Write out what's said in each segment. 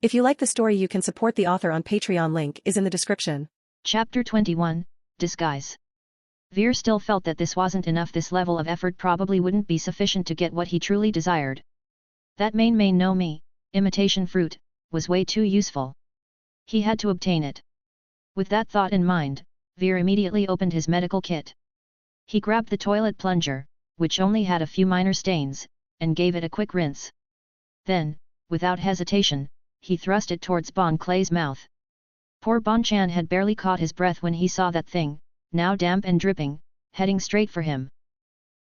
If you like the story, you can support the author on Patreon. Link is in the description. Chapter 21, Disguise. Veer still felt that this wasn't enough. This level of effort probably wouldn't be sufficient to get what he truly desired. That main no me, imitation fruit, was way too useful. He had to obtain it. With that thought in mind, Veer immediately opened his medical kit. He grabbed the toilet plunger, which only had a few minor stains, and gave it a quick rinse. Then, without hesitation, he thrust it towards Bon Clay's mouth. Poor Bon Chan had barely caught his breath when he saw that thing, now damp and dripping, heading straight for him.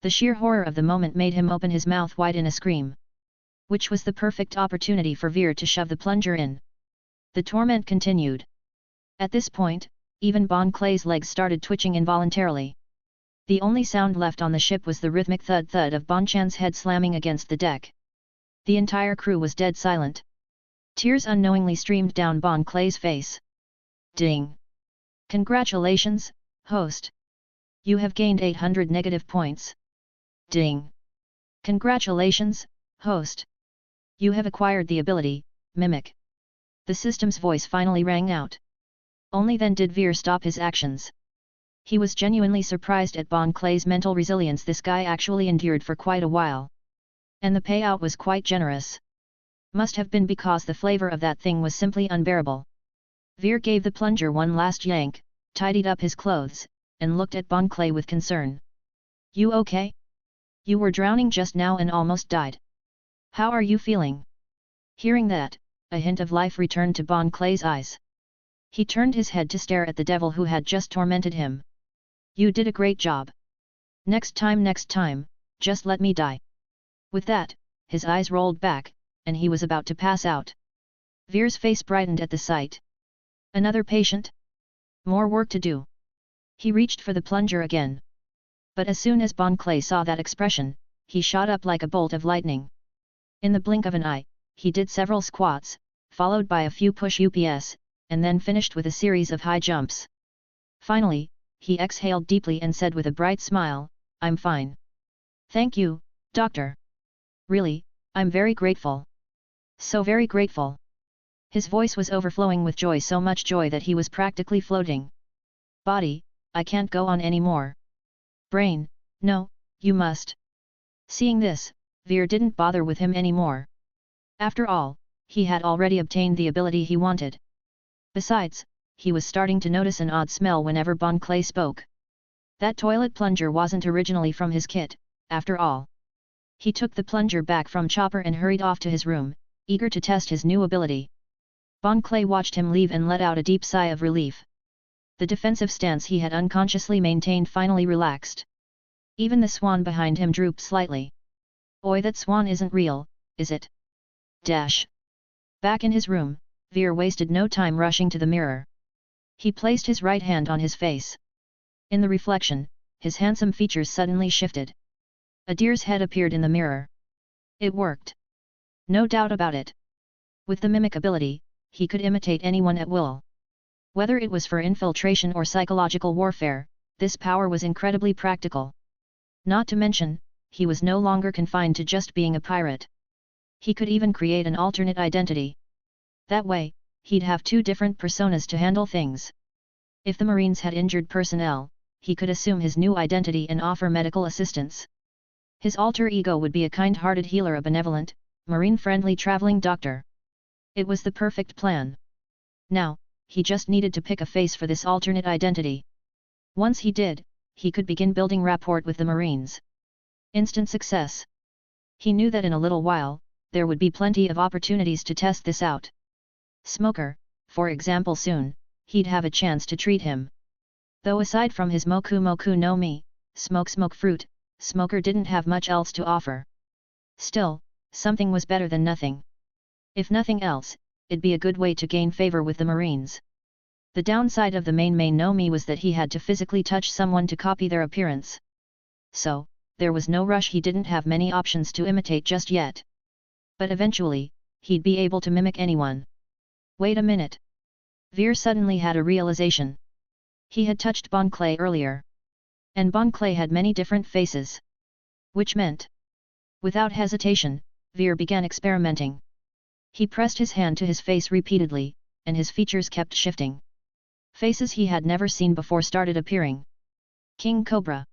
The sheer horror of the moment made him open his mouth wide in a scream. Which was the perfect opportunity for Veer to shove the plunger in. The torment continued. At this point, even Bon Clay's legs started twitching involuntarily. The only sound left on the ship was the rhythmic thud-thud of Bon Chan's head slamming against the deck. The entire crew was dead silent. Tears unknowingly streamed down Bon Clay's face. Ding! Congratulations, host! You have gained 800 negative points. Ding! Congratulations, host! You have acquired the ability, Mimic. The system's voice finally rang out. Only then did Veer stop his actions. He was genuinely surprised at Bon Clay's mental resilience. This guy actually endured for quite a while. And the payout was quite generous. Must have been because the flavor of that thing was simply unbearable. Veer gave the plunger one last yank, tidied up his clothes, and looked at Bon Clay with concern. You okay? You were drowning just now and almost died. How are you feeling? Hearing that, a hint of life returned to Bon Clay's eyes. He turned his head to stare at the devil who had just tormented him. You did a great job. Next time, just let me die. With that, his eyes rolled back, and he was about to pass out. Veer's face brightened at the sight. Another patient? More work to do. He reached for the plunger again. But as soon as Bon Clay saw that expression, he shot up like a bolt of lightning. In the blink of an eye, he did several squats, followed by a few push-ups, and then finished with a series of high jumps. Finally, he exhaled deeply and said with a bright smile, I'm fine. Thank you, doctor. Really, I'm very grateful. So very grateful. His voice was overflowing with joy, so much joy that he was practically floating. Body, I can't go on anymore. Brain, no, you must. Seeing this, Veer didn't bother with him anymore. After all, he had already obtained the ability he wanted. Besides, he was starting to notice an odd smell whenever Bon Clay spoke. That toilet plunger wasn't originally from his kit, after all. He took the plunger back from Chopper and hurried off to his room, eager to test his new ability. Bon Clay watched him leave and let out a deep sigh of relief. The defensive stance he had unconsciously maintained finally relaxed. Even the swan behind him drooped slightly. Oi, that swan isn't real, is it? Dash. Back in his room, Veer wasted no time rushing to the mirror. He placed his right hand on his face. In the reflection, his handsome features suddenly shifted. A deer's head appeared in the mirror. It worked. No doubt about it. With the mimic ability, he could imitate anyone at will. Whether it was for infiltration or psychological warfare, this power was incredibly practical. Not to mention, he was no longer confined to just being a pirate. He could even create an alternate identity. That way, he'd have two different personas to handle things. If the Marines had injured personnel, he could assume his new identity and offer medical assistance. His alter ego would be a kind-hearted healer, a benevolent, Marine-friendly traveling doctor. It was the perfect plan. Now, he just needed to pick a face for this alternate identity. Once he did, he could begin building rapport with the Marines. Instant success. He knew that in a little while, there would be plenty of opportunities to test this out. Smoker, for example, soon, he'd have a chance to treat him. Though aside from his Moku no Mi, smoke fruit, Smoker didn't have much else to offer. Still, something was better than nothing. If nothing else, it'd be a good way to gain favor with the Marines. The downside of the main no Mi was that he had to physically touch someone to copy their appearance. So, there was no rush. He didn't have many options to imitate just yet. But eventually, he'd be able to mimic anyone. Wait a minute. Veer suddenly had a realization. He had touched Bon Clay earlier. And Bon Clay had many different faces. Which meant, without hesitation, Veer began experimenting. He pressed his hand to his face repeatedly, and his features kept shifting. Faces he had never seen before started appearing. King Cobra.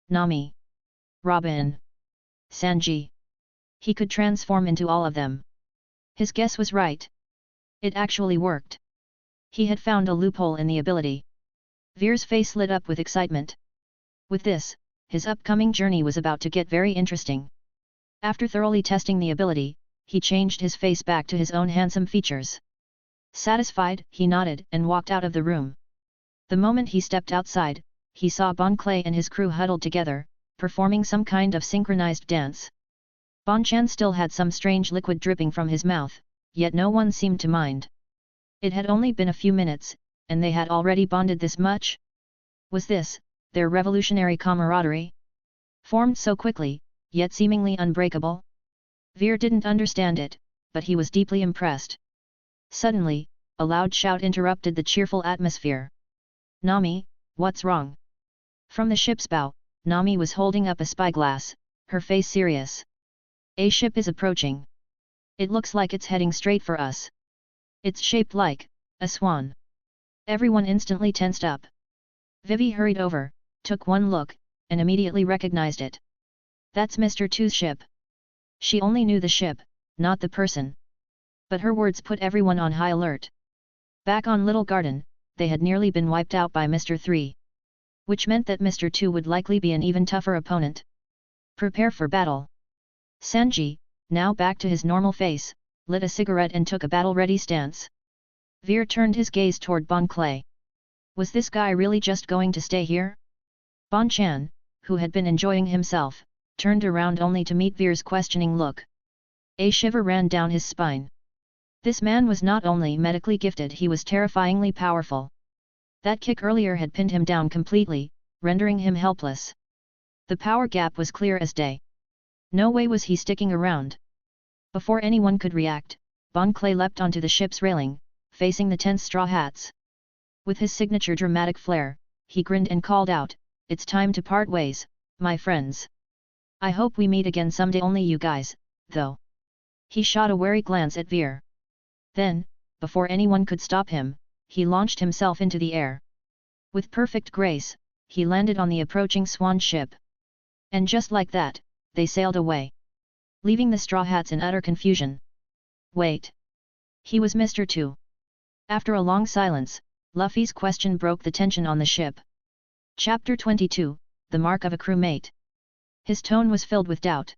Nami. Robin. Sanji. He could transform into all of them. His guess was right. It actually worked. He had found a loophole in the ability. Veer's face lit up with excitement. With this, his upcoming journey was about to get very interesting. After thoroughly testing the ability, he changed his face back to his own handsome features. Satisfied, he nodded and walked out of the room. The moment he stepped outside, he saw Bon Clay and his crew huddled together, performing some kind of synchronized dance. Bon Chan still had some strange liquid dripping from his mouth, yet no one seemed to mind. It had only been a few minutes, and they had already bonded this much? Was this their revolutionary camaraderie? Formed so quickly, yet seemingly unbreakable? Veer didn't understand it, but he was deeply impressed. Suddenly, a loud shout interrupted the cheerful atmosphere. Nami, what's wrong? From the ship's bow, Nami was holding up a spyglass, her face serious. A ship is approaching. It looks like it's heading straight for us. It's shaped like a swan. Everyone instantly tensed up. Vivi hurried over, took one look, and immediately recognized it. That's Mr. Two's ship. She only knew the ship, not the person. But her words put everyone on high alert. Back on Little Garden, they had nearly been wiped out by Mr. 3. Which meant that Mr. 2 would likely be an even tougher opponent. Prepare for battle. Sanji, now back to his normal face, lit a cigarette and took a battle-ready stance. Veer turned his gaze toward Bon Clay. Was this guy really just going to stay here? Bon Chan, who had been enjoying himself, turned around only to meet Veer's questioning look. A shiver ran down his spine. This man was not only medically gifted, he was terrifyingly powerful. That kick earlier had pinned him down completely, rendering him helpless. The power gap was clear as day. No way was he sticking around. Before anyone could react, Bon Clay leapt onto the ship's railing, facing the tense Straw Hats. With his signature dramatic flair, he grinned and called out, "It's time to part ways, my friends. I hope we meet again someday, only you guys, though." He shot a wary glance at Veer. Then, before anyone could stop him, he launched himself into the air. With perfect grace, he landed on the approaching swan ship. And just like that, they sailed away, leaving the Straw Hats in utter confusion. Wait! He was Mr. 2. After a long silence, Luffy's question broke the tension on the ship. Chapter 22, The Mark of a Crewmate. His tone was filled with doubt.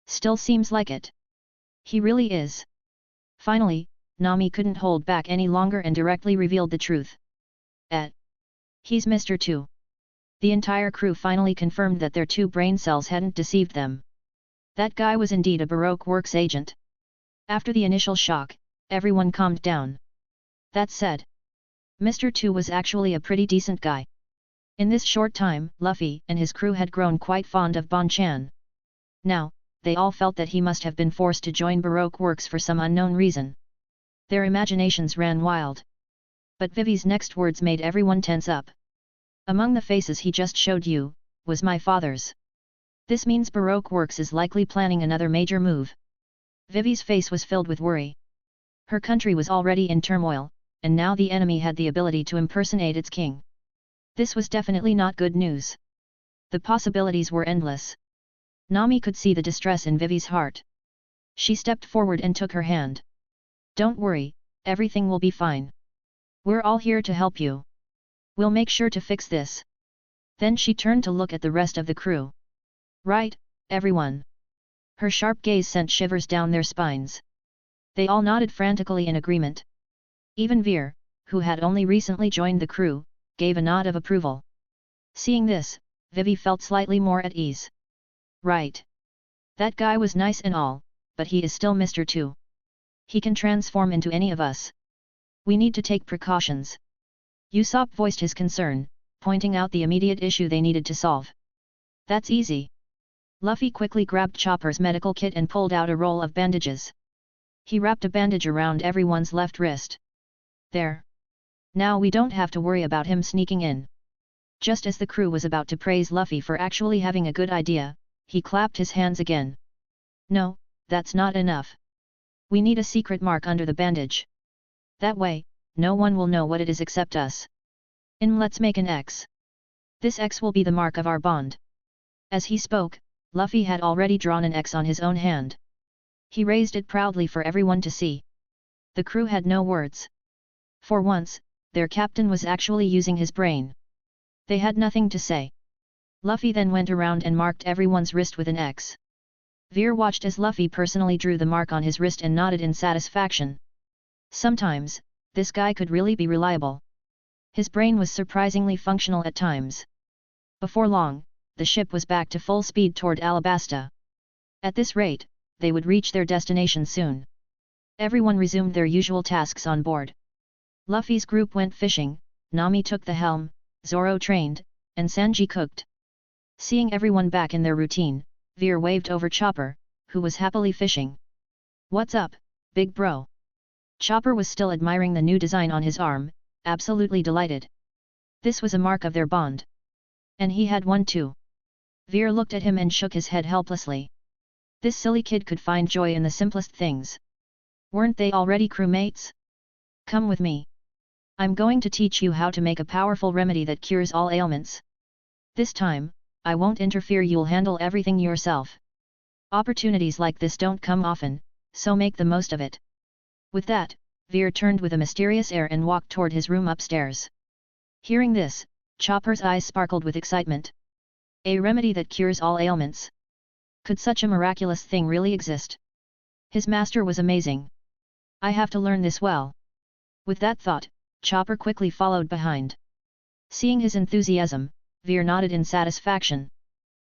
Still seems like it. He really is. Finally, Nami couldn't hold back any longer and directly revealed the truth. He's Mr. 2. The entire crew finally confirmed that their 2 brain cells hadn't deceived them. That guy was indeed a Baroque Works agent. After the initial shock, everyone calmed down. That said, Mr. 2 was actually a pretty decent guy. In this short time, Luffy and his crew had grown quite fond of Bon Chan. Now, they all felt that he must have been forced to join Baroque Works for some unknown reason. Their imaginations ran wild. But Vivi's next words made everyone tense up. Among the faces he just showed you, was my father's. This means Baroque Works is likely planning another major move. Vivi's face was filled with worry. Her country was already in turmoil, and now the enemy had the ability to impersonate its king. This was definitely not good news. The possibilities were endless. Nami could see the distress in Vivi's heart. She stepped forward and took her hand. Don't worry, everything will be fine. We're all here to help you. We'll make sure to fix this. Then she turned to look at the rest of the crew. Right, everyone. Her sharp gaze sent shivers down their spines. They all nodded frantically in agreement. Even Veer, who had only recently joined the crew, gave a nod of approval. Seeing this, Vivi felt slightly more at ease. Right. That guy was nice and all, but he is still Mr. 2. He can transform into any of us. We need to take precautions. Usopp voiced his concern, pointing out the immediate issue they needed to solve. That's easy. Luffy quickly grabbed Chopper's medical kit and pulled out a roll of bandages. He wrapped a bandage around everyone's left wrist. There. Now we don't have to worry about him sneaking in. Just as the crew was about to praise Luffy for actually having a good idea, he clapped his hands again. No, that's not enough. We need a secret mark under the bandage. That way, no one will know what it is except us. Let's make an X. This X will be the mark of our bond. As he spoke, Luffy had already drawn an X on his own hand. He raised it proudly for everyone to see. The crew had no words. For once, their captain was actually using his brain. They had nothing to say. Luffy then went around and marked everyone's wrist with an X. Veer watched as Luffy personally drew the mark on his wrist and nodded in satisfaction. Sometimes, this guy could really be reliable. His brain was surprisingly functional at times. Before long, the ship was back to full speed toward Alabasta. At this rate, they would reach their destination soon. Everyone resumed their usual tasks on board. Luffy's group went fishing, Nami took the helm, Zoro trained, and Sanji cooked. Seeing everyone back in their routine, Veer waved over Chopper, who was happily fishing. "What's up, big bro?" Chopper was still admiring the new design on his arm, absolutely delighted. This was a mark of their bond. And he had one too. Veer looked at him and shook his head helplessly. This silly kid could find joy in the simplest things. Weren't they already crewmates? "Come with me. I'm going to teach you how to make a powerful remedy that cures all ailments. This time, I won't interfere, you'll handle everything yourself. Opportunities like this don't come often, so make the most of it." With that, Veer turned with a mysterious air and walked toward his room upstairs. Hearing this, Chopper's eyes sparkled with excitement. A remedy that cures all ailments. Could such a miraculous thing really exist? His master was amazing. I have to learn this well. With that thought, Chopper quickly followed behind. Seeing his enthusiasm, Veer nodded in satisfaction.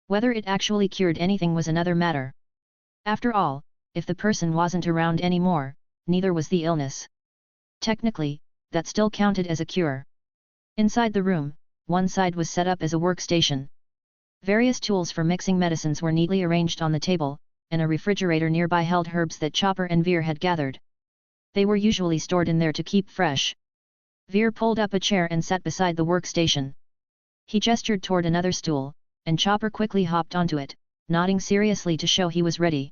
Whether it actually cured anything was another matter. After all, if the person wasn't around anymore, neither was the illness. Technically, that still counted as a cure. Inside the room, one side was set up as a workstation. Various tools for mixing medicines were neatly arranged on the table, and a refrigerator nearby held herbs that Chopper and Veer had gathered. They were usually stored in there to keep fresh. Veer pulled up a chair and sat beside the workstation. He gestured toward another stool, and Chopper quickly hopped onto it, nodding seriously to show he was ready.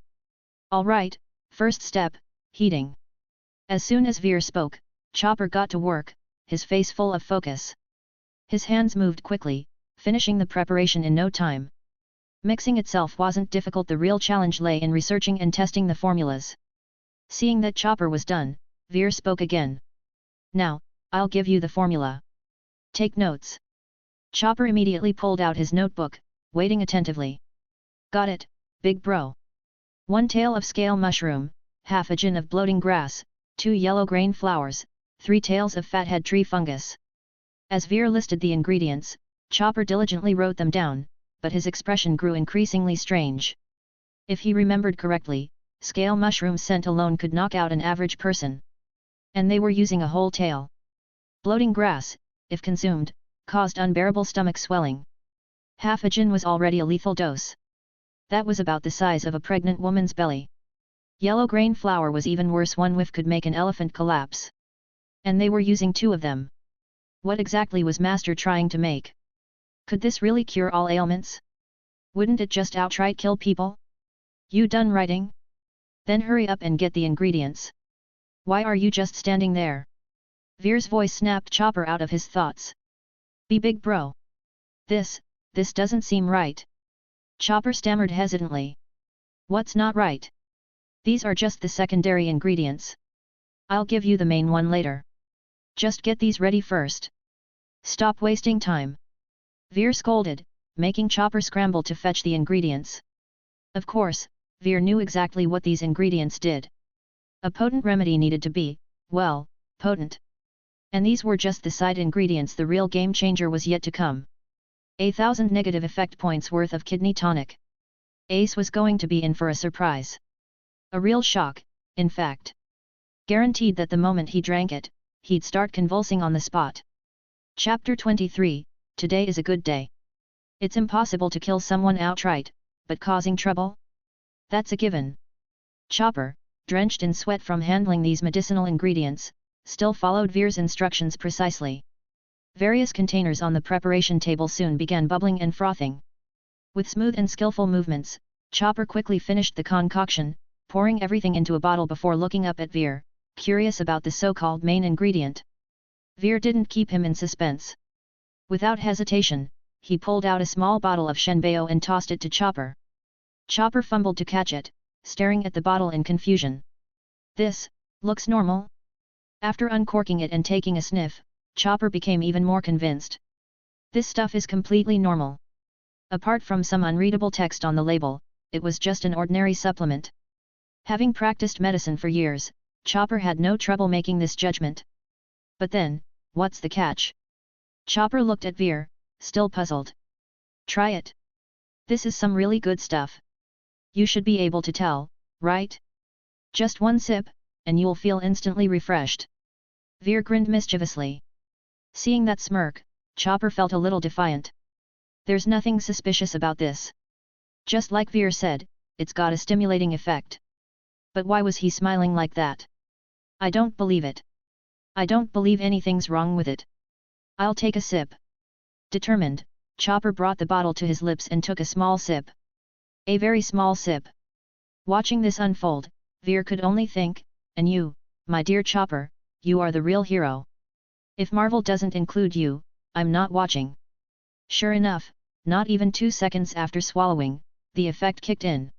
"All right, first step, heating." As soon as Veer spoke, Chopper got to work, his face full of focus. His hands moved quickly, finishing the preparation in no time. Mixing itself wasn't difficult, the real challenge lay in researching and testing the formulas. Seeing that Chopper was done, Veer spoke again. "Now, I'll give you the formula. Take notes." Chopper immediately pulled out his notebook, waiting attentively. "Got it, big bro. 1 tael of scale mushroom, half a gin of bloating grass, 2 yellow grain flowers, 3 taels of fathead tree fungus." As Veer listed the ingredients, Chopper diligently wrote them down, but his expression grew increasingly strange. If he remembered correctly, scale mushroom scent alone could knock out an average person. And they were using a whole tael. Bloating grass, if consumed, caused unbearable stomach swelling. Half a gin was already a lethal dose. That was about the size of a pregnant woman's belly. Yellow grain flour was even worse, 1 whiff could make an elephant collapse. And they were using 2 of them. What exactly was Master trying to make? Could this really cure all ailments? Wouldn't it just outright kill people? "You done writing? Then hurry up and get the ingredients. Why are you just standing there?" Veer's voice snapped Chopper out of his thoughts. "Be big bro. This doesn't seem right." Chopper stammered hesitantly. "What's not right? These are just the secondary ingredients. I'll give you the main one later. Just get these ready first. Stop wasting time." Veer scolded, making Chopper scramble to fetch the ingredients. Of course, Veer knew exactly what these ingredients did. A potent remedy needed to be, well, potent. And these were just the side ingredients, the real game changer was yet to come. 1,000 negative effect points worth of kidney tonic. Ace was going to be in for a surprise. A real shock, in fact. Guaranteed that the moment he drank it, he'd start convulsing on the spot. Chapter 23, Today is a good day. It's impossible to kill someone outright, but causing trouble? That's a given. Chopper, drenched in sweat from handling these medicinal ingredients, still followed Veer's instructions precisely. Various containers on the preparation table soon began bubbling and frothing. With smooth and skillful movements, Chopper quickly finished the concoction, pouring everything into a bottle before looking up at Veer, curious about the so-called main ingredient. Veer didn't keep him in suspense. Without hesitation, he pulled out a small bottle of Shenbeo and tossed it to Chopper. Chopper fumbled to catch it, staring at the bottle in confusion. This looks normal. After uncorking it and taking a sniff, Chopper became even more convinced. This stuff is completely normal. Apart from some unreadable text on the label, it was just an ordinary supplement. Having practiced medicine for years, Chopper had no trouble making this judgment. But then, what's the catch? Chopper looked at Veer, still puzzled. Try it. This is some really good stuff. You should be able to tell, right? Just one sip, and you'll feel instantly refreshed. Veer grinned mischievously. Seeing that smirk, Chopper felt a little defiant. There's nothing suspicious about this. Just like Veer said, it's got a stimulating effect. But why was he smiling like that? I don't believe it. I don't believe anything's wrong with it. I'll take a sip. Determined, Chopper brought the bottle to his lips and took a small sip. A very small sip. Watching this unfold, Veer could only think, and you, my dear Chopper, you are the real hero. If Marvel doesn't include you, I'm not watching. Sure enough, not even 2 seconds after swallowing, the effect kicked in.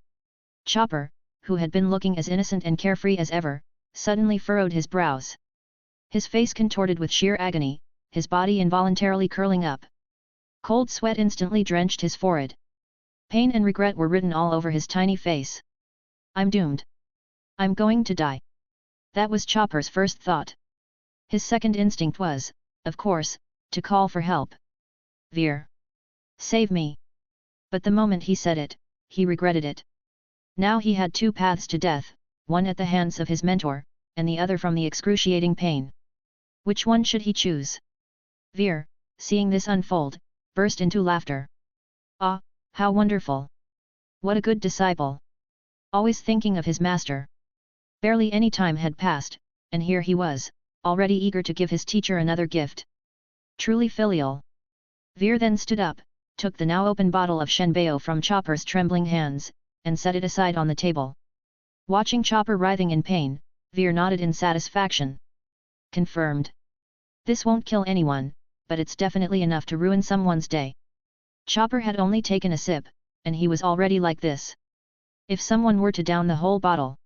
Chopper, who had been looking as innocent and carefree as ever, suddenly furrowed his brows. His face contorted with sheer agony, his body involuntarily curling up. Cold sweat instantly drenched his forehead. Pain and regret were written all over his tiny face. I'm doomed. I'm going to die. That was Chopper's first thought. His second instinct was, of course, to call for help. Veer. Save me. But the moment he said it, he regretted it. Now he had 2 paths to death, one at the hands of his mentor, and the other from the excruciating pain. Which one should he choose? Veer, seeing this unfold, burst into laughter. Ah, how wonderful! What a good disciple! Always thinking of his master. Barely any time had passed, and here he was, already eager to give his teacher another gift. Truly filial. Veer then stood up, took the now open bottle of Shenbeo from Chopper's trembling hands, and set it aside on the table. Watching Chopper writhing in pain, Veer nodded in satisfaction. Confirmed. This won't kill anyone, but it's definitely enough to ruin someone's day. Chopper had only taken a sip, and he was already like this. If someone were to down the whole bottle,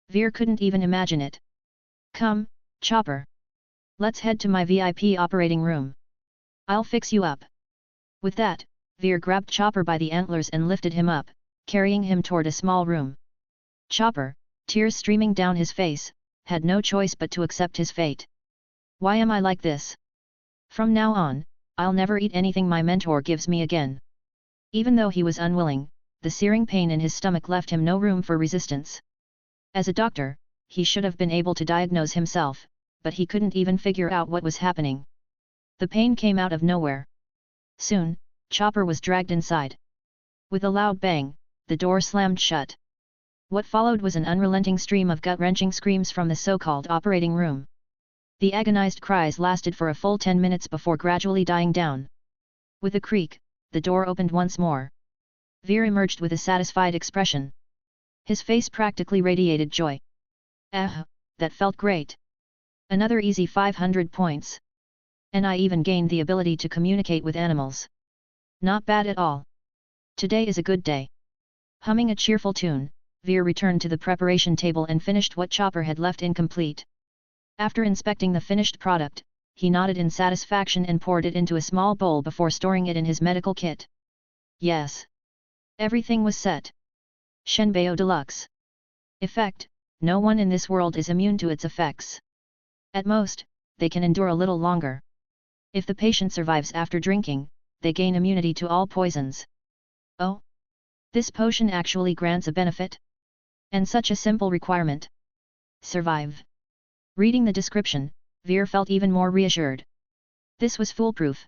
Veer couldn't even imagine it. Come, Chopper. Let's head to my VIP operating room. I'll fix you up. With that, Veer grabbed Chopper by the antlers and lifted him up, carrying him toward a small room. Chopper, tears streaming down his face, had no choice but to accept his fate. Why am I like this? From now on, I'll never eat anything my mentor gives me again. Even though he was unwilling, the searing pain in his stomach left him no room for resistance. As a doctor, he should have been able to diagnose himself, but he couldn't even figure out what was happening. The pain came out of nowhere. Soon, Chopper was dragged inside. With a loud bang, the door slammed shut. What followed was an unrelenting stream of gut-wrenching screams from the so-called operating room. The agonized cries lasted for a full 10 minutes before gradually dying down. With a creak, the door opened once more. Veer emerged with a satisfied expression. His face practically radiated joy. That felt great. Another easy 500 points. And I even gained the ability to communicate with animals. Not bad at all. Today is a good day. Humming a cheerful tune, Veer returned to the preparation table and finished what Chopper had left incomplete. After inspecting the finished product, he nodded in satisfaction and poured it into a small bowl before storing it in his medical kit. Yes. Everything was set. Shenbeo Deluxe. Effect: no one in this world is immune to its effects. At most, they can endure a little longer. If the patient survives after drinking, they gain immunity to all poisons. Oh? This potion actually grants a benefit? And such a simple requirement. Survive. Reading the description, Veer felt even more reassured. This was foolproof.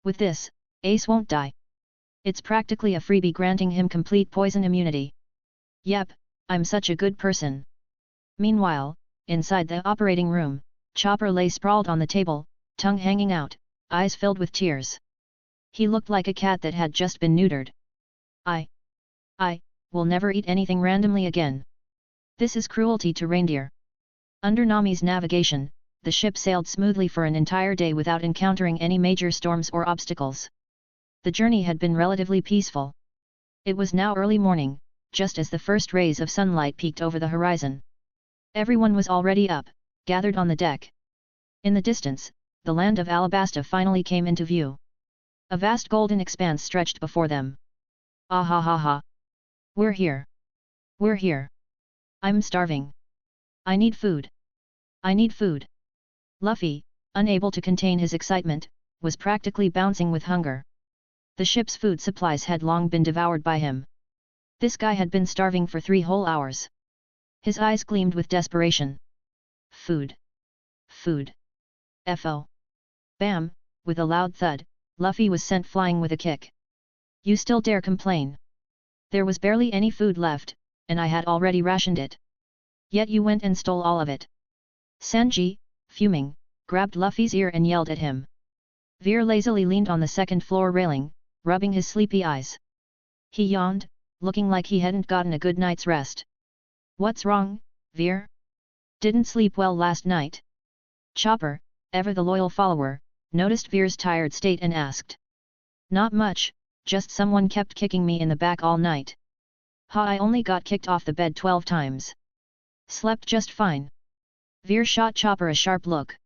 With this, Ace won't die. It's practically a freebie granting him complete poison immunity. Yep, I'm such a good person. Meanwhile, inside the operating room, Chopper lay sprawled on the table, tongue hanging out, eyes filled with tears. He looked like a cat that had just been neutered. I will never eat anything randomly again. This is cruelty to reindeer. Under Nami's navigation, the ship sailed smoothly for an entire day without encountering any major storms or obstacles. The journey had been relatively peaceful. It was now early morning, just as the first rays of sunlight peeked over the horizon. Everyone was already up, gathered on the deck. In the distance, the land of Alabasta finally came into view. A vast golden expanse stretched before them. Ah ha ha ha! We're here! We're here! I'm starving! I need food! I need food! Luffy, unable to contain his excitement, was practically bouncing with hunger. The ship's food supplies had long been devoured by him. This guy had been starving for 3 whole hours. His eyes gleamed with desperation. Food! Food! F.O. Bam! With a loud thud, Luffy was sent flying with a kick. You still dare complain? There was barely any food left, and I had already rationed it. Yet you went and stole all of it. Sanji, fuming, grabbed Luffy's ear and yelled at him. Veer lazily leaned on the second floor railing, rubbing his sleepy eyes. He yawned, looking like he hadn't gotten a good night's rest. What's wrong, Veer? Didn't sleep well last night? Chopper, ever the loyal follower, noticed Veer's tired state and asked. Not much, just someone kept kicking me in the back all night. I only got kicked off the bed 12 times. Slept just fine. Veer shot Chopper a sharp look.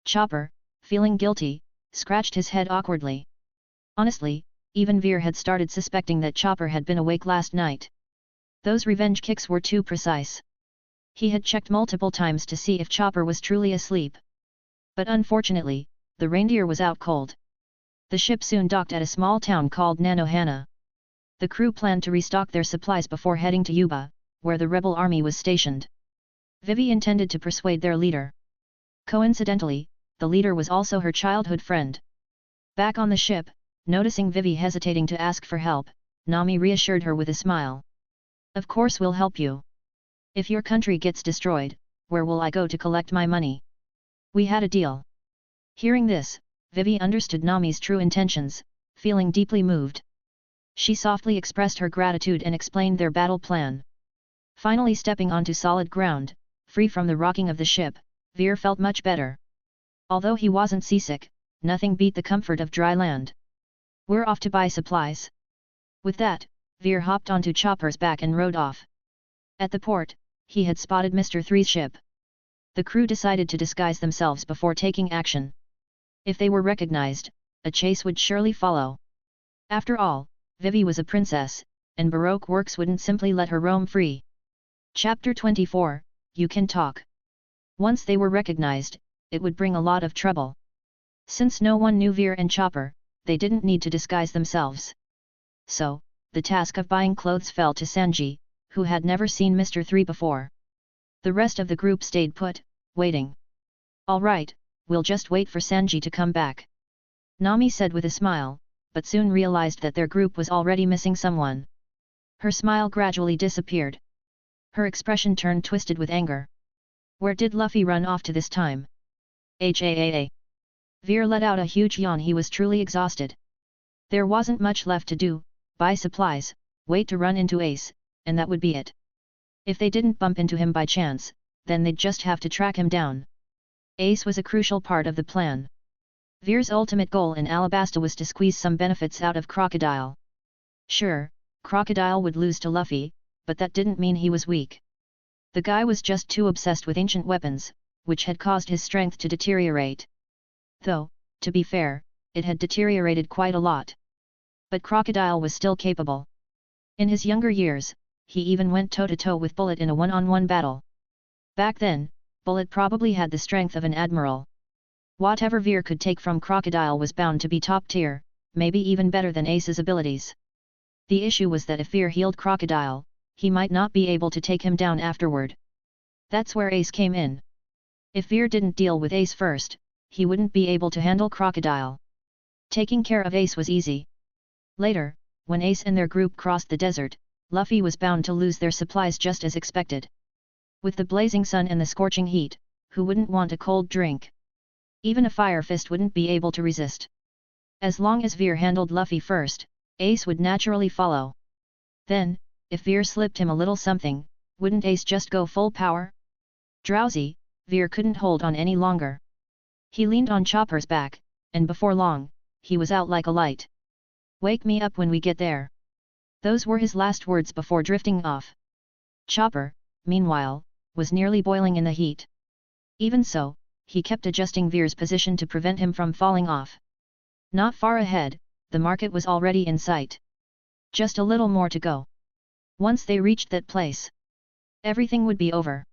Chopper, feeling guilty, scratched his head awkwardly. Honestly, even Veer had started suspecting that Chopper had been awake last night. Those revenge kicks were too precise. He had checked multiple times to see if Chopper was truly asleep. But unfortunately, the reindeer was out cold. The ship soon docked at a small town called Nanohana. The crew planned to restock their supplies before heading to Yuba, where the rebel army was stationed. Vivi intended to persuade their leader. Coincidentally, the leader was also her childhood friend. Back on the ship, noticing Vivi hesitating to ask for help, Nami reassured her with a smile. Of course we'll help you. If your country gets destroyed, where will I go to collect my money? We had a deal. Hearing this, Vivi understood Nami's true intentions, feeling deeply moved. She softly expressed her gratitude and explained their battle plan. Finally stepping onto solid ground, free from the rocking of the ship, Veer felt much better. Although he wasn't seasick, nothing beat the comfort of dry land. We're off to buy supplies. With that, Veer hopped onto Chopper's back and rode off. At the port, he had spotted Mr. Three's ship. The crew decided to disguise themselves before taking action. If they were recognized, a chase would surely follow. After all, Vivi was a princess, and Baroque Works wouldn't simply let her roam free. Chapter 24, You Can Talk. Once they were recognized, it would bring a lot of trouble. Since no one knew Veer and Chopper, they didn't need to disguise themselves. So, the task of buying clothes fell to Sanji, who had never seen Mr. Three before. The rest of the group stayed put, waiting. All right, we'll just wait for Sanji to come back. Nami said with a smile, but soon realized that their group was already missing someone. Her smile gradually disappeared. Her expression turned twisted with anger. Where did Luffy run off to this time? Veer let out a huge yawn. He was truly exhausted. There wasn't much left to do, buy supplies, wait to run into Ace, and that would be it. If they didn't bump into him by chance, then they'd just have to track him down. Ace was a crucial part of the plan. Veer's ultimate goal in Alabasta was to squeeze some benefits out of Crocodile. Sure, Crocodile would lose to Luffy, but that didn't mean he was weak. The guy was just too obsessed with ancient weapons, which had caused his strength to deteriorate. Though, to be fair, it had deteriorated quite a lot. But Crocodile was still capable. In his younger years, he even went toe-to-toe with Bullet in a one-on-one battle. Back then, Bullet probably had the strength of an admiral. Whatever Veer could take from Crocodile was bound to be top tier, maybe even better than Ace's abilities. The issue was that if Veer healed Crocodile, he might not be able to take him down afterward. That's where Ace came in. If Veer didn't deal with Ace first, he wouldn't be able to handle Crocodile. Taking care of Ace was easy. Later, when Ace and their group crossed the desert, Luffy was bound to lose their supplies just as expected. With the blazing sun and the scorching heat, who wouldn't want a cold drink? Even a Firefist wouldn't be able to resist. As long as Veer handled Luffy first, Ace would naturally follow. Then, if Veer slipped him a little something, Wouldn't Ace just go full power? Drowsy, Veer couldn't hold on any longer. He leaned on Chopper's back, and before long, he was out like a light. Wake me up when we get there. Those were his last words before drifting off. Chopper, meanwhile, was nearly boiling in the heat. Even so, he kept adjusting Veer's position to prevent him from falling off. Not far ahead, the market was already in sight. Just a little more to go. Once they reached that place, everything would be over.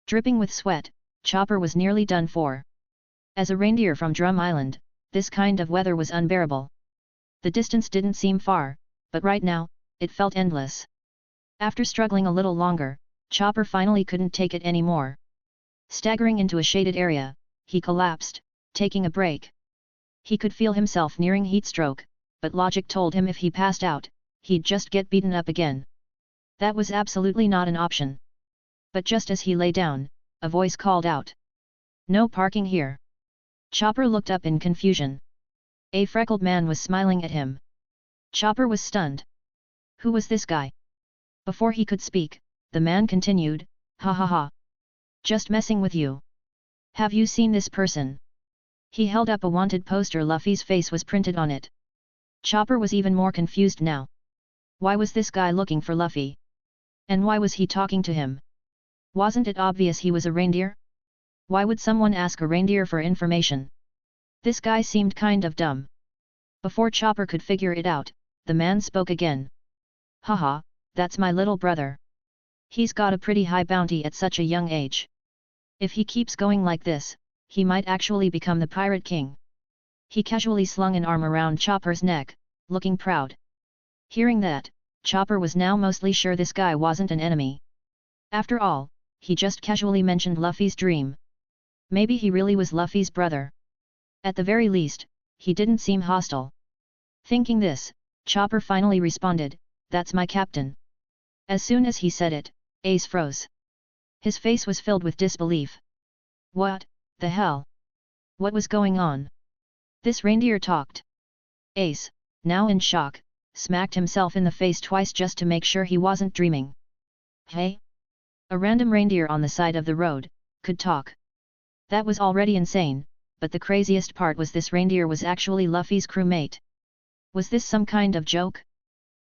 Dripping with sweat, Chopper was nearly done for. As a reindeer from Drum Island, this kind of weather was unbearable. The distance didn't seem far, but right now, it felt endless. After struggling a little longer, Chopper finally couldn't take it anymore. Staggering into a shaded area, he collapsed, taking a break. He could feel himself nearing heat stroke, but logic told him if he passed out, he'd just get beaten up again. That was absolutely not an option. But just as he lay down, a voice called out. No parking here. Chopper looked up in confusion. A freckled man was smiling at him. Chopper was stunned. Who was this guy? Before he could speak, the man continued, ha ha ha. Just messing with you. Have you seen this person? He held up a wanted poster. Luffy's face was printed on it. Chopper was even more confused now. Why was this guy looking for Luffy? And why was he talking to him? Wasn't it obvious he was a reindeer? Why would someone ask a reindeer for information? This guy seemed kind of dumb. Before Chopper could figure it out, the man spoke again. Haha, that's my little brother. He's got a pretty high bounty at such a young age. If he keeps going like this, he might actually become the Pirate King. He casually slung an arm around Chopper's neck, looking proud. Hearing that, Chopper was now mostly sure this guy wasn't an enemy. After all, he just casually mentioned Luffy's dream. Maybe he really was Luffy's brother. At the very least, he didn't seem hostile. Thinking this, Chopper finally responded, that's my captain. As soon as he said it, Ace froze. His face was filled with disbelief. What the hell? What was going on? This reindeer talked. Ace, now in shock, smacked himself in the face twice just to make sure he wasn't dreaming. Hey? A random reindeer on the side of the road could talk. That was already insane, but the craziest part was this reindeer was actually Luffy's crewmate. Was this some kind of joke?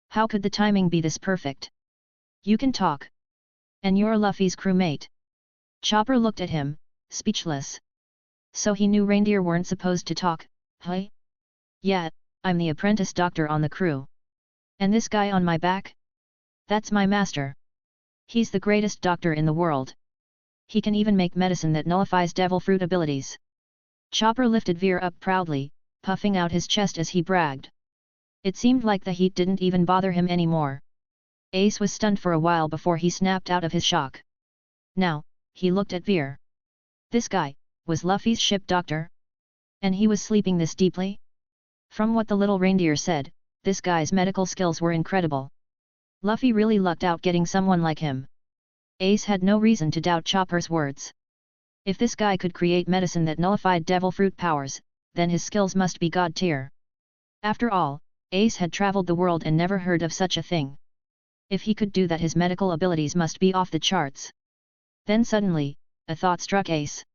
How could the timing be this perfect? You can talk. And you're Luffy's crewmate. Chopper looked at him, speechless. So he knew reindeer weren't supposed to talk, huh? Yeah, I'm the apprentice doctor on the crew. And this guy on my back? That's my master. He's the greatest doctor in the world. He can even make medicine that nullifies devil fruit abilities. Chopper lifted Veer up proudly, puffing out his chest as he bragged. It seemed like the heat didn't even bother him anymore. Ace was stunned for a while before he snapped out of his shock. Now, he looked at Veer. This guy was Luffy's ship doctor? And he was sleeping this deeply? From what the little reindeer said, this guy's medical skills were incredible. Luffy really lucked out getting someone like him. Ace had no reason to doubt Chopper's words. If this guy could create medicine that nullified devil fruit powers, then his skills must be god tier. After all, Ace had traveled the world and never heard of such a thing. If he could do that, his medical abilities must be off the charts. Then suddenly, a thought struck Ace.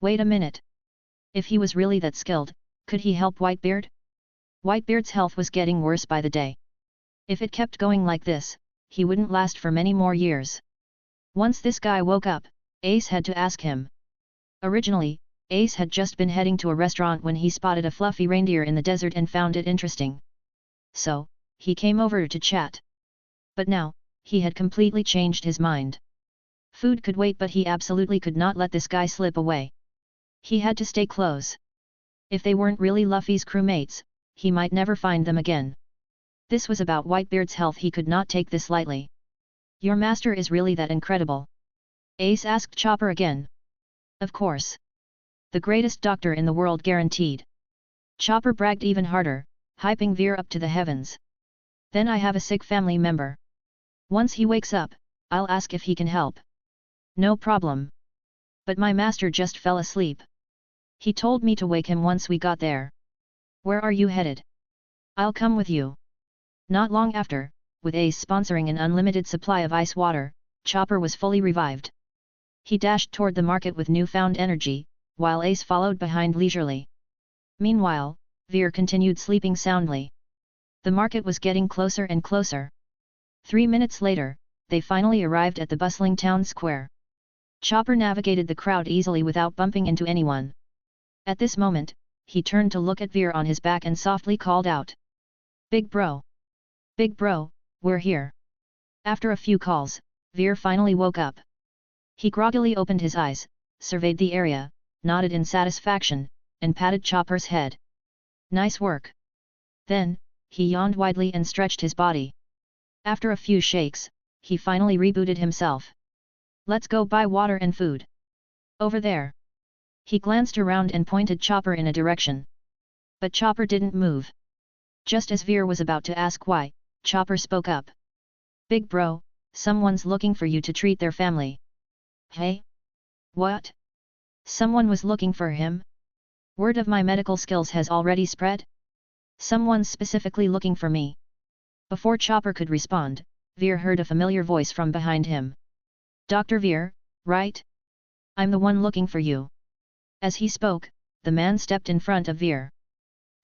Wait a minute. If he was really that skilled, could he help Whitebeard? Whitebeard's health was getting worse by the day. If it kept going like this, he wouldn't last for many more years. Once this guy woke up, Ace had to ask him. Originally, Ace had just been heading to a restaurant when he spotted a fluffy reindeer in the desert and found it interesting. So, he came over to chat. But now, he had completely changed his mind. Food could wait, but he absolutely could not let this guy slip away. He had to stay close. If they weren't really Luffy's crewmates, he might never find them again. This was about Whitebeard's health. He could not take this lightly. Your master is really that incredible? Ace asked Chopper again. Of course. The greatest doctor in the world, guaranteed. Chopper bragged even harder, hyping Veer up to the heavens. Then I have a sick family member. Once he wakes up, I'll ask if he can help. No problem. But my master just fell asleep. He told me to wake him once we got there. Where are you headed? I'll come with you. Not long after, with Ace sponsoring an unlimited supply of ice water, Chopper was fully revived. He dashed toward the market with newfound energy, while Ace followed behind leisurely. Meanwhile, Veer continued sleeping soundly. The market was getting closer and closer. 3 minutes later, they finally arrived at the bustling town square. Chopper navigated the crowd easily without bumping into anyone. At this moment, he turned to look at Veer on his back and softly called out. "Big bro! Big bro, we're here!" After a few calls, Veer finally woke up. He groggily opened his eyes, surveyed the area, nodded in satisfaction, and patted Chopper's head. "Nice work." Then, he yawned widely and stretched his body. After a few shakes, he finally rebooted himself. "Let's go buy water and food. Over there." He glanced around and pointed Chopper in a direction. But Chopper didn't move. Just as Veer was about to ask why, Chopper spoke up. "Big bro, someone's looking for you to treat their family." "Hey? What? Someone was looking for him? Word of my medical skills has already spread? Someone's specifically looking for me." Before Chopper could respond, Veer heard a familiar voice from behind him. "Dr. Veer, right? I'm the one looking for you." As he spoke, the man stepped in front of Veer.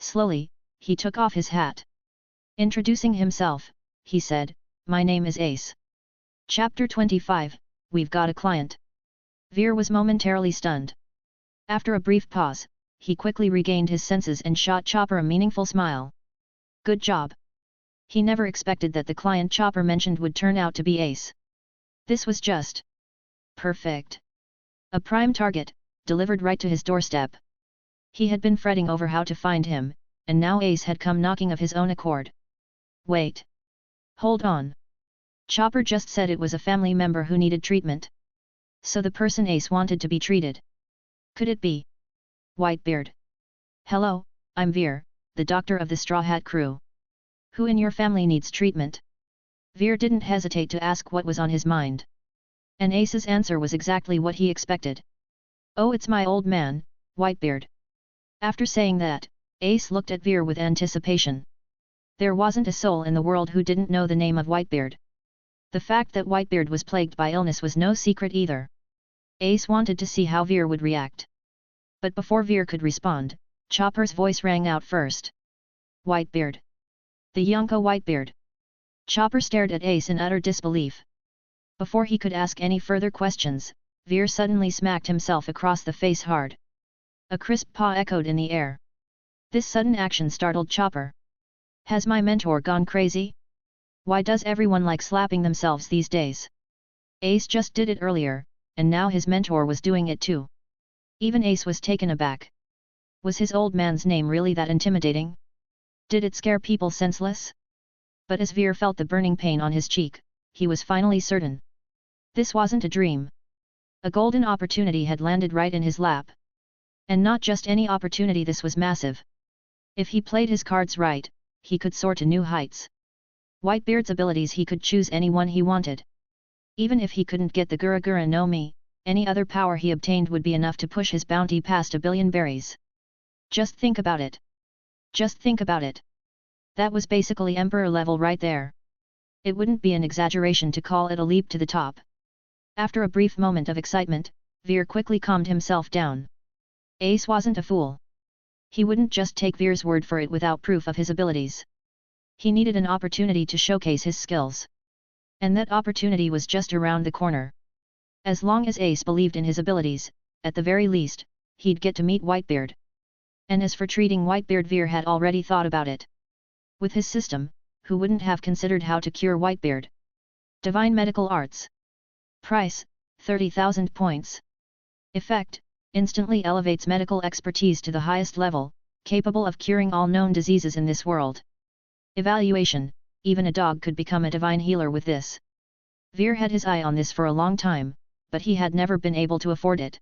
Slowly, he took off his hat. Introducing himself, he said, "My name is Ace." Chapter 25, We've got a client. Veer was momentarily stunned. After a brief pause, he quickly regained his senses and shot Chopper a meaningful smile. "Good job." He never expected that the client Chopper mentioned would turn out to be Ace. This was just perfect. A prime target, delivered right to his doorstep. He had been fretting over how to find him, and now Ace had come knocking of his own accord. "Wait. Hold on. Chopper just said it was a family member who needed treatment. So the person Ace wanted to be treated. Could it be Whitebeard?" "Hello, I'm Veer, the doctor of the Straw Hat crew. Who in your family needs treatment?" Veer didn't hesitate to ask what was on his mind. And Ace's answer was exactly what he expected. "Oh, it's my old man, Whitebeard." After saying that, Ace looked at Veer with anticipation. There wasn't a soul in the world who didn't know the name of Whitebeard. The fact that Whitebeard was plagued by illness was no secret either. Ace wanted to see how Veer would react. But before Veer could respond, Chopper's voice rang out first. "Whitebeard. The Yonko Whitebeard." Chopper stared at Ace in utter disbelief. Before he could ask any further questions, Veer suddenly smacked himself across the face hard. A crisp paw echoed in the air. This sudden action startled Chopper. Has my mentor gone crazy? Why does everyone like slapping themselves these days? Ace just did it earlier, and now his mentor was doing it too. Even Ace was taken aback. Was his old man's name really that intimidating? Did it scare people senseless? But as Veer felt the burning pain on his cheek, he was finally certain. This wasn't a dream. A golden opportunity had landed right in his lap. And not just any opportunity, this was massive. If he played his cards right, he could soar to new heights. Whitebeard's abilities, he could choose anyone he wanted. Even if he couldn't get the Gura Gura no Mi, any other power he obtained would be enough to push his bounty past 1 billion berries. Just think about it. Just think about it. That was basically Emperor level right there. It wouldn't be an exaggeration to call it a leap to the top. After a brief moment of excitement, Veer quickly calmed himself down. Ace wasn't a fool. He wouldn't just take Veer's word for it without proof of his abilities. He needed an opportunity to showcase his skills. And that opportunity was just around the corner. As long as Ace believed in his abilities, at the very least, he'd get to meet Whitebeard. And as for treating Whitebeard, Veer had already thought about it. With his system, who wouldn't have considered how to cure Whitebeard? Divine Medical Arts. Price, 30,000 points. Effect, instantly elevates medical expertise to the highest level, capable of curing all known diseases in this world. Evaluation, even a dog could become a divine healer with this. Veer had his eye on this for a long time, but he had never been able to afford it.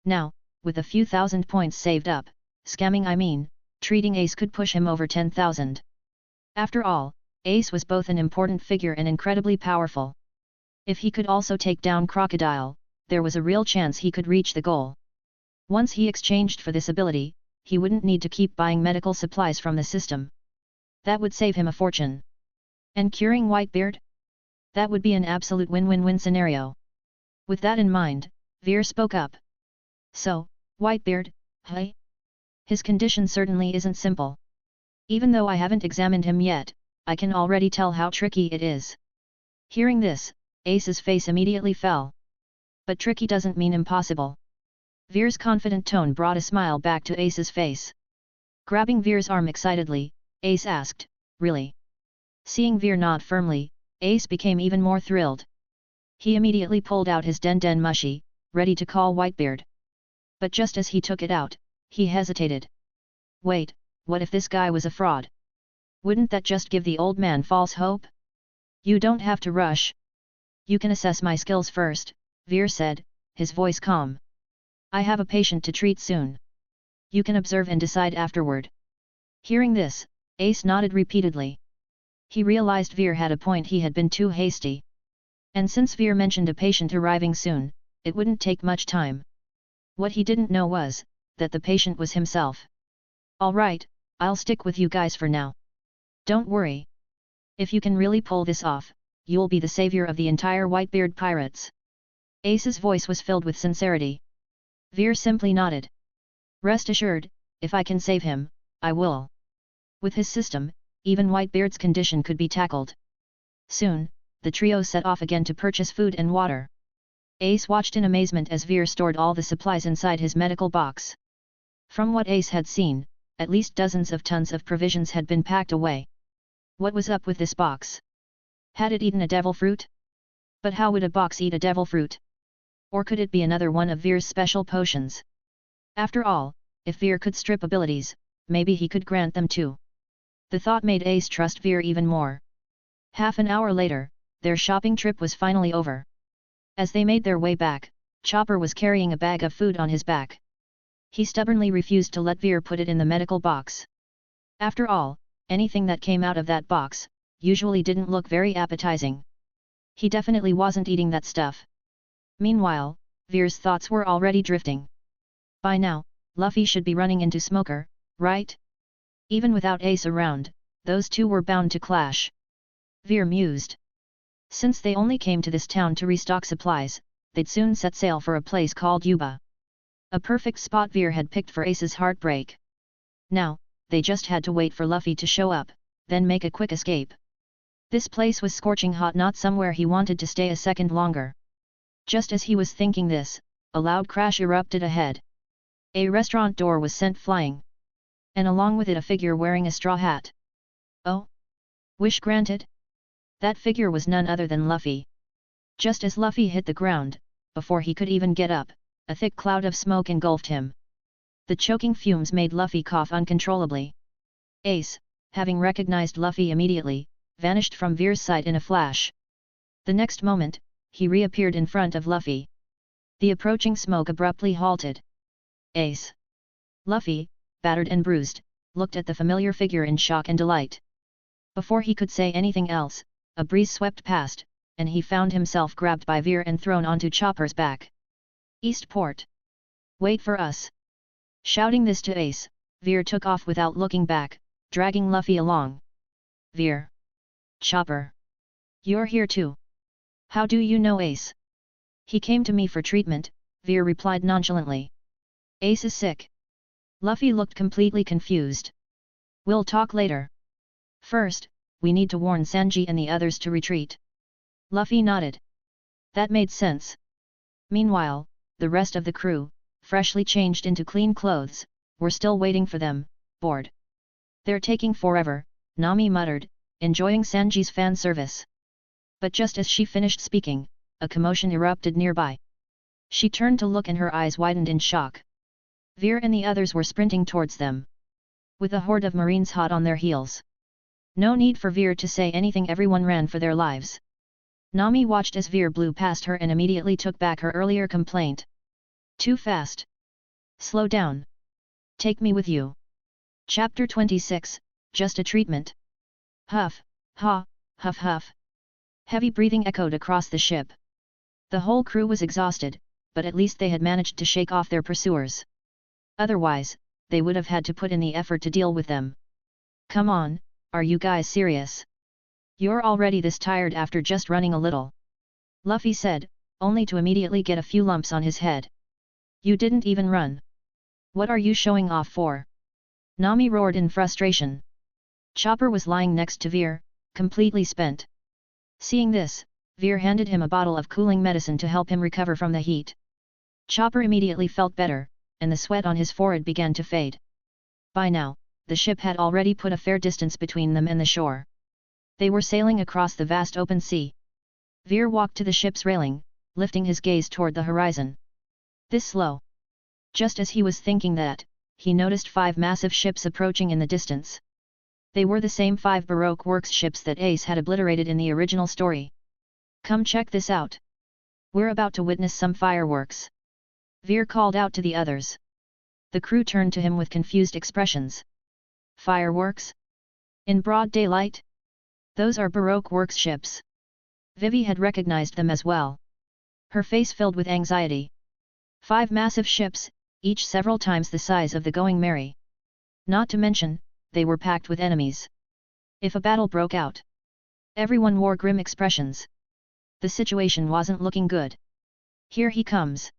Now, with a few thousand points saved up, treating Ace could push him over 10,000. After all, Ace was both an important figure and incredibly powerful. If he could also take down Crocodile, there was a real chance he could reach the goal. Once he exchanged for this ability, he wouldn't need to keep buying medical supplies from the system. That would save him a fortune. And curing Whitebeard? That would be an absolute win-win-win scenario. With that in mind, Veer spoke up. So, Whitebeard, hey? His condition certainly isn't simple. Even though I haven't examined him yet, I can already tell how tricky it is. Hearing this, Ace's face immediately fell. But tricky doesn't mean impossible. Veer's confident tone brought a smile back to Ace's face. Grabbing Veer's arm excitedly, Ace asked, "Really?" Seeing Veer nod firmly, Ace became even more thrilled. He immediately pulled out his den mushi, ready to call Whitebeard. But just as he took it out, he hesitated. Wait, what if this guy was a fraud? Wouldn't that just give the old man false hope? You don't have to rush. You can assess my skills first, Veer said, his voice calm. I have a patient to treat soon. You can observe and decide afterward. Hearing this, Ace nodded repeatedly. He realized Veer had a point, he had been too hasty. And since Veer mentioned a patient arriving soon, it wouldn't take much time. What he didn't know was, that the patient was himself. Alright, I'll stick with you guys for now. Don't worry. If you can really pull this off, you'll be the savior of the entire Whitebeard pirates. Ace's voice was filled with sincerity. Veer simply nodded. Rest assured, if I can save him, I will. With his system, even Whitebeard's condition could be tackled. Soon, the trio set off again to purchase food and water. Ace watched in amazement as Veer stored all the supplies inside his medical box. From what Ace had seen, at least dozens of tons of provisions had been packed away. What was up with this box? Had it eaten a devil fruit? But how would a box eat a devil fruit? Or could it be another one of Veer's special potions? After all, if Veer could strip abilities, maybe he could grant them too. The thought made Ace trust Veer even more. Half an hour later, their shopping trip was finally over. As they made their way back, Chopper was carrying a bag of food on his back. He stubbornly refused to let Veer put it in the medical box. After all, anything that came out of that box, usually didn't look very appetizing. He definitely wasn't eating that stuff. Meanwhile, Veer's thoughts were already drifting. By now, Luffy should be running into Smoker, right? Even without Ace around, those two were bound to clash. Veer mused. Since they only came to this town to restock supplies, they'd soon set sail for a place called Yuba. A perfect spot Veer had picked for Ace's heartbreak. Now, they just had to wait for Luffy to show up, then make a quick escape. This place was scorching hot, not somewhere he wanted to stay a second longer. Just as he was thinking this, a loud crash erupted ahead. A restaurant door was sent flying. And along with it a figure wearing a straw hat. Oh? Wish granted? That figure was none other than Luffy. Just as Luffy hit the ground, before he could even get up, a thick cloud of smoke engulfed him. The choking fumes made Luffy cough uncontrollably. Ace, having recognized Luffy immediately, vanished from Veer's sight in a flash. The next moment, he reappeared in front of Luffy. The approaching smoke abruptly halted. Ace. Luffy, battered and bruised, looked at the familiar figure in shock and delight. Before he could say anything else, a breeze swept past, and he found himself grabbed by Veer and thrown onto Chopper's back. Eastport. Wait for us. Shouting this to Ace, Veer took off without looking back, dragging Luffy along. Veer. Chopper. You're here too. How do you know Ace? He came to me for treatment, Veer replied nonchalantly. Ace is sick. Luffy looked completely confused. We'll talk later. First, we need to warn Sanji and the others to retreat. Luffy nodded. That made sense. Meanwhile, the rest of the crew, freshly changed into clean clothes, were still waiting for them, bored. They're taking forever, Nami muttered, enjoying Sanji's fan service. But just as she finished speaking, a commotion erupted nearby. She turned to look and her eyes widened in shock. Veer and the others were sprinting towards them. With a horde of marines hot on their heels. No need for Veer to say anything, everyone ran for their lives. Nami watched as Veer blew past her and immediately took back her earlier complaint. Too fast. Slow down. Take me with you. Chapter 26, Just a Treatment. Huff, ha, huff huff. Heavy breathing echoed across the ship. The whole crew was exhausted, but at least they had managed to shake off their pursuers. Otherwise, they would have had to put in the effort to deal with them. Come on, are you guys serious? You're already this tired after just running a little. Luffy said, only to immediately get a few lumps on his head. You didn't even run. What are you showing off for? Nami roared in frustration. Chopper was lying next to Veer, completely spent. Seeing this, Veer handed him a bottle of cooling medicine to help him recover from the heat. Chopper immediately felt better, and the sweat on his forehead began to fade. By now, the ship had already put a fair distance between them and the shore. They were sailing across the vast open sea. Veer walked to the ship's railing, lifting his gaze toward the horizon. This slow. Just as he was thinking that, he noticed 5 massive ships approaching in the distance. They were the same 5 Baroque works ships that Ace had obliterated in the original story. Come check this out. We're about to witness some fireworks. Veer called out to the others. The crew turned to him with confused expressions. Fireworks? In broad daylight? Those are Baroque works ships. Vivi had recognized them as well. Her face filled with anxiety. 5 massive ships, each several times the size of the Going Merry. Not to mention, they were packed with enemies. If a battle broke out, everyone wore grim expressions. The situation wasn't looking good. Here he comes.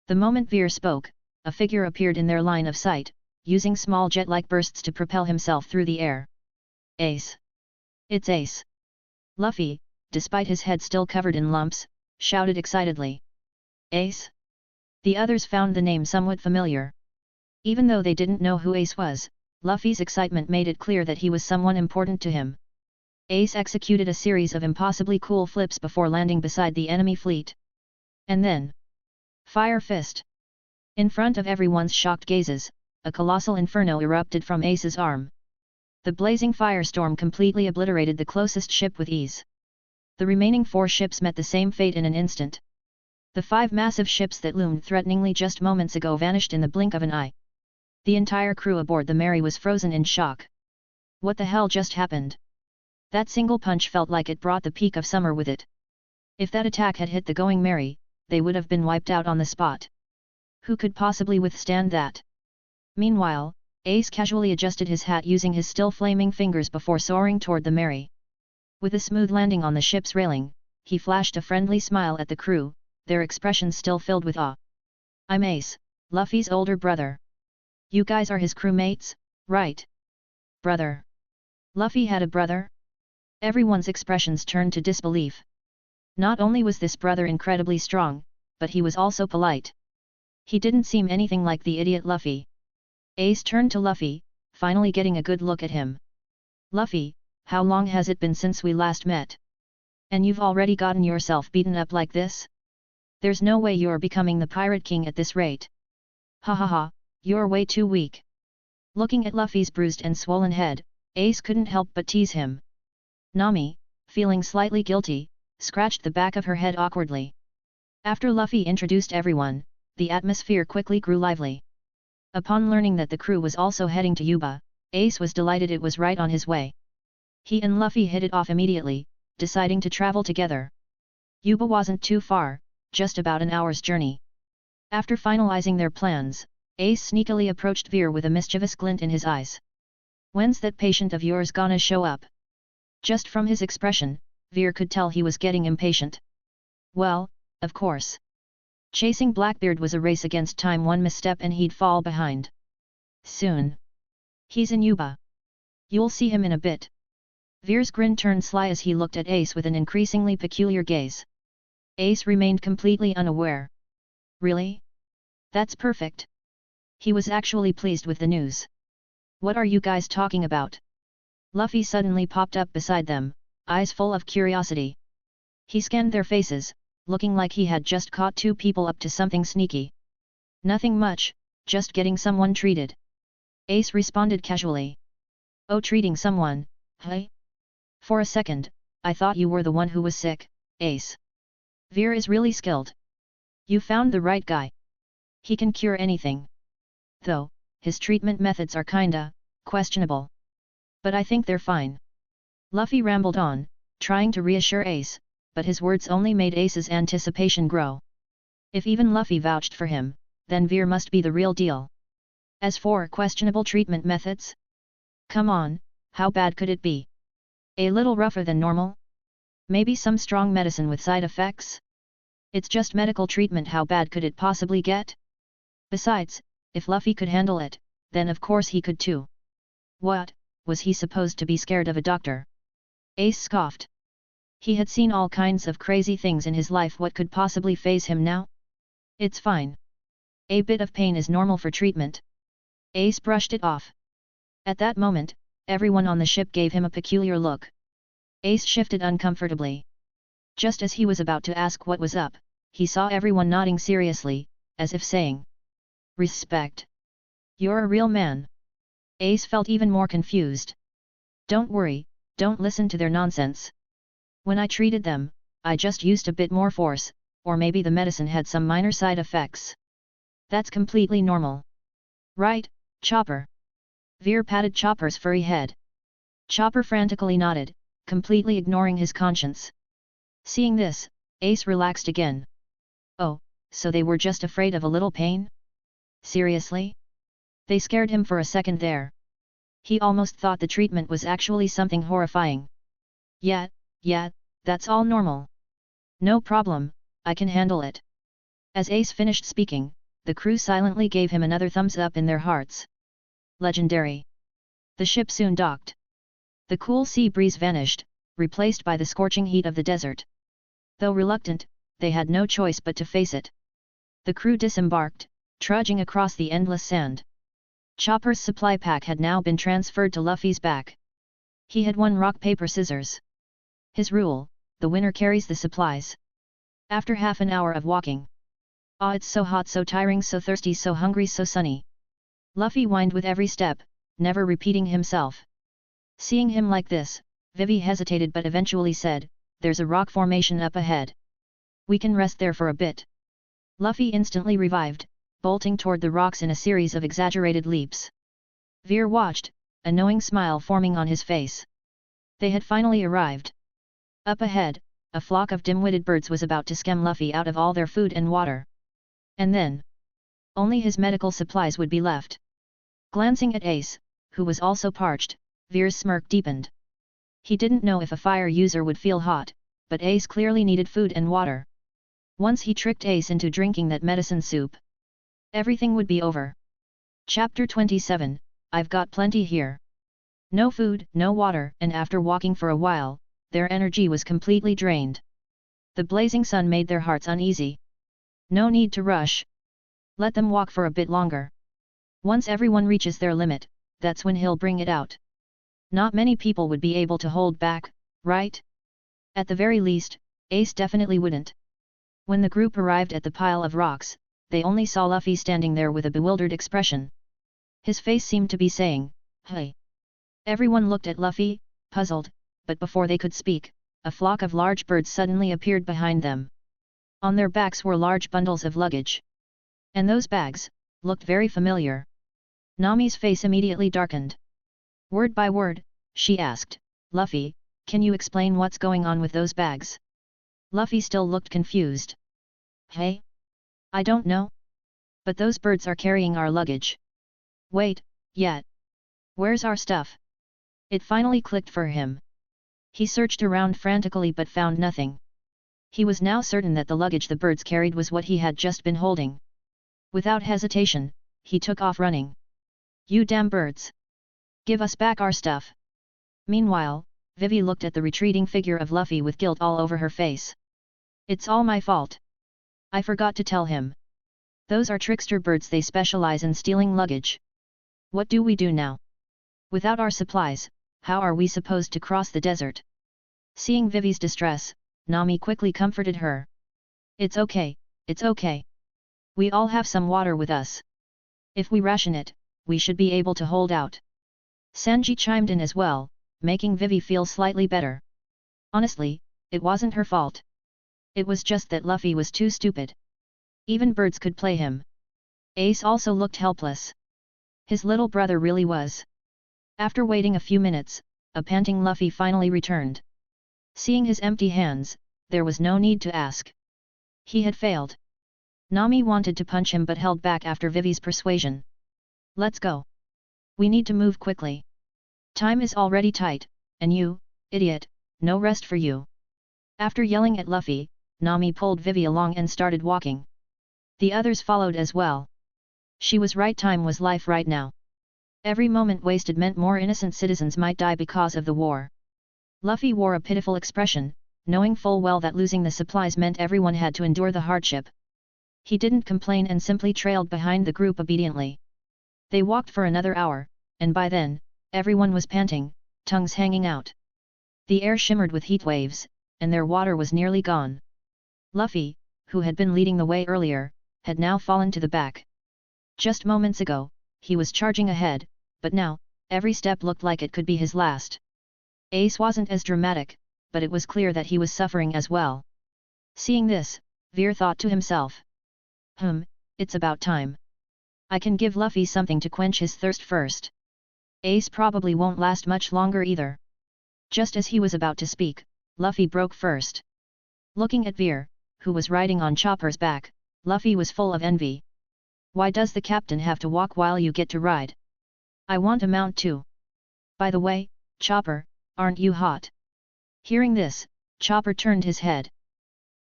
The moment Veer spoke, a figure appeared in their line of sight, using small jet-like bursts to propel himself through the air. Ace! It's Ace! Luffy, despite his head still covered in lumps, shouted excitedly. Ace? The others found the name somewhat familiar. Even though they didn't know who Ace was, Luffy's excitement made it clear that he was someone important to him. Ace executed a series of impossibly cool flips before landing beside the enemy fleet. And then... Firefist! In front of everyone's shocked gazes, a colossal inferno erupted from Ace's arm. The blazing firestorm completely obliterated the closest ship with ease. The remaining 4 ships met the same fate in an instant. The 5 massive ships that loomed threateningly just moments ago vanished in the blink of an eye. The entire crew aboard the Merry was frozen in shock. What the hell just happened? That single punch felt like it brought the peak of summer with it. If that attack had hit the Going Merry, they would have been wiped out on the spot. Who could possibly withstand that? Meanwhile, Ace casually adjusted his hat using his still flaming fingers before soaring toward the Merry. With a smooth landing on the ship's railing, he flashed a friendly smile at the crew, their expressions still filled with awe. I'm Ace, Luffy's older brother. You guys are his crewmates, right? Brother. Luffy had a brother? Everyone's expressions turned to disbelief. Not only was this brother incredibly strong, but he was also polite. He didn't seem anything like the idiot Luffy. Ace turned to Luffy, finally getting a good look at him. Luffy, how long has it been since we last met? And you've already gotten yourself beaten up like this? There's no way you're becoming the Pirate King at this rate. Ha ha ha, you're way too weak. Looking at Luffy's bruised and swollen head, Ace couldn't help but tease him. Nami, feeling slightly guilty, scratched the back of her head awkwardly. After Luffy introduced everyone, the atmosphere quickly grew lively. Upon learning that the crew was also heading to Yuba, Ace was delighted it was right on his way. He and Luffy hit it off immediately, deciding to travel together. Yuba wasn't too far, just about an hour's journey. After finalizing their plans, Ace sneakily approached Veer with a mischievous glint in his eyes. When's that patient of yours gonna show up? Just from his expression, Veer could tell he was getting impatient. Well, of course. Chasing Blackbeard was a race against time, one misstep and he'd fall behind. Soon. He's in Yuba. You'll see him in a bit. Veer's grin turned sly as he looked at Ace with an increasingly peculiar gaze. Ace remained completely unaware. Really? That's perfect. He was actually pleased with the news. What are you guys talking about? Luffy suddenly popped up beside them, eyes full of curiosity. He scanned their faces, looking like he had just caught 2 people up to something sneaky. Nothing much, just getting someone treated. Ace responded casually. Oh, treating someone, hey? For a second, I thought you were the one who was sick, Ace. Veer is really skilled. You found the right guy. He can cure anything. Though, his treatment methods are kinda questionable. But I think they're fine. Luffy rambled on, trying to reassure Ace, but his words only made Ace's anticipation grow. If even Luffy vouched for him, then Veer must be the real deal. As for questionable treatment methods? Come on, how bad could it be? A little rougher than normal? Maybe some strong medicine with side effects? It's just medical treatment, how bad could it possibly get? Besides, if Luffy could handle it, then of course he could too. What, was he supposed to be scared of a doctor? Ace scoffed. He had seen all kinds of crazy things in his life, what could possibly faze him now? It's fine. A bit of pain is normal for treatment. Ace brushed it off. At that moment, everyone on the ship gave him a peculiar look. Ace shifted uncomfortably. Just as he was about to ask what was up, he saw everyone nodding seriously, as if saying, "Respect. You're a real man." Ace felt even more confused. "Don't worry, don't listen to their nonsense. When I treated them, I just used a bit more force, or maybe the medicine had some minor side effects. That's completely normal. Right, Chopper?" Veer patted Chopper's furry head. Chopper frantically nodded, completely ignoring his conscience. Seeing this, Ace relaxed again. Oh, so they were just afraid of a little pain? Seriously? They scared him for a second there. He almost thought the treatment was actually something horrifying. Yeah, that's all normal. No problem, I can handle it." As Ace finished speaking, the crew silently gave him another thumbs up in their hearts. Legendary. The ship soon docked. The cool sea breeze vanished, replaced by the scorching heat of the desert. Though reluctant, they had no choice but to face it. The crew disembarked, trudging across the endless sand. Chopper's supply pack had now been transferred to Luffy's back. He had won rock paper scissors. His rule, the winner carries the supplies. After half an hour of walking. "Ah, it's so hot, so tiring, so thirsty, so hungry, so sunny." Luffy whined with every step, never repeating himself. Seeing him like this, Vivi hesitated but eventually said, "There's a rock formation up ahead. We can rest there for a bit." Luffy instantly revived, bolting toward the rocks in a series of exaggerated leaps. Veer watched, a knowing smile forming on his face. They had finally arrived. Up ahead, a flock of dim-witted birds was about to skim Luffy out of all their food and water. And then, only his medical supplies would be left. Glancing at Ace, who was also parched, Veer's smirk deepened. He didn't know if a fire user would feel hot, but Ace clearly needed food and water. Once he tricked Ace into drinking that medicine soup, everything would be over. Chapter 27, I've got plenty here. No food, no water, and after walking for a while, their energy was completely drained. The blazing sun made their hearts uneasy. No need to rush. Let them walk for a bit longer. Once everyone reaches their limit, that's when he'll bring it out. Not many people would be able to hold back, right? At the very least, Ace definitely wouldn't. When the group arrived at the pile of rocks, they only saw Luffy standing there with a bewildered expression. His face seemed to be saying, "Hey." Everyone looked at Luffy, puzzled, but before they could speak, a flock of large birds suddenly appeared behind them. On their backs were large bundles of luggage. And those bags looked very familiar. Nami's face immediately darkened. Word by word, she asked, "Luffy, can you explain what's going on with those bags?" Luffy still looked confused. "Hey? I don't know. But those birds are carrying our luggage." "Wait, yet. Where's our stuff?" It finally clicked for him. He searched around frantically but found nothing. He was now certain that the luggage the birds carried was what he had just been holding. Without hesitation, he took off running. "You damn birds! Give us back our stuff!" Meanwhile, Vivi looked at the retreating figure of Luffy with guilt all over her face. "It's all my fault. I forgot to tell him. Those are trickster birds, they specialize in stealing luggage. What do we do now? Without our supplies, how are we supposed to cross the desert?" Seeing Vivi's distress, Nami quickly comforted her. It's okay. We all have some water with us. If we ration it, we should be able to hold out." Sanji chimed in as well, making Vivi feel slightly better. Honestly, it wasn't her fault. It was just that Luffy was too stupid. Even birds could play him. Ace also looked helpless. His little brother really was. After waiting a few minutes, a panting Luffy finally returned. Seeing his empty hands, there was no need to ask. He had failed. Nami wanted to punch him but held back after Vivi's persuasion. "Let's go. We need to move quickly. Time is already tight, and you, Idiot, no rest for you. After yelling at Luffy, Nami pulled Vivi along and started walking. The others followed as well. She was right, time was life right now. Every moment wasted meant more innocent citizens might die because of the war. Luffy wore a pitiful expression, knowing full well that losing the supplies meant everyone had to endure the hardship. He didn't complain and simply trailed behind the group obediently. They walked for another hour, and by then, everyone was panting, tongues hanging out. The air shimmered with heat waves, and their water was nearly gone. Luffy, who had been leading the way earlier, had now fallen to the back. Just moments ago, he was charging ahead, but now, every step looked like it could be his last. Ace wasn't as dramatic, but it was clear that he was suffering as well. Seeing this, Veer thought to himself. It's about time. I can give Luffy something to quench his thirst first. Ace probably won't last much longer either. Just as he was about to speak, Luffy broke first. Looking at Veer, who was riding on Chopper's back, Luffy was full of envy. Why does the captain have to walk while you get to ride? I want a mount too. By the way, Chopper, aren't you hot? Hearing this, Chopper turned his head.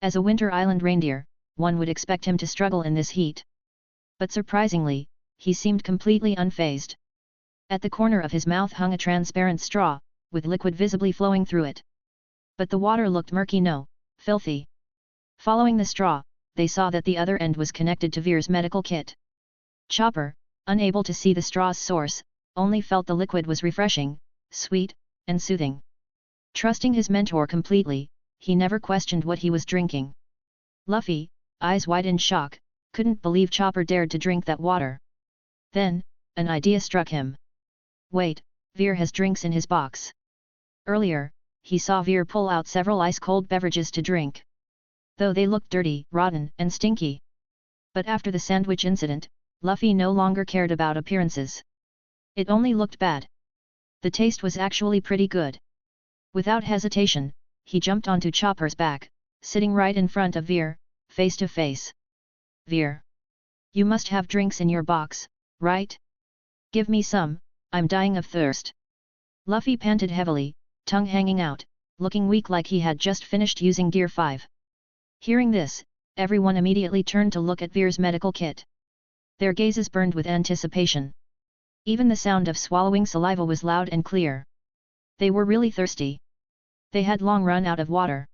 As a Winter Island reindeer, one would expect him to struggle in this heat. But surprisingly, he seemed completely unfazed. At the corner of his mouth hung a transparent straw, with liquid visibly flowing through it. But the water looked murky, no, filthy. Following the straw, they saw that the other end was connected to Veer's medical kit. Chopper, unable to see the straw's source, only felt the liquid was refreshing, sweet, and soothing. Trusting his mentor completely, he never questioned what he was drinking. Luffy, eyes wide in shock, couldn't believe Chopper dared to drink that water. Then, an idea struck him. Wait, Veer has drinks in his box. Earlier, he saw Veer pull out several ice-cold beverages to drink. Though they looked dirty, rotten, and stinky. But after the sandwich incident, Luffy no longer cared about appearances. It only looked bad. The taste was actually pretty good. Without hesitation, he jumped onto Chopper's back, sitting right in front of Veer, face to face. Veer. You must have drinks in your box, right? Give me some, I'm dying of thirst. Luffy panted heavily, tongue hanging out, looking weak like he had just finished using Gear 5. Hearing this, everyone immediately turned to look at Veer's medical kit. Their gazes burned with anticipation. Even the sound of swallowing saliva was loud and clear. They were really thirsty. They had long run out of water.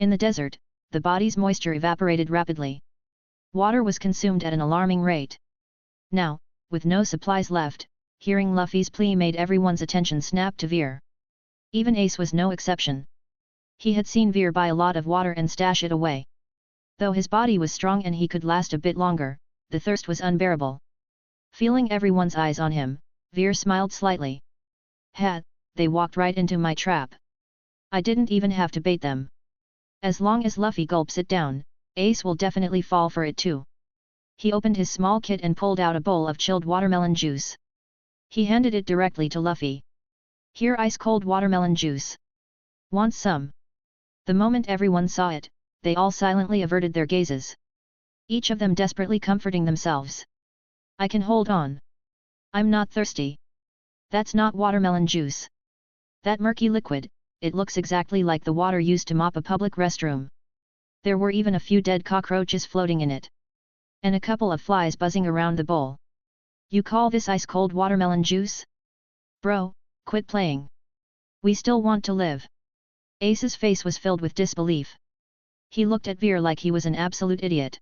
In the desert, the body's moisture evaporated rapidly. Water was consumed at an alarming rate. Now, with no supplies left, hearing Luffy's plea made everyone's attention snap to Veer. Even Ace was no exception. He had seen Veer buy a lot of water and stash it away. Though his body was strong and he could last a bit longer, the thirst was unbearable. Feeling everyone's eyes on him, Veer smiled slightly. They walked right into my trap. I didn't even have to bait them. As long as Luffy gulps it down, Ace will definitely fall for it too. He opened his small kit and pulled out a bowl of chilled watermelon juice. He handed it directly to Luffy. Here, ice-cold watermelon juice. Want some? The moment everyone saw it, they all silently averted their gazes. Each of them desperately comforting themselves. I can hold on. I'm not thirsty. That's not watermelon juice. That murky liquid, it looks exactly like the water used to mop a public restroom. There were even a few dead cockroaches floating in it. And a couple of flies buzzing around the bowl. You call this ice-cold watermelon juice? Bro, quit playing. We still want to live. Ace's face was filled with disbelief. He looked at Veer like he was an absolute idiot.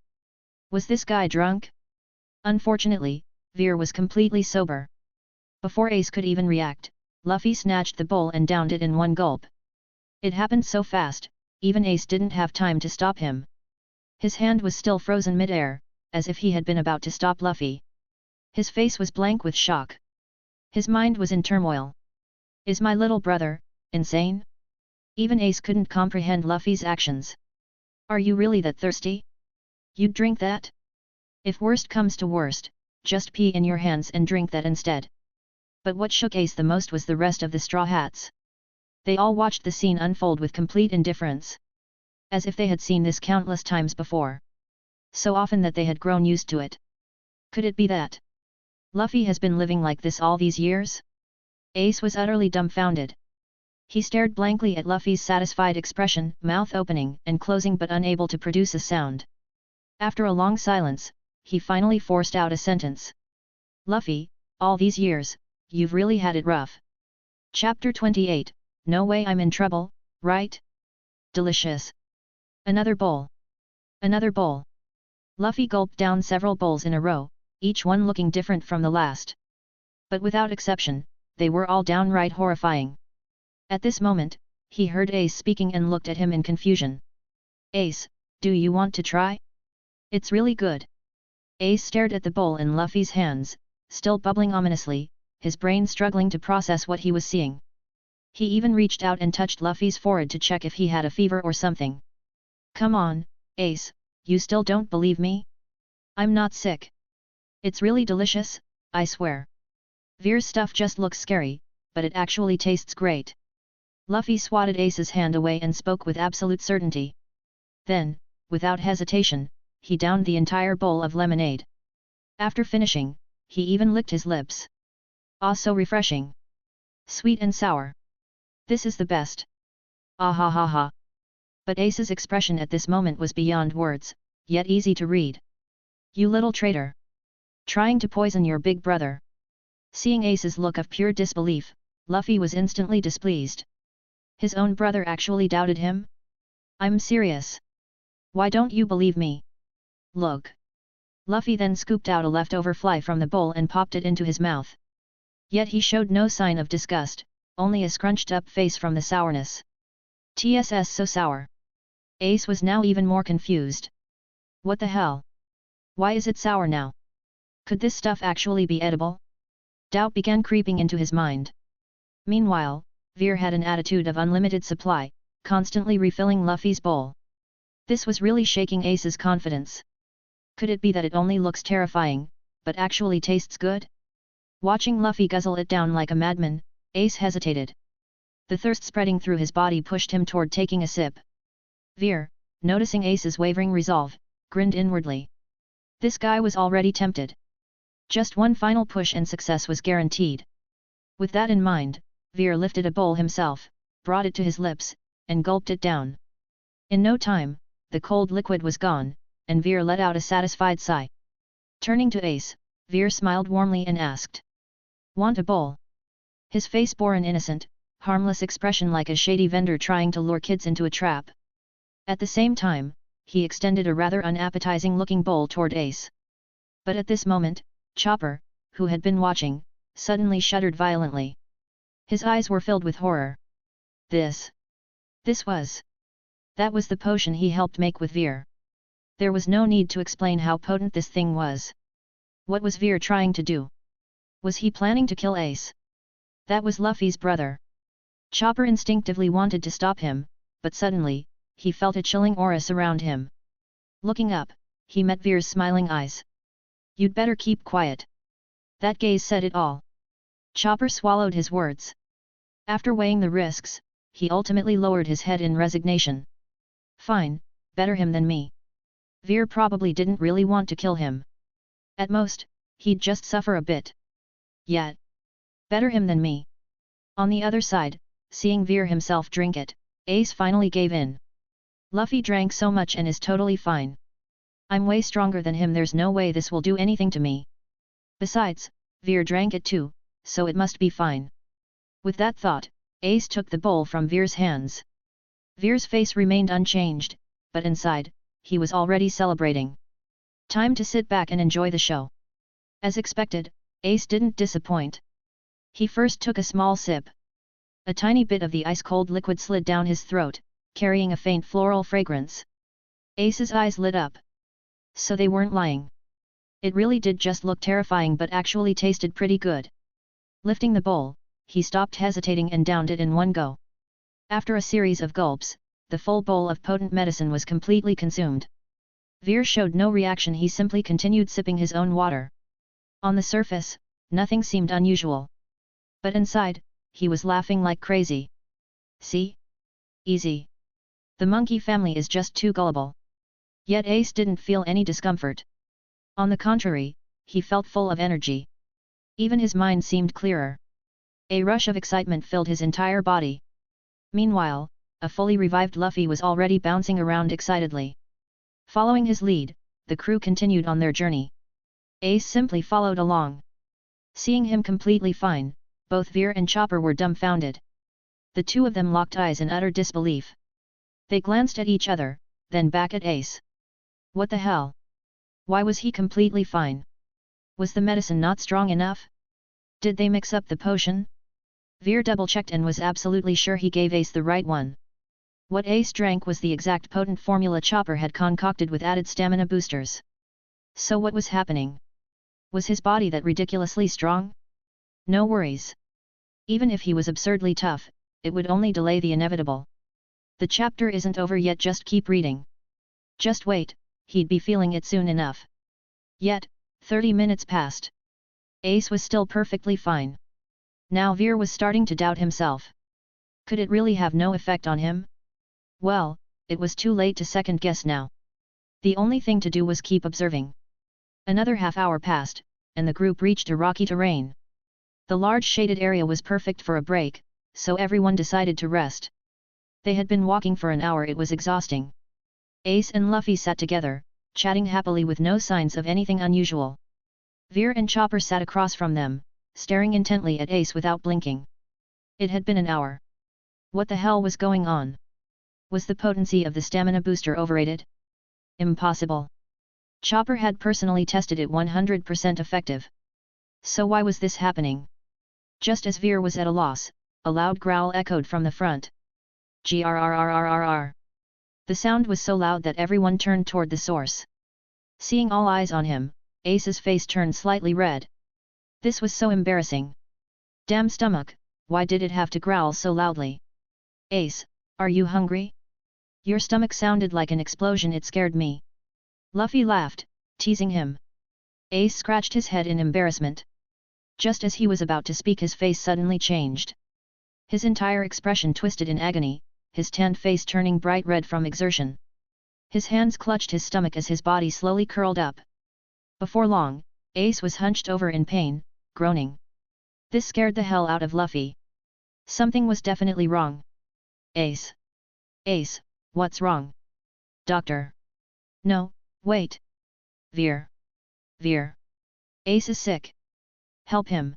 Was this guy drunk? Unfortunately, Veer was completely sober. Before Ace could even react, Luffy snatched the bowl and downed it in one gulp. It happened so fast, even Ace didn't have time to stop him. His hand was still frozen mid-air, as if he had been about to stop Luffy. His face was blank with shock. His mind was in turmoil. Is my little brother insane? Even Ace couldn't comprehend Luffy's actions. Are you really that thirsty? You'd drink that? If worst comes to worst, just pee in your hands and drink that instead. But what shook Ace the most was the rest of the Straw Hats. They all watched the scene unfold with complete indifference. As if they had seen this countless times before. So often that they had grown used to it. Could it be that Luffy has been living like this all these years? Ace was utterly dumbfounded. He stared blankly at Luffy's satisfied expression, mouth opening and closing but unable to produce a sound. After a long silence, he finally forced out a sentence. Luffy, all these years, you've really had it rough. Chapter 28, No way I'm in trouble, right? Delicious. Another bowl. Another bowl. Luffy gulped down several bowls in a row, each one looking different from the last. But without exception, they were all downright horrifying. At this moment, he heard Ace speaking and looked at him in confusion. Ace, do you want to try? It's really good. Ace stared at the bowl in Luffy's hands, still bubbling ominously, his brain struggling to process what he was seeing. He even reached out and touched Luffy's forehead to check if he had a fever or something. Come on, Ace, you still don't believe me? I'm not sick. It's really delicious, I swear. Veer's stuff just looks scary, but it actually tastes great. Luffy swatted Ace's hand away and spoke with absolute certainty. Then, without hesitation, he downed the entire bowl of lemonade. After finishing, he even licked his lips. Ah, so refreshing. Sweet and sour. This is the best. Ah ha ha ha. But Ace's expression at this moment was beyond words, yet easy to read. You little traitor. Trying to poison your big brother. Seeing Ace's look of pure disbelief, Luffy was instantly displeased. His own brother actually doubted him? I'm serious. Why don't you believe me? Look. Luffy then scooped out a leftover fly from the bowl and popped it into his mouth. Yet he showed no sign of disgust, only a scrunched-up face from the sourness. TSS so sour. Ace was now even more confused. What the hell? Why is it sour now? Could this stuff actually be edible? Doubt began creeping into his mind. Meanwhile, Veer had an attitude of unlimited supply, constantly refilling Luffy's bowl. This was really shaking Ace's confidence. Could it be that it only looks terrifying, but actually tastes good? Watching Luffy guzzle it down like a madman, Ace hesitated. The thirst spreading through his body pushed him toward taking a sip. Veer, noticing Ace's wavering resolve, grinned inwardly. This guy was already tempted. Just one final push and success was guaranteed. With that in mind, Veer lifted a bowl himself, brought it to his lips, and gulped it down. In no time, the cold liquid was gone, and Veer let out a satisfied sigh. Turning to Ace, Veer smiled warmly and asked. Want a bowl? His face bore an innocent, harmless expression like a shady vendor trying to lure kids into a trap. At the same time, he extended a rather unappetizing-looking bowl toward Ace. But at this moment, Chopper, who had been watching, suddenly shuddered violently. His eyes were filled with horror. That was the potion he helped make with Veer. There was no need to explain how potent this thing was. What was Veer trying to do? Was he planning to kill Ace? That was Luffy's brother. Chopper instinctively wanted to stop him, but suddenly, he felt a chilling aura surround him. Looking up, he met Veer's smiling eyes. You'd better keep quiet. That gaze said it all. Chopper swallowed his words. After weighing the risks, he ultimately lowered his head in resignation. Fine, better him than me. Veer probably didn't really want to kill him. At most, he'd just suffer a bit. Yet, better him than me. On the other side, seeing Veer himself drink it, Ace finally gave in. Luffy drank so much and is totally fine. I'm way stronger than him, there's no way this will do anything to me. Besides, Veer drank it too, so it must be fine. With that thought, Ace took the bowl from Veer's hands. Veer's face remained unchanged, but inside, he was already celebrating. Time to sit back and enjoy the show. As expected, Ace didn't disappoint. He first took a small sip. A tiny bit of the ice-cold liquid slid down his throat, carrying a faint floral fragrance. Ace's eyes lit up. So they weren't lying. It really did just look terrifying but actually tasted pretty good. Lifting the bowl, he stopped hesitating and downed it in one go. After a series of gulps, the full bowl of potent medicine was completely consumed. Veer showed no reaction, he simply continued sipping his own water. On the surface, nothing seemed unusual. But inside, he was laughing like crazy. See? Easy. The monkey family is just too gullible. Yet Ace didn't feel any discomfort. On the contrary, he felt full of energy. Even his mind seemed clearer. A rush of excitement filled his entire body. Meanwhile, a fully revived Luffy was already bouncing around excitedly. Following his lead, the crew continued on their journey. Ace simply followed along. Seeing him completely fine, both Veer and Chopper were dumbfounded. The two of them locked eyes in utter disbelief. They glanced at each other, then back at Ace. What the hell? Why was he completely fine? Was the medicine not strong enough? Did they mix up the potion? Veer double-checked and was absolutely sure he gave Ace the right one. What Ace drank was the exact potent formula Chopper had concocted with added stamina boosters. So what was happening? Was his body that ridiculously strong? No worries. Even if he was absurdly tough, it would only delay the inevitable. The chapter isn't over yet, just keep reading. Just wait, he'd be feeling it soon enough. Yet, 30 minutes passed. Ace was still perfectly fine. Now Veer was starting to doubt himself. Could it really have no effect on him? Well, it was too late to second-guess now. The only thing to do was keep observing. Another half-hour passed, and the group reached a rocky terrain. The large shaded area was perfect for a break, so everyone decided to rest. They had been walking for an hour. It was exhausting. Ace and Luffy sat together, chatting happily with no signs of anything unusual. Veer and Chopper sat across from them, staring intently at Ace without blinking. It had been an hour. What the hell was going on? Was the potency of the stamina booster overrated? Impossible. Chopper had personally tested it 100% effective. So why was this happening? Just as Veer was at a loss, a loud growl echoed from the front. Grrrrrrrrr. The sound was so loud that everyone turned toward the source. Seeing all eyes on him, Ace's face turned slightly red. This was so embarrassing. Damn stomach, why did it have to growl so loudly? Ace, are you hungry? Your stomach sounded like an explosion. It scared me. Luffy laughed, teasing him. Ace scratched his head in embarrassment. Just as he was about to speak, his face suddenly changed. His entire expression twisted in agony, his tanned face turning bright red from exertion. His hands clutched his stomach as his body slowly curled up. Before long, Ace was hunched over in pain, groaning. This scared the hell out of Luffy. Something was definitely wrong. Ace. Ace, what's wrong? Doctor. No, wait. Veer. Veer. Ace is sick. Help him.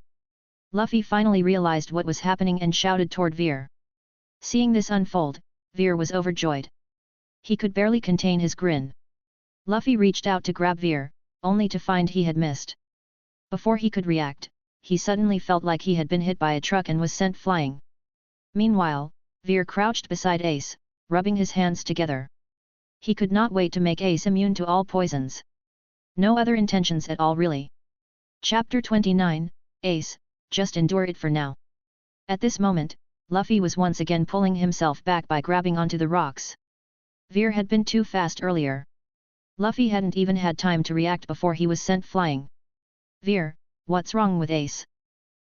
Luffy finally realized what was happening and shouted toward Veer. Seeing this unfold, Veer was overjoyed. He could barely contain his grin. Luffy reached out to grab Veer, only to find he had missed. Before he could react, he suddenly felt like he had been hit by a truck and was sent flying. Meanwhile, Veer crouched beside Ace, rubbing his hands together. He could not wait to make Ace immune to all poisons. No other intentions at all, really. Chapter 29, Ace, just endure it for now. At this moment, Luffy was once again pulling himself back by grabbing onto the rocks. Veer had been too fast earlier. Luffy hadn't even had time to react before he was sent flying. Veer, what's wrong with Ace?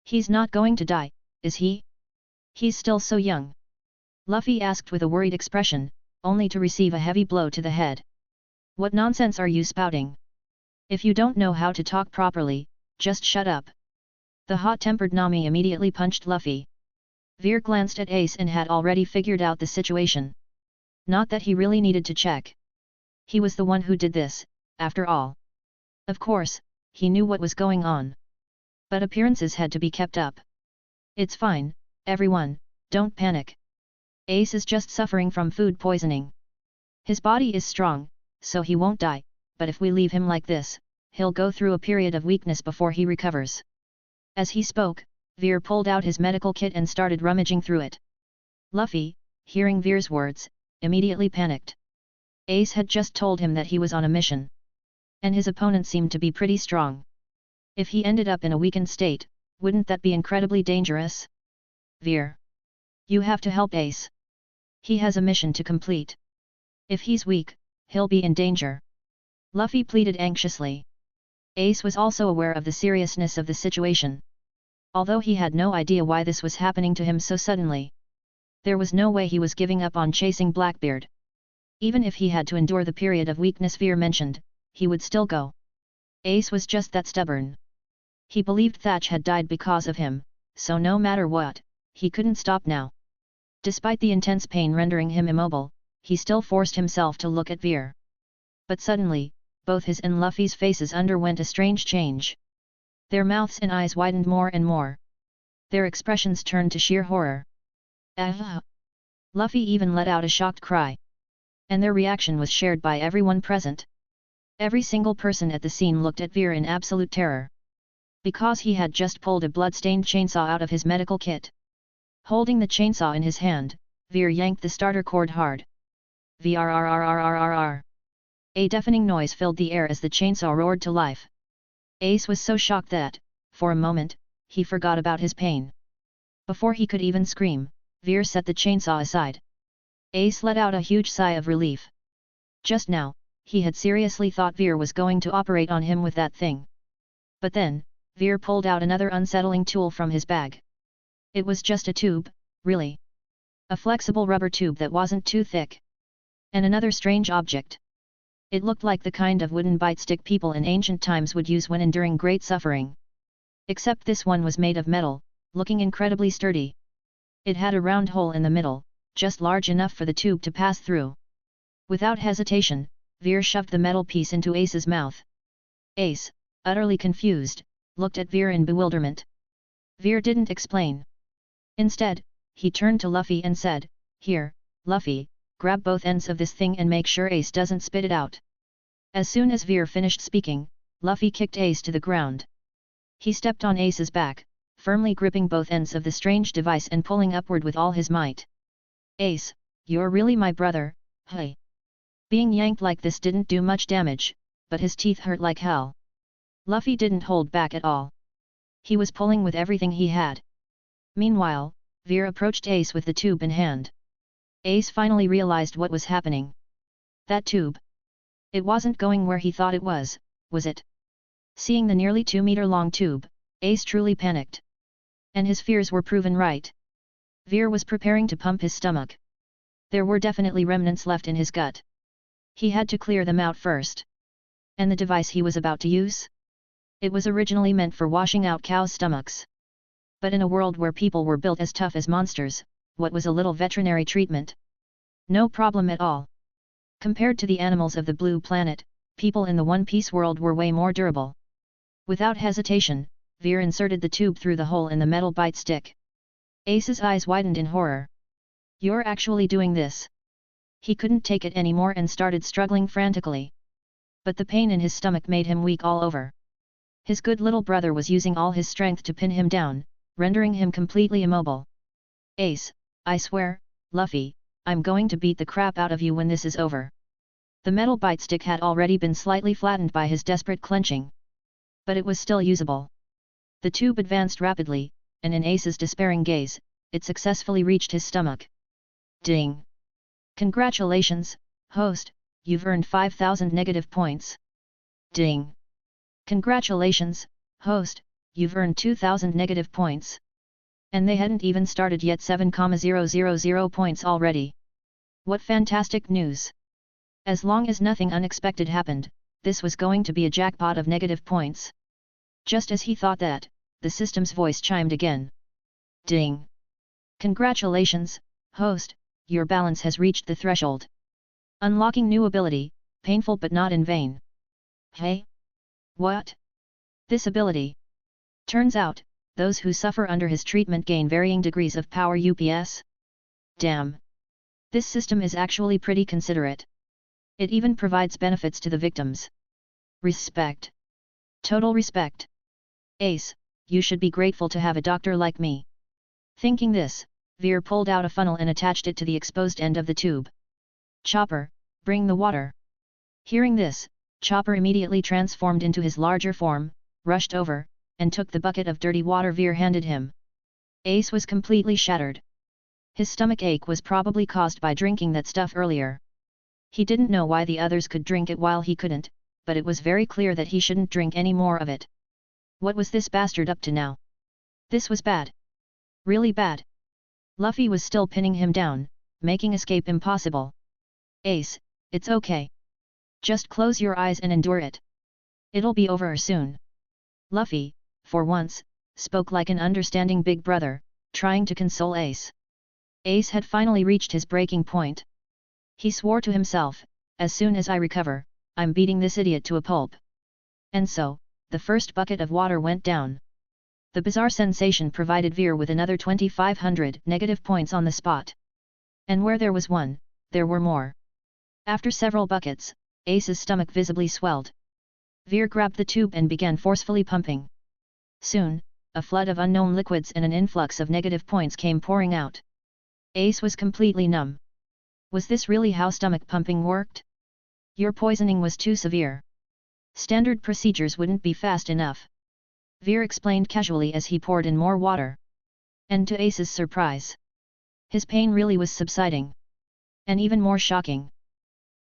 He's not going to die, is he? He's still so young. Luffy asked with a worried expression, only to receive a heavy blow to the head. What nonsense are you spouting? If you don't know how to talk properly, just shut up. The hot-tempered Nami immediately punched Luffy. Veer glanced at Ace and had already figured out the situation. Not that he really needed to check. He was the one who did this, after all. Of course, he knew what was going on. But appearances had to be kept up. It's fine, everyone, don't panic. Ace is just suffering from food poisoning. His body is strong, so he won't die, but if we leave him like this, he'll go through a period of weakness before he recovers. As he spoke, Veer pulled out his medical kit and started rummaging through it. Luffy, hearing Veer's words, immediately panicked. Ace had just told him that he was on a mission. And his opponent seemed to be pretty strong. If he ended up in a weakened state, wouldn't that be incredibly dangerous? Veer. You have to help Ace. He has a mission to complete. If he's weak, he'll be in danger. Luffy pleaded anxiously. Ace was also aware of the seriousness of the situation. Although he had no idea why this was happening to him so suddenly. There was no way he was giving up on chasing Blackbeard. Even if he had to endure the period of weakness Veer mentioned, he would still go. Ace was just that stubborn. He believed Thatch had died because of him, so no matter what, he couldn't stop now. Despite the intense pain rendering him immobile, he still forced himself to look at Veer. But suddenly, both his and Luffy's faces underwent a strange change. Their mouths and eyes widened more and more. Their expressions turned to sheer horror. Ah! Luffy even let out a shocked cry. And their reaction was shared by everyone present. Every single person at the scene looked at Veer in absolute terror. Because he had just pulled a blood-stained chainsaw out of his medical kit. Holding the chainsaw in his hand, Veer yanked the starter cord hard. Vrrrrrrrrrrr. A deafening noise filled the air as the chainsaw roared to life. Ace was so shocked that, for a moment, he forgot about his pain. Before he could even scream, Veer set the chainsaw aside. Ace let out a huge sigh of relief. Just now, he had seriously thought Veer was going to operate on him with that thing. But then, Veer pulled out another unsettling tool from his bag. It was just a tube, really. A flexible rubber tube that wasn't too thick. And another strange object. It looked like the kind of wooden bite stick people in ancient times would use when enduring great suffering. Except this one was made of metal, looking incredibly sturdy. It had a round hole in the middle, just large enough for the tube to pass through. Without hesitation, Veer shoved the metal piece into Ace's mouth. Ace, utterly confused, looked at Veer in bewilderment. Veer didn't explain. Instead, he turned to Luffy and said, "Here, Luffy, grab both ends of this thing and make sure Ace doesn't spit it out." As soon as Veer finished speaking, Luffy kicked Ace to the ground. He stepped on Ace's back, firmly gripping both ends of the strange device and pulling upward with all his might. "Ace, you're really my brother, hey?" Being yanked like this didn't do much damage, but his teeth hurt like hell. Luffy didn't hold back at all. He was pulling with everything he had. Meanwhile, Veer approached Ace with the tube in hand. Ace finally realized what was happening. That tube. It wasn't going where he thought it was it? Seeing the nearly 2-meter-long tube, Ace truly panicked. And his fears were proven right. Veer was preparing to pump his stomach. There were definitely remnants left in his gut. He had to clear them out first. And the device he was about to use? It was originally meant for washing out cows' stomachs. But in a world where people were built as tough as monsters, what was a little veterinary treatment? No problem at all. Compared to the animals of the blue planet, people in the One Piece world were way more durable. Without hesitation, Veer inserted the tube through the hole in the metal bite stick. Ace's eyes widened in horror. "You're actually doing this?" He couldn't take it anymore and started struggling frantically. But the pain in his stomach made him weak all over. His good little brother was using all his strength to pin him down, rendering him completely immobile. "Ace, I swear, Luffy, I'm going to beat the crap out of you when this is over." The metal bite stick had already been slightly flattened by his desperate clenching. But it was still usable. The tube advanced rapidly, and in Ace's despairing gaze, it successfully reached his stomach. Ding! "Congratulations, host, you've earned 5,000 negative points." Ding! "Congratulations, host, you've earned 2,000 negative points." And they hadn't even started yet, 7,000 points already. What fantastic news! As long as nothing unexpected happened, this was going to be a jackpot of negative points. Just as he thought that, the system's voice chimed again. Ding! "Congratulations, host, your balance has reached the threshold. Unlocking new ability, painful but not in vain." Hey? What? This ability? Turns out, those who suffer under his treatment gain varying degrees of power UPS. Damn! This system is actually pretty considerate. It even provides benefits to the victims. Respect. Total respect. Ace, you should be grateful to have a doctor like me. Thinking this, Veer pulled out a funnel and attached it to the exposed end of the tube. "Chopper, bring the water." Hearing this, Chopper immediately transformed into his larger form, rushed over, and took the bucket of dirty water Veer handed him. Ace was completely shattered. His stomach ache was probably caused by drinking that stuff earlier. He didn't know why the others could drink it while he couldn't, but it was very clear that he shouldn't drink any more of it. What was this bastard up to now? This was bad. Really bad. Luffy was still pinning him down, making escape impossible. "Ace, it's okay. Just close your eyes and endure it. It'll be over soon." Luffy, for once, spoke like an understanding big brother, trying to console Ace. Ace had finally reached his breaking point. He swore to himself, as soon as I recover, I'm beating this idiot to a pulp. And so, the first bucket of water went down. The bizarre sensation provided Veer with another 2500 negative points on the spot. And where there was one, there were more. After several buckets, Ace's stomach visibly swelled. Veer grabbed the tube and began forcefully pumping. Soon, a flood of unknown liquids and an influx of negative points came pouring out. Ace was completely numb. Was this really how stomach pumping worked? Your poisoning was too severe. Standard procedures wouldn't be fast enough. Veer explained casually as he poured in more water. And to Ace's surprise, his pain really was subsiding. And even more shocking,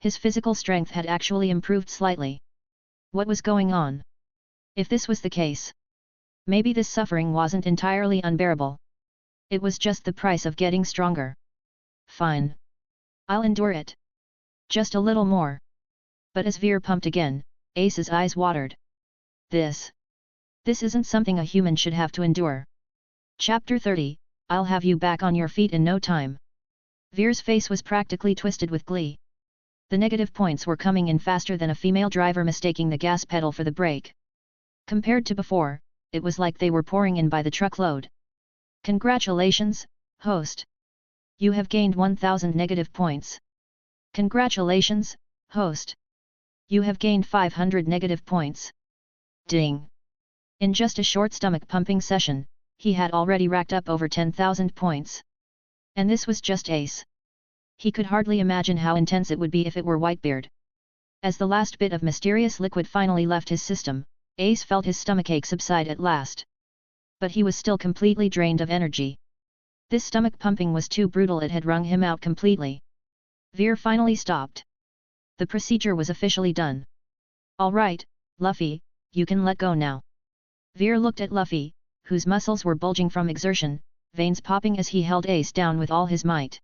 his physical strength had actually improved slightly. What was going on? If this was the case, maybe this suffering wasn't entirely unbearable. It was just the price of getting stronger. Fine. I'll endure it. Just a little more. But as Veer pumped again, Ace's eyes watered. This isn't something a human should have to endure. Chapter 30, I'll have you back on your feet in no time. Veer's face was practically twisted with glee. The negative points were coming in faster than a female driver mistaking the gas pedal for the brake. Compared to before, it was like they were pouring in by the truckload. Congratulations, host. You have gained 1000 negative points. Congratulations, host. You have gained 500 negative points. Ding. In just a short stomach pumping session, he had already racked up over 10,000 points. And this was just Ace. He could hardly imagine how intense it would be if it were Whitebeard. As the last bit of mysterious liquid finally left his system, Ace felt his stomachache subside at last. But he was still completely drained of energy. This stomach pumping was too brutal, it had wrung him out completely. Veer finally stopped. The procedure was officially done. All right, Luffy, you can let go now. Veer looked at Luffy, whose muscles were bulging from exertion, veins popping as he held Ace down with all his might.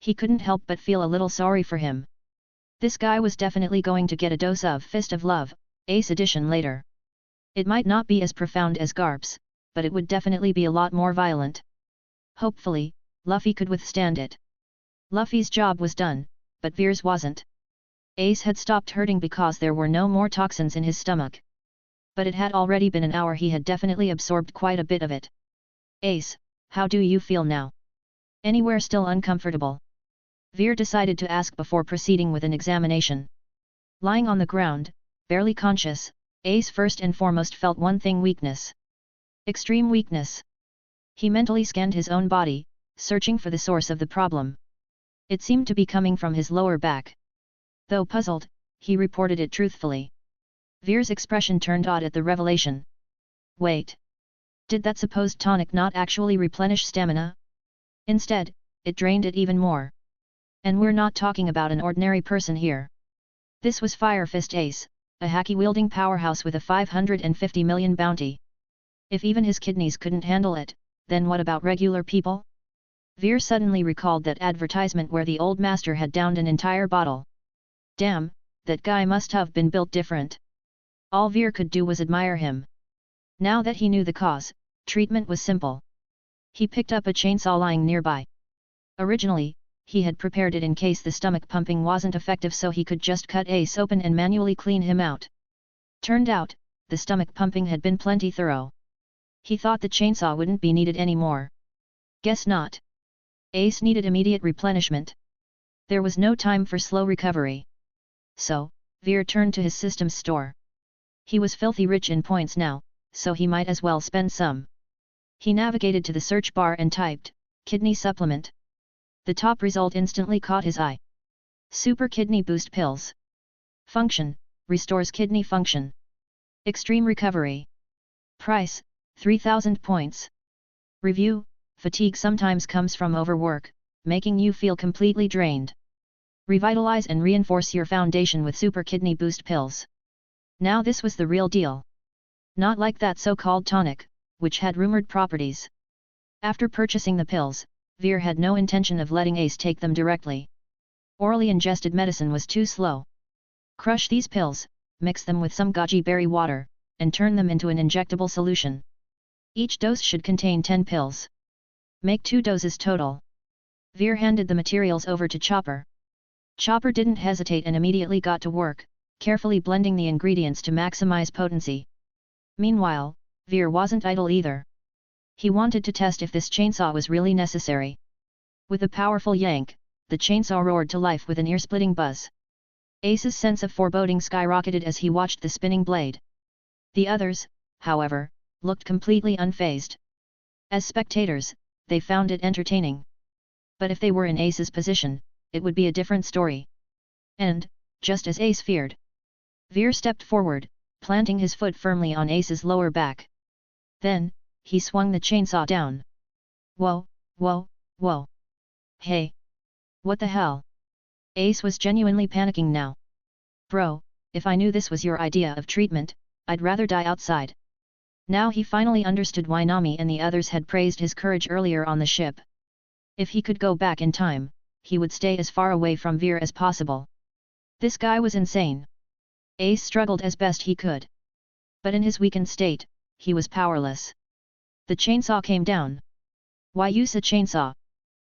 He couldn't help but feel a little sorry for him. This guy was definitely going to get a dose of Fist of Love, Ace edition later. It might not be as profound as Garp's, but it would definitely be a lot more violent. Hopefully, Luffy could withstand it. Luffy's job was done, but Veer's wasn't. Ace had stopped hurting because there were no more toxins in his stomach. But it had already been an hour, he had definitely absorbed quite a bit of it. Ace, how do you feel now? Anywhere still uncomfortable? Veer decided to ask before proceeding with an examination. Lying on the ground, barely conscious, Ace first and foremost felt one thing: weakness. Extreme weakness. He mentally scanned his own body, searching for the source of the problem. It seemed to be coming from his lower back. Though puzzled, he reported it truthfully. Veer's expression turned odd at the revelation. Wait. Did that supposed tonic not actually replenish stamina? Instead, it drained it even more. And we're not talking about an ordinary person here. This was Firefist Ace, a haki-wielding powerhouse with a 550 million bounty. If even his kidneys couldn't handle it, then what about regular people? Veer suddenly recalled that advertisement where the old master had downed an entire bottle. Damn, that guy must have been built different. All Veer could do was admire him. Now that he knew the cause, treatment was simple. He picked up a chainsaw lying nearby. Originally, he had prepared it in case the stomach pumping wasn't effective so he could just cut Ace open and manually clean him out. Turned out, the stomach pumping had been plenty thorough. He thought the chainsaw wouldn't be needed anymore. Guess not. Ace needed immediate replenishment. There was no time for slow recovery. So, Veer turned to his systems store. He was filthy rich in points now, so he might as well spend some. He navigated to the search bar and typed, kidney supplement. The top result instantly caught his eye. Super Kidney Boost Pills. Function, restores kidney function. Extreme recovery. Price, 3000 points. Review, fatigue sometimes comes from overwork, making you feel completely drained. Revitalize and reinforce your foundation with Super Kidney Boost Pills. Now this was the real deal. Not like that so-called tonic, which had rumored properties. After purchasing the pills, Veer had no intention of letting Ace take them directly. Orally ingested medicine was too slow. Crush these pills, mix them with some goji berry water, and turn them into an injectable solution. Each dose should contain 10 pills. Make 2 doses total. Veer handed the materials over to Chopper. Chopper didn't hesitate and immediately got to work, carefully blending the ingredients to maximize potency. Meanwhile, Veer wasn't idle either. He wanted to test if this chainsaw was really necessary. With a powerful yank, the chainsaw roared to life with an ear-splitting buzz. Ace's sense of foreboding skyrocketed as he watched the spinning blade. The others, however, looked completely unfazed. As spectators, they found it entertaining. But if they were in Ace's position, it would be a different story. And, just as Ace feared, Veer stepped forward, planting his foot firmly on Ace's lower back. Then, he swung the chainsaw down. Whoa, whoa, whoa. Hey! What the hell? Ace was genuinely panicking now. Bro, if I knew this was your idea of treatment, I'd rather die outside. Now he finally understood why Nami and the others had praised his courage earlier on the ship. If he could go back in time, he would stay as far away from Veer as possible. This guy was insane. Ace struggled as best he could. But in his weakened state, he was powerless. The chainsaw came down. Why use a chainsaw?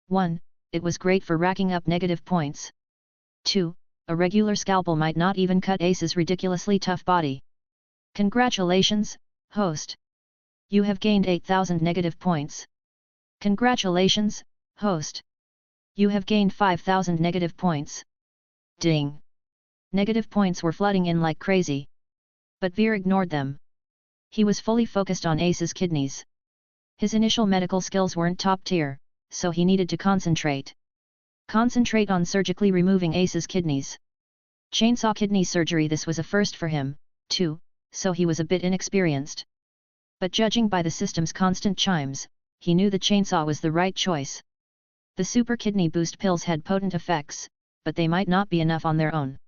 1. It was great for racking up negative points. 2. A regular scalpel might not even cut Ace's ridiculously tough body. Congratulations, host. You have gained 8,000 negative points. Congratulations, host. You have gained 5,000 negative points. Ding! Negative points were flooding in like crazy. But Veer ignored them. He was fully focused on Ace's kidneys. His initial medical skills weren't top tier, so he needed to concentrate. Concentrate on surgically removing Ace's kidneys. Chainsaw kidney surgery. This was a first for him, too, so he was a bit inexperienced. But judging by the system's constant chimes, he knew the chainsaw was the right choice. The super kidney boost pills had potent effects, but they might not be enough on their own.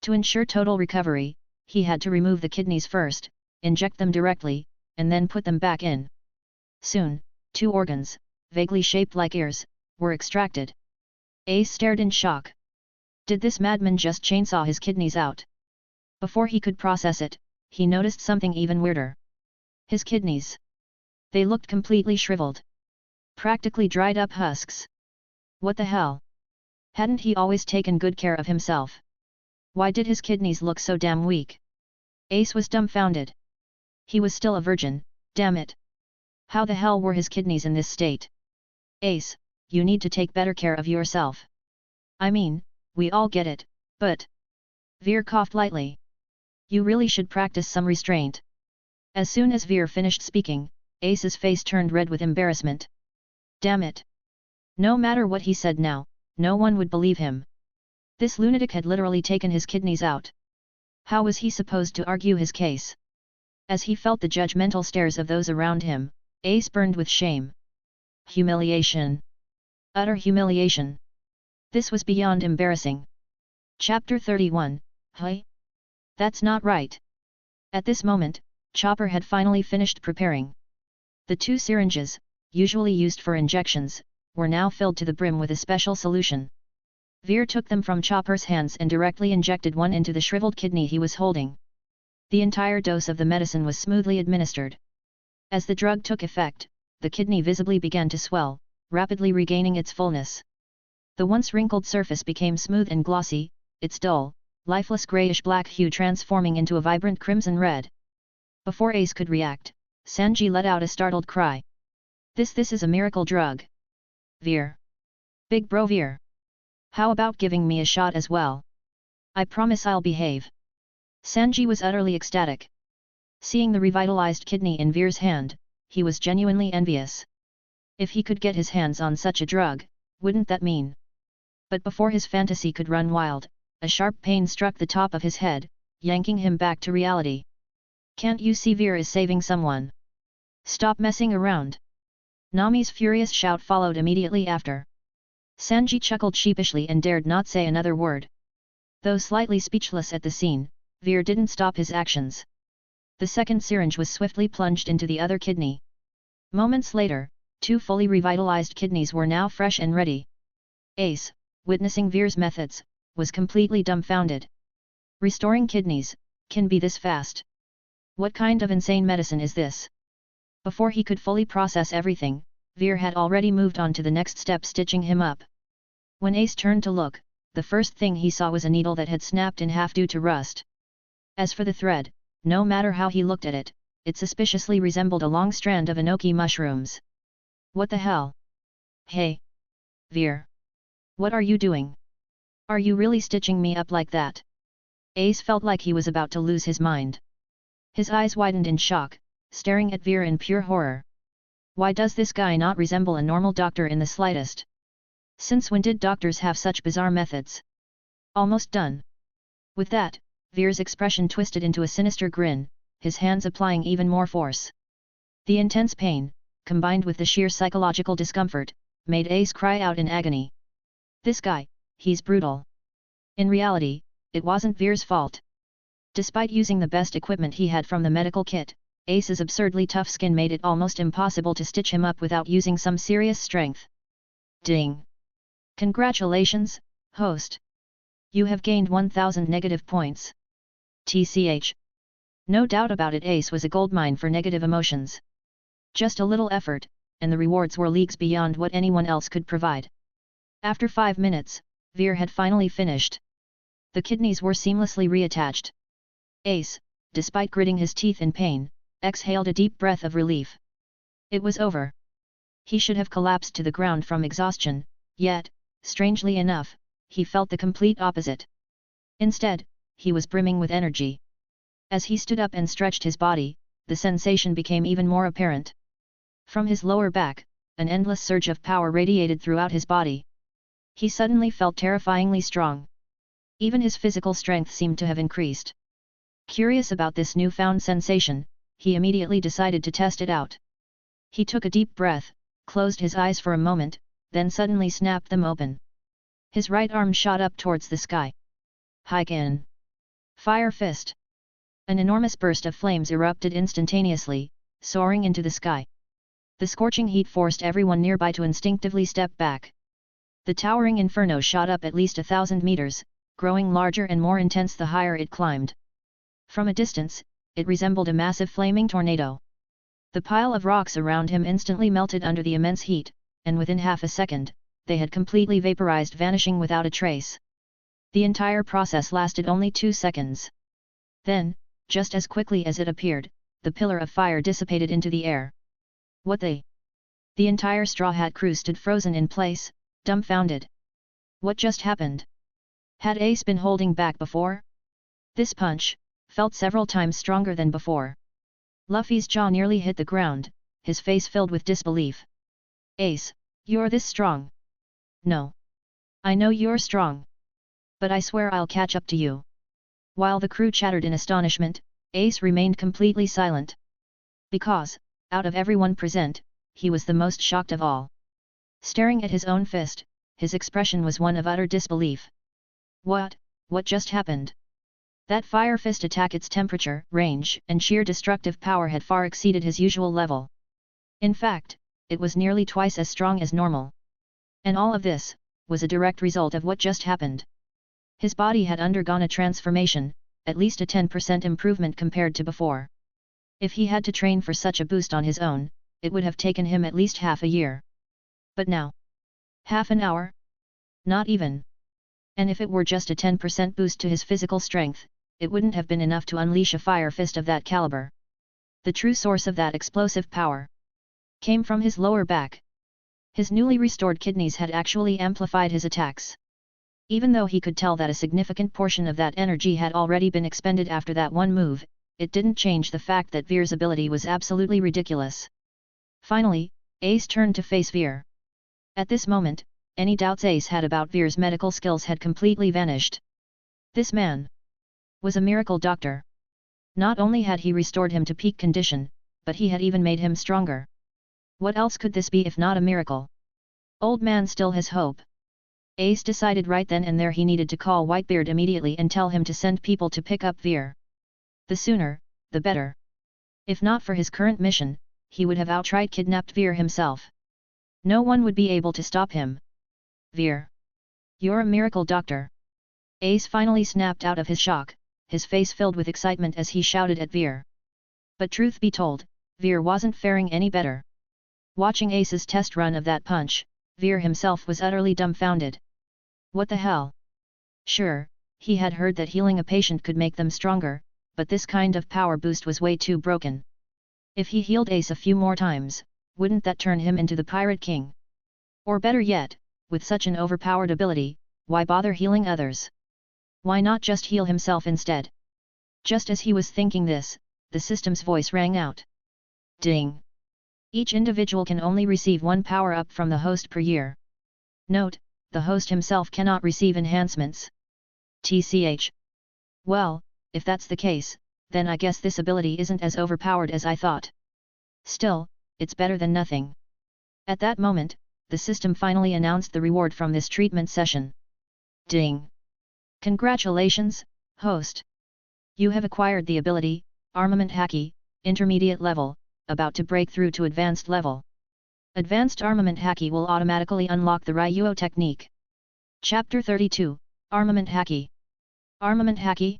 To ensure total recovery, he had to remove the kidneys first, inject them directly, and then put them back in. Soon, 2 organs, vaguely shaped like ears, were extracted. Ace stared in shock. Did this madman just chainsaw his kidneys out? Before he could process it, he noticed something even weirder. His kidneys. They looked completely shriveled. Practically dried up husks. What the hell? Hadn't he always taken good care of himself? Why did his kidneys look so damn weak? Ace was dumbfounded. He was still a virgin, damn it. How the hell were his kidneys in this state? Ace, you need to take better care of yourself. I mean, we all get it, but... Veer coughed lightly. You really should practice some restraint. As soon as Veer finished speaking, Ace's face turned red with embarrassment. Damn it. No matter what he said now, no one would believe him. This lunatic had literally taken his kidneys out. How was he supposed to argue his case? As he felt the judgmental stares of those around him, Ace burned with shame. Humiliation. Utter humiliation. This was beyond embarrassing. Chapter 31, Hey? That's not right. At this moment, Chopper had finally finished preparing. The 2 syringes, usually used for injections, were now filled to the brim with a special solution. Veer took them from Chopper's hands and directly injected one into the shriveled kidney he was holding. The entire dose of the medicine was smoothly administered. As the drug took effect, the kidney visibly began to swell, rapidly regaining its fullness. The once wrinkled surface became smooth and glossy, its dull, lifeless grayish-black hue transforming into a vibrant crimson red. Before Ace could react, Sanji let out a startled cry. This is a miracle drug. Veer. Big bro Veer. How about giving me a shot as well? I promise I'll behave. Sanji was utterly ecstatic. Seeing the revitalized kidney in Veer's hand, he was genuinely envious. If he could get his hands on such a drug, wouldn't that mean? But before his fantasy could run wild, a sharp pain struck the top of his head, yanking him back to reality. Can't you see Veer is saving someone? Stop messing around. Nami's furious shout followed immediately after. Sanji chuckled sheepishly and dared not say another word. Though slightly speechless at the scene, Veer didn't stop his actions. The second syringe was swiftly plunged into the other kidney. Moments later, 2 fully revitalized kidneys were now fresh and ready. Ace, witnessing Veer's methods, was completely dumbfounded. Restoring kidneys can be this fast. What kind of insane medicine is this? Before he could fully process everything, Veer had already moved on to the next step, stitching him up. When Ace turned to look, the first thing he saw was a needle that had snapped in half due to rust. As for the thread, no matter how he looked at it, it suspiciously resembled a long strand of enoki mushrooms. What the hell? Hey! Veer! What are you doing? Are you really stitching me up like that? Ace felt like he was about to lose his mind. His eyes widened in shock, staring at Veer in pure horror. Why does this guy not resemble a normal doctor in the slightest? Since when did doctors have such bizarre methods? Almost done. With that, Veer's expression twisted into a sinister grin, his hands applying even more force. The intense pain, combined with the sheer psychological discomfort, made Ace cry out in agony. This guy, he's brutal. In reality, it wasn't Veer's fault. Despite using the best equipment he had from the medical kit, Ace's absurdly tough skin made it almost impossible to stitch him up without using some serious strength. Ding! Congratulations, host! You have gained 1000 negative points. TCH. No doubt about it, Ace was a goldmine for negative emotions. Just a little effort, and the rewards were leagues beyond what anyone else could provide. After 5 minutes, Veer had finally finished. The kidneys were seamlessly reattached. Ace, despite gritting his teeth in pain, exhaled a deep breath of relief. It was over. He should have collapsed to the ground from exhaustion, yet, strangely enough, he felt the complete opposite. Instead, he was brimming with energy. As he stood up and stretched his body, the sensation became even more apparent. From his lower back, an endless surge of power radiated throughout his body. He suddenly felt terrifyingly strong. Even his physical strength seemed to have increased. Curious about this newfound sensation, he immediately decided to test it out. He took a deep breath, closed his eyes for a moment, then suddenly snapped them open. His right arm shot up towards the sky. Hike in! Firefist! An enormous burst of flames erupted instantaneously, soaring into the sky. The scorching heat forced everyone nearby to instinctively step back. The towering inferno shot up at least 1,000 meters, growing larger and more intense the higher it climbed. From a distance, it resembled a massive flaming tornado. The pile of rocks around him instantly melted under the immense heat, and within half a second, they had completely vaporized, vanishing without a trace. The entire process lasted only 2 seconds. Then, just as quickly as it appeared, the pillar of fire dissipated into the air. What the? The entire Straw Hat crew stood frozen in place, dumbfounded. What just happened? Had Ace been holding back before? This punch felt several times stronger than before. Luffy's jaw nearly hit the ground, his face filled with disbelief. Ace, you're this strong? No. I know you're strong. But I swear I'll catch up to you. While the crew chattered in astonishment, Ace remained completely silent. Because, out of everyone present, he was the most shocked of all. Staring at his own fist, his expression was one of utter disbelief. What just happened? That Firefist attack, its temperature, range, and sheer destructive power had far exceeded his usual level. In fact, it was nearly twice as strong as normal. And all of this was a direct result of what just happened. His body had undergone a transformation, at least a 10% improvement compared to before. If he had to train for such a boost on his own, it would have taken him at least half a year. But now? Half an hour? Not even. And if it were just a 10% boost to his physical strength, it wouldn't have been enough to unleash a fire fist of that caliber. The true source of that explosive power came from his lower back. His newly restored kidneys had actually amplified his attacks. Even though he could tell that a significant portion of that energy had already been expended after that one move, it didn't change the fact that Veer's ability was absolutely ridiculous. Finally, Ace turned to face Veer. At this moment, any doubts Ace had about Veer's medical skills had completely vanished. This man was a miracle doctor. Not only had he restored him to peak condition, but he had even made him stronger. What else could this be if not a miracle? Old man still has hope. Ace decided right then and there he needed to call Whitebeard immediately and tell him to send people to pick up Veer. The sooner, the better. If not for his current mission, he would have outright kidnapped Veer himself. No one would be able to stop him. Veer. You're a miracle doctor. Ace finally snapped out of his shock, his face filled with excitement as he shouted at Veer. But truth be told, Veer wasn't faring any better. Watching Ace's test run of that punch, Veer himself was utterly dumbfounded. What the hell? Sure, he had heard that healing a patient could make them stronger, but this kind of power boost was way too broken. If he healed Ace a few more times, wouldn't that turn him into the Pirate King? Or better yet, with such an overpowered ability, why bother healing others? Why not just heal himself instead? Just as he was thinking this, the system's voice rang out. Ding! Each individual can only receive one power-up from the host per year. Note, the host himself cannot receive enhancements. TCH. Well, if that's the case, then I guess this ability isn't as overpowered as I thought. Still, it's better than nothing. At that moment, the system finally announced the reward from this treatment session. Ding! Congratulations, host! You have acquired the ability, Armament Haki, intermediate level, about to break through to advanced level. Advanced Armament Haki will automatically unlock the Ryuo technique. Chapter 32, Armament Haki. Armament Haki?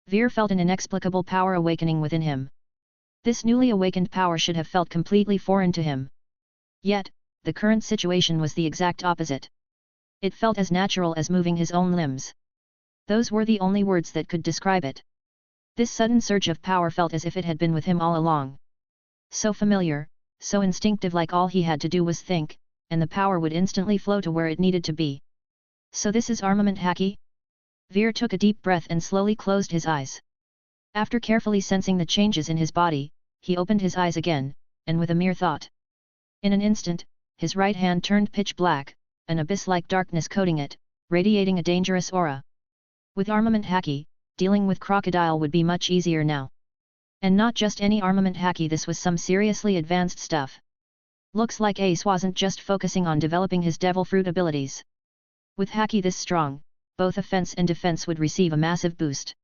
Veer felt an inexplicable power awakening within him. This newly awakened power should have felt completely foreign to him. Yet, the current situation was the exact opposite. It felt as natural as moving his own limbs. Those were the only words that could describe it. This sudden surge of power felt as if it had been with him all along. So familiar, so instinctive, like all he had to do was think, and the power would instantly flow to where it needed to be. So this is Armament Haki? Veer took a deep breath and slowly closed his eyes. After carefully sensing the changes in his body, he opened his eyes again, and with a mere thought. In an instant, his right hand turned pitch black, an abyss-like darkness coating it, radiating a dangerous aura. With Armament Haki, dealing with Crocodile would be much easier now. And not just any Armament Haki, this was some seriously advanced stuff. Looks like Ace wasn't just focusing on developing his Devil Fruit abilities. With Haki this strong, both offense and defense would receive a massive boost.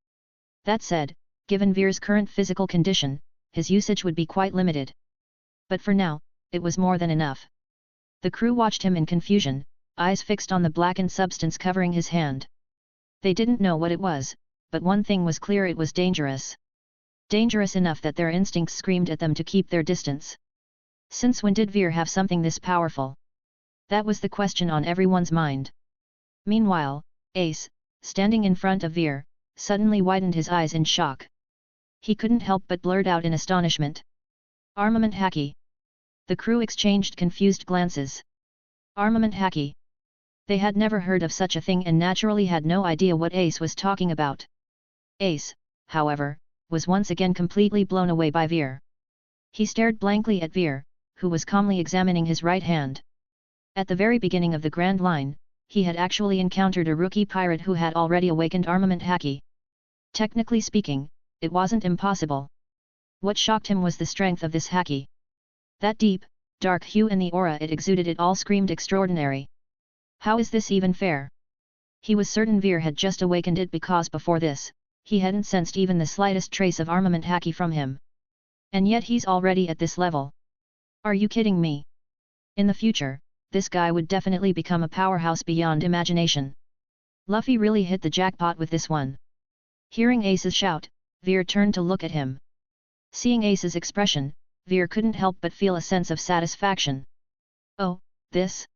That said, given Veer's current physical condition, his usage would be quite limited. But for now, it was more than enough. The crew watched him in confusion, eyes fixed on the blackened substance covering his hand. They didn't know what it was, but one thing was clear: it was dangerous. Dangerous enough that their instincts screamed at them to keep their distance. Since when did Veer have something this powerful? That was the question on everyone's mind. Meanwhile, Ace, standing in front of Veer, suddenly widened his eyes in shock. He couldn't help but blurt out in astonishment. Armament Haki. The crew exchanged confused glances. Armament Haki. They had never heard of such a thing and naturally had no idea what Ace was talking about. Ace, however, was once again completely blown away by Veer. He stared blankly at Veer, who was calmly examining his right hand. At the very beginning of the Grand Line, he had actually encountered a rookie pirate who had already awakened Armament Haki. Technically speaking, it wasn't impossible. What shocked him was the strength of this Haki. That deep, dark hue and the aura it exuded, it all screamed extraordinary. How is this even fair? He was certain Veer had just awakened it because before this, he hadn't sensed even the slightest trace of Armament Haki from him. And yet he's already at this level. Are you kidding me? In the future, this guy would definitely become a powerhouse beyond imagination. Luffy really hit the jackpot with this one. Hearing Ace's shout, Veer turned to look at him. Seeing Ace's expression, Veer couldn't help but feel a sense of satisfaction. Oh, this?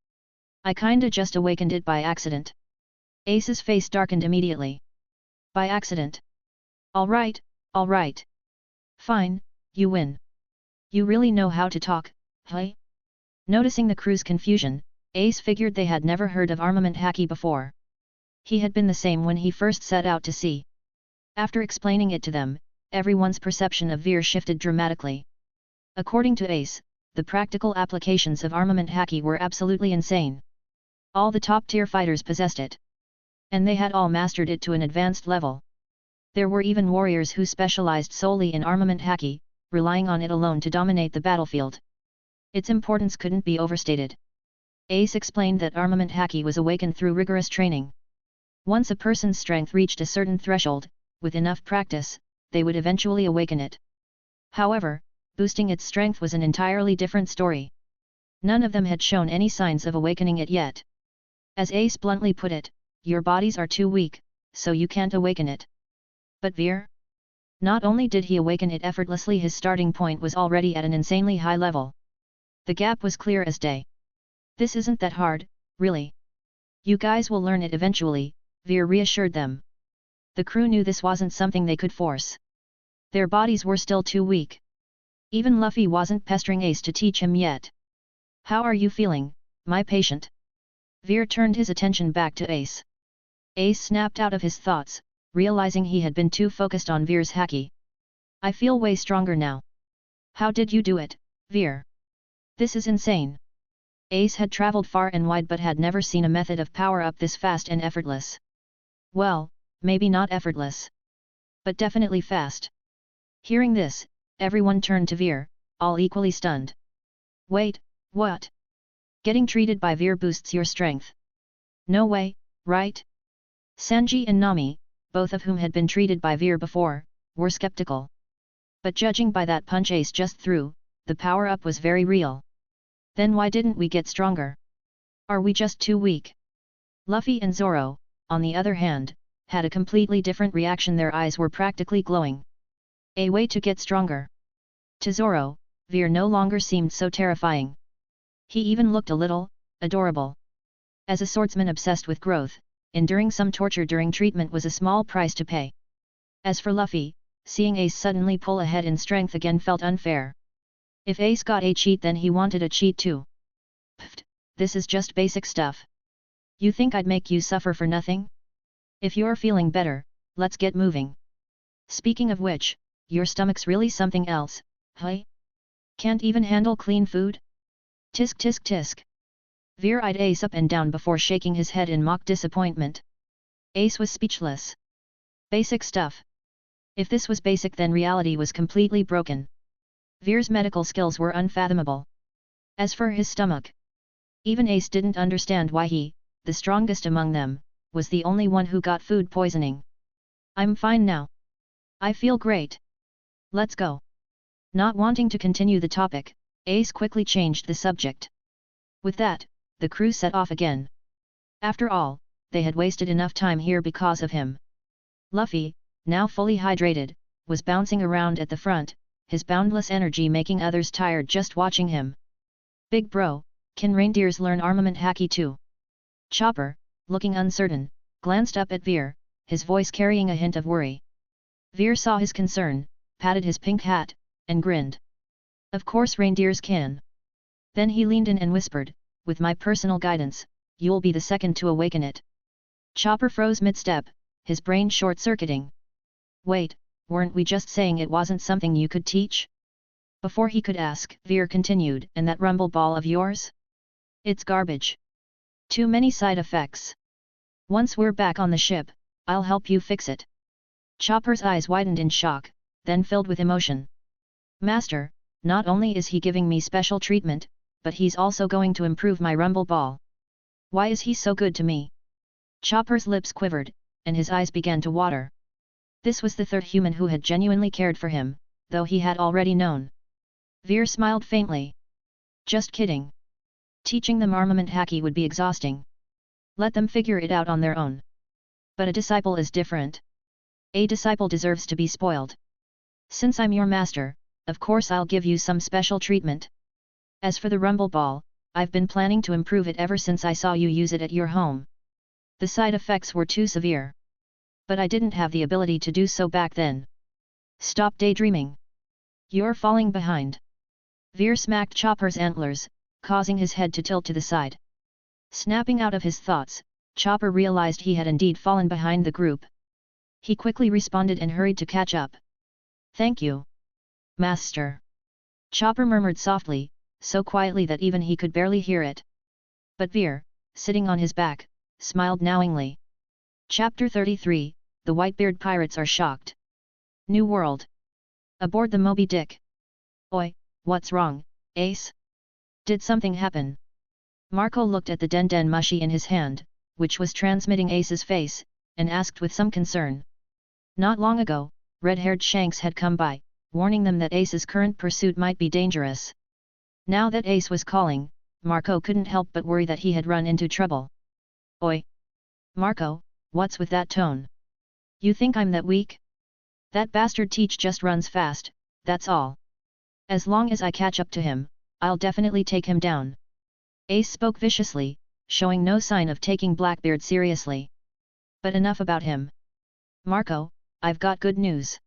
I kinda just awakened it by accident. Ace's face darkened immediately. By accident? Alright. Fine, you win. You really know how to talk, hey? Noticing the crew's confusion, Ace figured they had never heard of Armament Haki before. He had been the same when he first set out to sea. After explaining it to them, everyone's perception of Veer shifted dramatically. According to Ace, the practical applications of Armament Haki were absolutely insane. All the top-tier fighters possessed it. And they had all mastered it to an advanced level. There were even warriors who specialized solely in Armament Haki, relying on it alone to dominate the battlefield. Its importance couldn't be overstated. Ace explained that Armament Haki was awakened through rigorous training. Once a person's strength reached a certain threshold, with enough practice, they would eventually awaken it. However, boosting its strength was an entirely different story. None of them had shown any signs of awakening it yet. As Ace bluntly put it, your bodies are too weak, so you can't awaken it. But Veer? Not only did he awaken it effortlessly, his starting point was already at an insanely high level. The gap was clear as day. This isn't that hard, really. You guys will learn it eventually, Veer reassured them. The crew knew this wasn't something they could force. Their bodies were still too weak. Even Luffy wasn't pestering Ace to teach him yet. How are you feeling, my patient? Veer turned his attention back to Ace. Ace snapped out of his thoughts, realizing he had been too focused on Veer's haki. I feel way stronger now. How did you do it, Veer? This is insane. Ace had traveled far and wide but had never seen a method of power-up this fast and effortless. Well, maybe not effortless. But definitely fast. Hearing this, everyone turned to Veer, all equally stunned. Wait, what? Getting treated by Veer boosts your strength. No way, right? Sanji and Nami, both of whom had been treated by Veer before, were skeptical. But judging by that punch Ace just threw, the power-up was very real. Then why didn't we get stronger? Are we just too weak? Luffy and Zoro, on the other hand, had a completely different reaction. Their eyes were practically glowing. A way to get stronger. To Zoro, Veer no longer seemed so terrifying. He even looked a little adorable. As a swordsman obsessed with growth, enduring some torture during treatment was a small price to pay. As for Luffy, seeing Ace suddenly pull ahead in strength again felt unfair. If Ace got a cheat, then he wanted a cheat too. Pfft, this is just basic stuff. You think I'd make you suffer for nothing? If you're feeling better, let's get moving. Speaking of which, your stomach's really something else, huh? Can't even handle clean food? Tisk tisk tisk. Veer eyed Ace up and down before shaking his head in mock disappointment. Ace was speechless. Basic stuff. If this was basic, then reality was completely broken. Veer's medical skills were unfathomable. As for his stomach, even Ace didn't understand why he, the strongest among them, was the only one who got food poisoning. I'm fine now. I feel great. Let's go. Not wanting to continue the topic, Ace quickly changed the subject. With that, the crew set off again. After all, they had wasted enough time here because of him. Luffy, now fully hydrated, was bouncing around at the front, his boundless energy making others tired just watching him. Big bro, can reindeers learn armament haki too? Chopper, looking uncertain, glanced up at Veer, his voice carrying a hint of worry. Veer saw his concern, patted his pink hat, and grinned. Of course reindeers can. Then he leaned in and whispered, with my personal guidance, you'll be the second to awaken it. Chopper froze mid-step, his brain short-circuiting. Wait, weren't we just saying it wasn't something you could teach? Before he could ask, Veer continued, and that rumble ball of yours? It's garbage. Too many side effects. Once we're back on the ship, I'll help you fix it. Chopper's eyes widened in shock, then filled with emotion. Master, not only is he giving me special treatment, but he's also going to improve my rumble ball. Why is he so good to me? Chopper's lips quivered, and his eyes began to water. This was the third human who had genuinely cared for him, though he had already known. Veer smiled faintly. Just kidding. Teaching them armament haki would be exhausting. Let them figure it out on their own. But a disciple is different. A disciple deserves to be spoiled. Since I'm your master, of course I'll give you some special treatment. As for the rumble ball, I've been planning to improve it ever since I saw you use it at your home. The side effects were too severe. But I didn't have the ability to do so back then. Stop daydreaming. You're falling behind. Veer smacked Chopper's antlers, causing his head to tilt to the side. Snapping out of his thoughts, Chopper realized he had indeed fallen behind the group. He quickly responded and hurried to catch up. Thank you, Master. Chopper murmured softly, so quietly that even he could barely hear it. But Veer, sitting on his back, smiled knowingly. Chapter 33, The Whitebeard Pirates Are Shocked. New World. Aboard the Moby Dick. Oi, what's wrong, Ace? Did something happen? Marco looked at the den mushi in his hand, which was transmitting Ace's face, and asked with some concern. Not long ago, red-haired Shanks had come by, warning them that Ace's current pursuit might be dangerous. Now that Ace was calling, Marco couldn't help but worry that he had run into trouble. Oi! Marco, what's with that tone? You think I'm that weak? That bastard Teach just runs fast, that's all. As long as I catch up to him, I'll definitely take him down. Ace spoke viciously, showing no sign of taking Blackbeard seriously. But enough about him. Marco, I've got good news.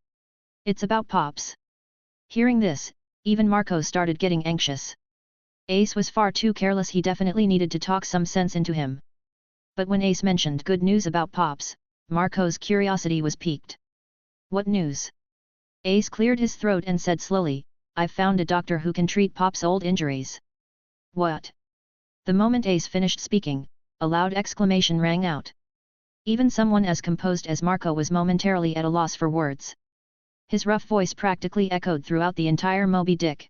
It's about Pops. Hearing this, even Marco started getting anxious. Ace was far too careless, he definitely needed to talk some sense into him. But when Ace mentioned good news about Pops, Marco's curiosity was piqued. What news? Ace cleared his throat and said slowly, I've found a doctor who can treat Pop's old injuries. What? The moment Ace finished speaking, a loud exclamation rang out. Even someone as composed as Marco was momentarily at a loss for words. His rough voice practically echoed throughout the entire Moby Dick.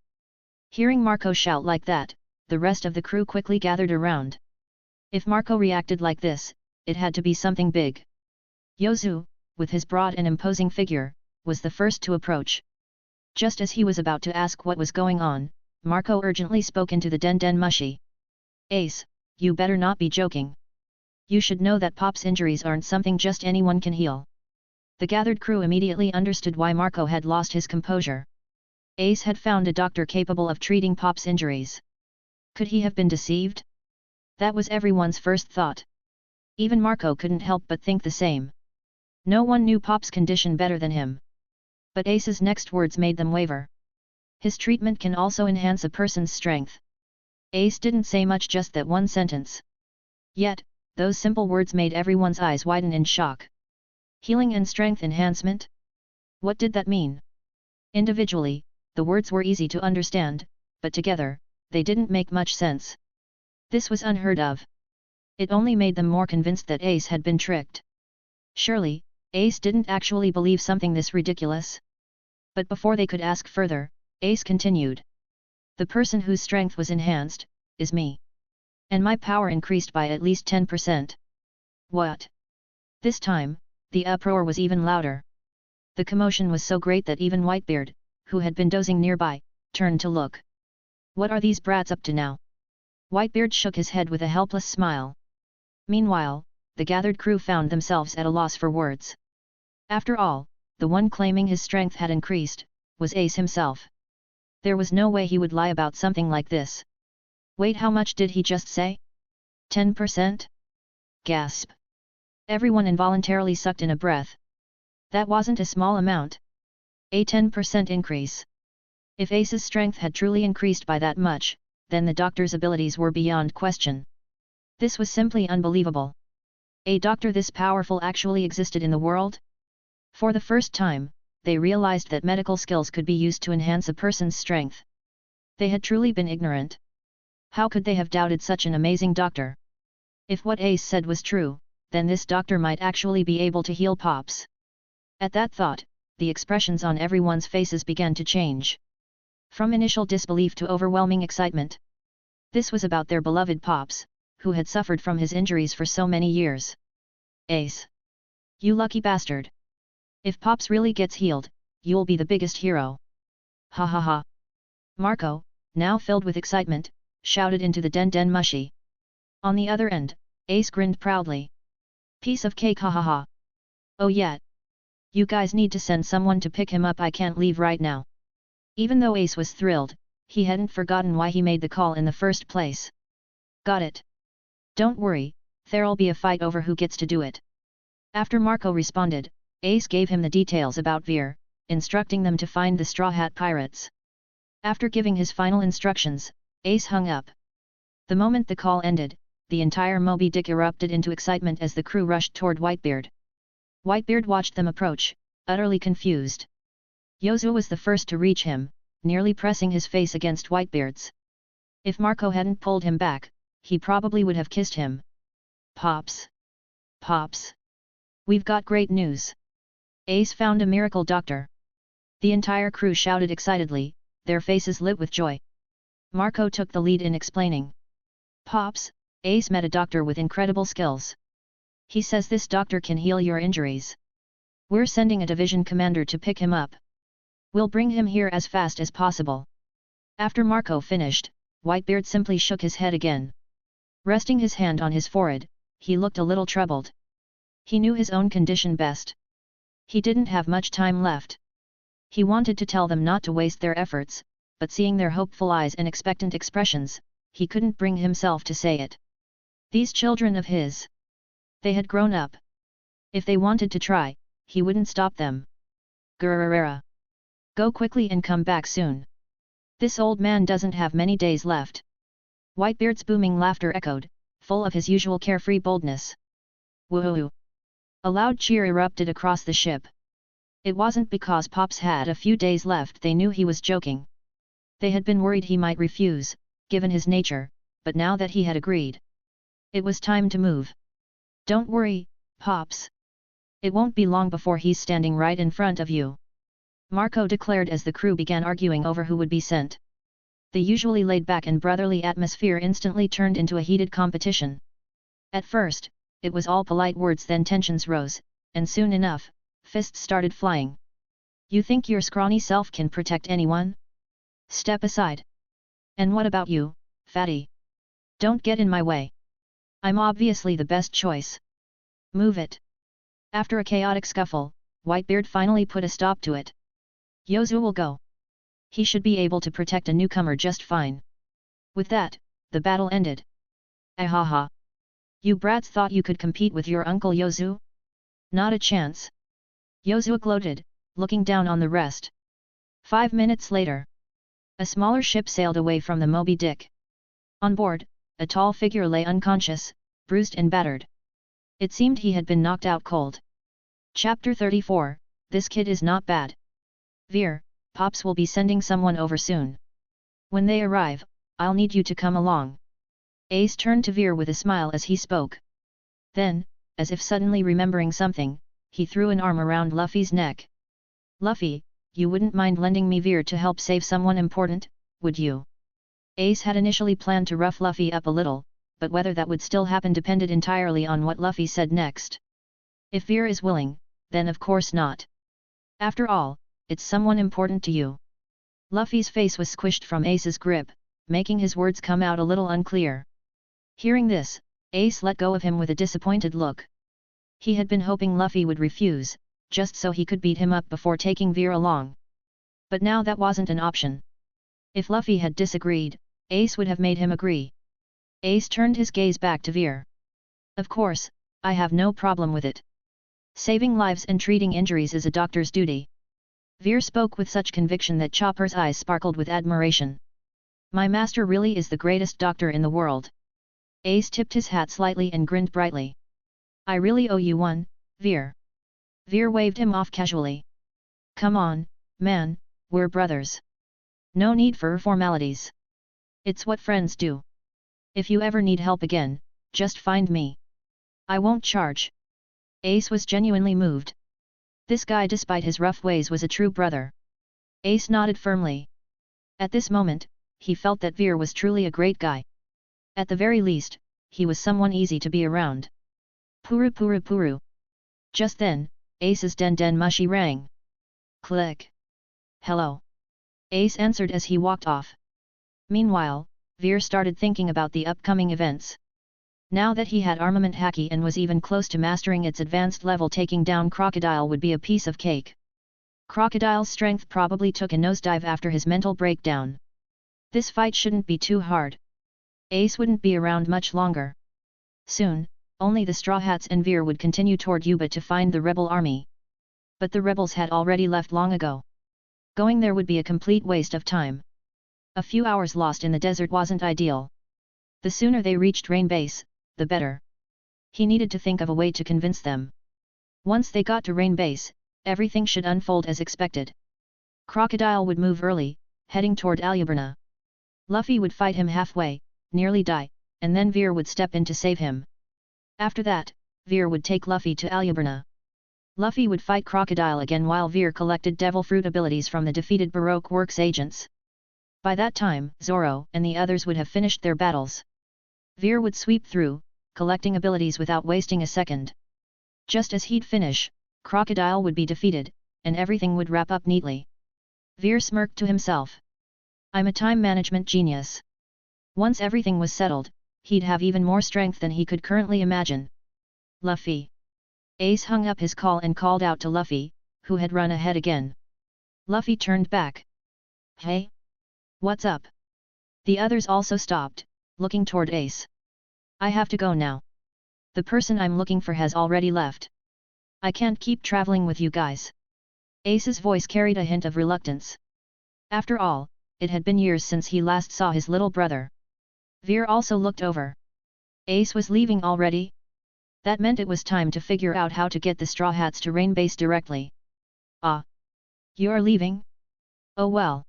Hearing Marco shout like that, the rest of the crew quickly gathered around. If Marco reacted like this, it had to be something big. Yozu, with his broad and imposing figure, was the first to approach. Just as he was about to ask what was going on, Marco urgently spoke into the Den Mushi. Ace, you better not be joking. You should know that Pop's injuries aren't something just anyone can heal. The gathered crew immediately understood why Marco had lost his composure. Ace had found a doctor capable of treating Pop's injuries. Could he have been deceived? That was everyone's first thought. Even Marco couldn't help but think the same. No one knew Pop's condition better than him. But Ace's next words made them waver. His treatment can also enhance a person's strength. Ace didn't say much, just that one sentence. Yet, those simple words made everyone's eyes widen in shock. Healing and strength enhancement? What did that mean? Individually, the words were easy to understand, but together, they didn't make much sense. This was unheard of. It only made them more convinced that Ace had been tricked. Surely, Ace didn't actually believe something this ridiculous? But before they could ask further, Ace continued. The person whose strength was enhanced, is me. And my power increased by at least 10%. What? This time, the uproar was even louder. The commotion was so great that even Whitebeard, who had been dozing nearby, turned to look. What are these brats up to now? Whitebeard shook his head with a helpless smile. Meanwhile, the gathered crew found themselves at a loss for words. After all, the one claiming his strength had increased, was Ace himself. There was no way he would lie about something like this. Wait, how much did he just say? 10%? Gasp. Everyone involuntarily sucked in a breath. That wasn't a small amount. A 10% increase. If Ace's strength had truly increased by that much, then the doctor's abilities were beyond question. This was simply unbelievable. A doctor this powerful actually existed in the world? For the first time, they realized that medical skills could be used to enhance a person's strength. They had truly been ignorant. How could they have doubted such an amazing doctor? If what Ace said was true, then this doctor might actually be able to heal Pops. At that thought, the expressions on everyone's faces began to change. From initial disbelief to overwhelming excitement. This was about their beloved Pops, who had suffered from his injuries for so many years. Ace! You lucky bastard! If Pops really gets healed, you'll be the biggest hero. Ha ha ha! Marco, now filled with excitement, shouted into the Den Mushi. On the other end, Ace grinned proudly. Piece of cake, ha ha ha! Oh yeah! You guys need to send someone to pick him up, I can't leave right now. Even though Ace was thrilled, he hadn't forgotten why he made the call in the first place. Got it. Don't worry, there'll be a fight over who gets to do it. After Marco responded, Ace gave him the details about Veer, instructing them to find the Straw Hat Pirates. After giving his final instructions, Ace hung up. The moment the call ended, the entire Moby Dick erupted into excitement as the crew rushed toward Whitebeard. Whitebeard watched them approach, utterly confused. Yozu was the first to reach him, nearly pressing his face against Whitebeard's. If Marco hadn't pulled him back, he probably would have kissed him. Pops! Pops! We've got great news! Ace found a miracle doctor! The entire crew shouted excitedly, their faces lit with joy. Marco took the lead in explaining. Pops, Ace met a doctor with incredible skills. He says this doctor can heal your injuries. We're sending a division commander to pick him up. We'll bring him here as fast as possible. After Marco finished, Whitebeard simply shook his head again. Resting his hand on his forehead, he looked a little troubled. He knew his own condition best. He didn't have much time left. He wanted to tell them not to waste their efforts, but seeing their hopeful eyes and expectant expressions, he couldn't bring himself to say it. These children of his. They had grown up. If they wanted to try, he wouldn't stop them. Gururara. Go quickly and come back soon. This old man doesn't have many days left. Whitebeard's booming laughter echoed, full of his usual carefree boldness. Woohoo! A loud cheer erupted across the ship. It wasn't because Pops had a few days left they knew he was joking. They had been worried he might refuse, given his nature, but now that he had agreed, it was time to move. Don't worry, Pops. It won't be long before he's standing right in front of you, Marco declared as the crew began arguing over who would be sent. The usually laid-back and brotherly atmosphere instantly turned into a heated competition. At first, it was all polite words, then tensions rose, and soon enough, fists started flying. You think your scrawny self can protect anyone? Step aside. And what about you, fatty? Don't get in my way. I'm obviously the best choice. Move it. After a chaotic scuffle, Whitebeard finally put a stop to it. Yozu will go. He should be able to protect a newcomer just fine. With that, the battle ended. Ahaha. You brats thought you could compete with your uncle Yozu? Not a chance. Yozu gloated, looking down on the rest. 5 minutes later, a smaller ship sailed away from the Moby Dick. On board, a tall figure lay unconscious, bruised and battered. It seemed he had been knocked out cold. Chapter 34, This Kid is Not Bad. Veer, Pops will be sending someone over soon. When they arrive, I'll need you to come along. Ace turned to Veer with a smile as he spoke. Then, as if suddenly remembering something, he threw an arm around Luffy's neck. Luffy, you wouldn't mind lending me Veer to help save someone important, would you? Ace had initially planned to rough Luffy up a little, but whether that would still happen depended entirely on what Luffy said next. If Veer is willing, then of course not. After all, it's someone important to you. Luffy's face was squished from Ace's grip, making his words come out a little unclear. Hearing this, Ace let go of him with a disappointed look. He had been hoping Luffy would refuse, just so he could beat him up before taking Veer along. But now that wasn't an option. If Luffy had disagreed, Ace would have made him agree. Ace turned his gaze back to Veer. Of course, I have no problem with it. Saving lives and treating injuries is a doctor's duty. Veer spoke with such conviction that Chopper's eyes sparkled with admiration. My master really is the greatest doctor in the world. Ace tipped his hat slightly and grinned brightly. I really owe you one, Veer. Veer waved him off casually. Come on, man, we're brothers. No need for formalities. It's what friends do. If you ever need help again, just find me. I won't charge. Ace was genuinely moved. This guy, despite his rough ways, was a true brother. Ace nodded firmly. At this moment, he felt that Veer was truly a great guy. At the very least, he was someone easy to be around. Puru puru puru. Just then, Ace's den mushi rang. Click. Hello. Ace answered as he walked off. Meanwhile, Veer started thinking about the upcoming events. Now that he had armament haki and was even close to mastering its advanced level, taking down Crocodile would be a piece of cake. Crocodile's strength probably took a nosedive after his mental breakdown. This fight shouldn't be too hard. Ace wouldn't be around much longer. Soon, only the Straw Hats and Veer would continue toward Yuba to find the rebel army. But the rebels had already left long ago. Going there would be a complete waste of time. A few hours lost in the desert wasn't ideal. The sooner they reached Rainbase, the better. He needed to think of a way to convince them. Once they got to Rainbase, everything should unfold as expected. Crocodile would move early, heading toward Alabasta. Luffy would fight him halfway, nearly die, and then Veer would step in to save him. After that, Veer would take Luffy to Alabasta. Luffy would fight Crocodile again while Veer collected Devil Fruit abilities from the defeated Baroque Works agents. By that time, Zoro and the others would have finished their battles. Veer would sweep through, collecting abilities without wasting a second. Just as he'd finish, Crocodile would be defeated, and everything would wrap up neatly. Veer smirked to himself. I'm a time management genius. Once everything was settled, he'd have even more strength than he could currently imagine. Luffy. Ace hung up his call and called out to Luffy, who had run ahead again. Luffy turned back. Hey? What's up? The others also stopped, looking toward Ace. I have to go now. The person I'm looking for has already left. I can't keep traveling with you guys. Ace's voice carried a hint of reluctance. After all, it had been years since he last saw his little brother. Veer also looked over. Ace was leaving already? That meant it was time to figure out how to get the Straw Hats to Rainbase directly. Ah. You're leaving? Oh well.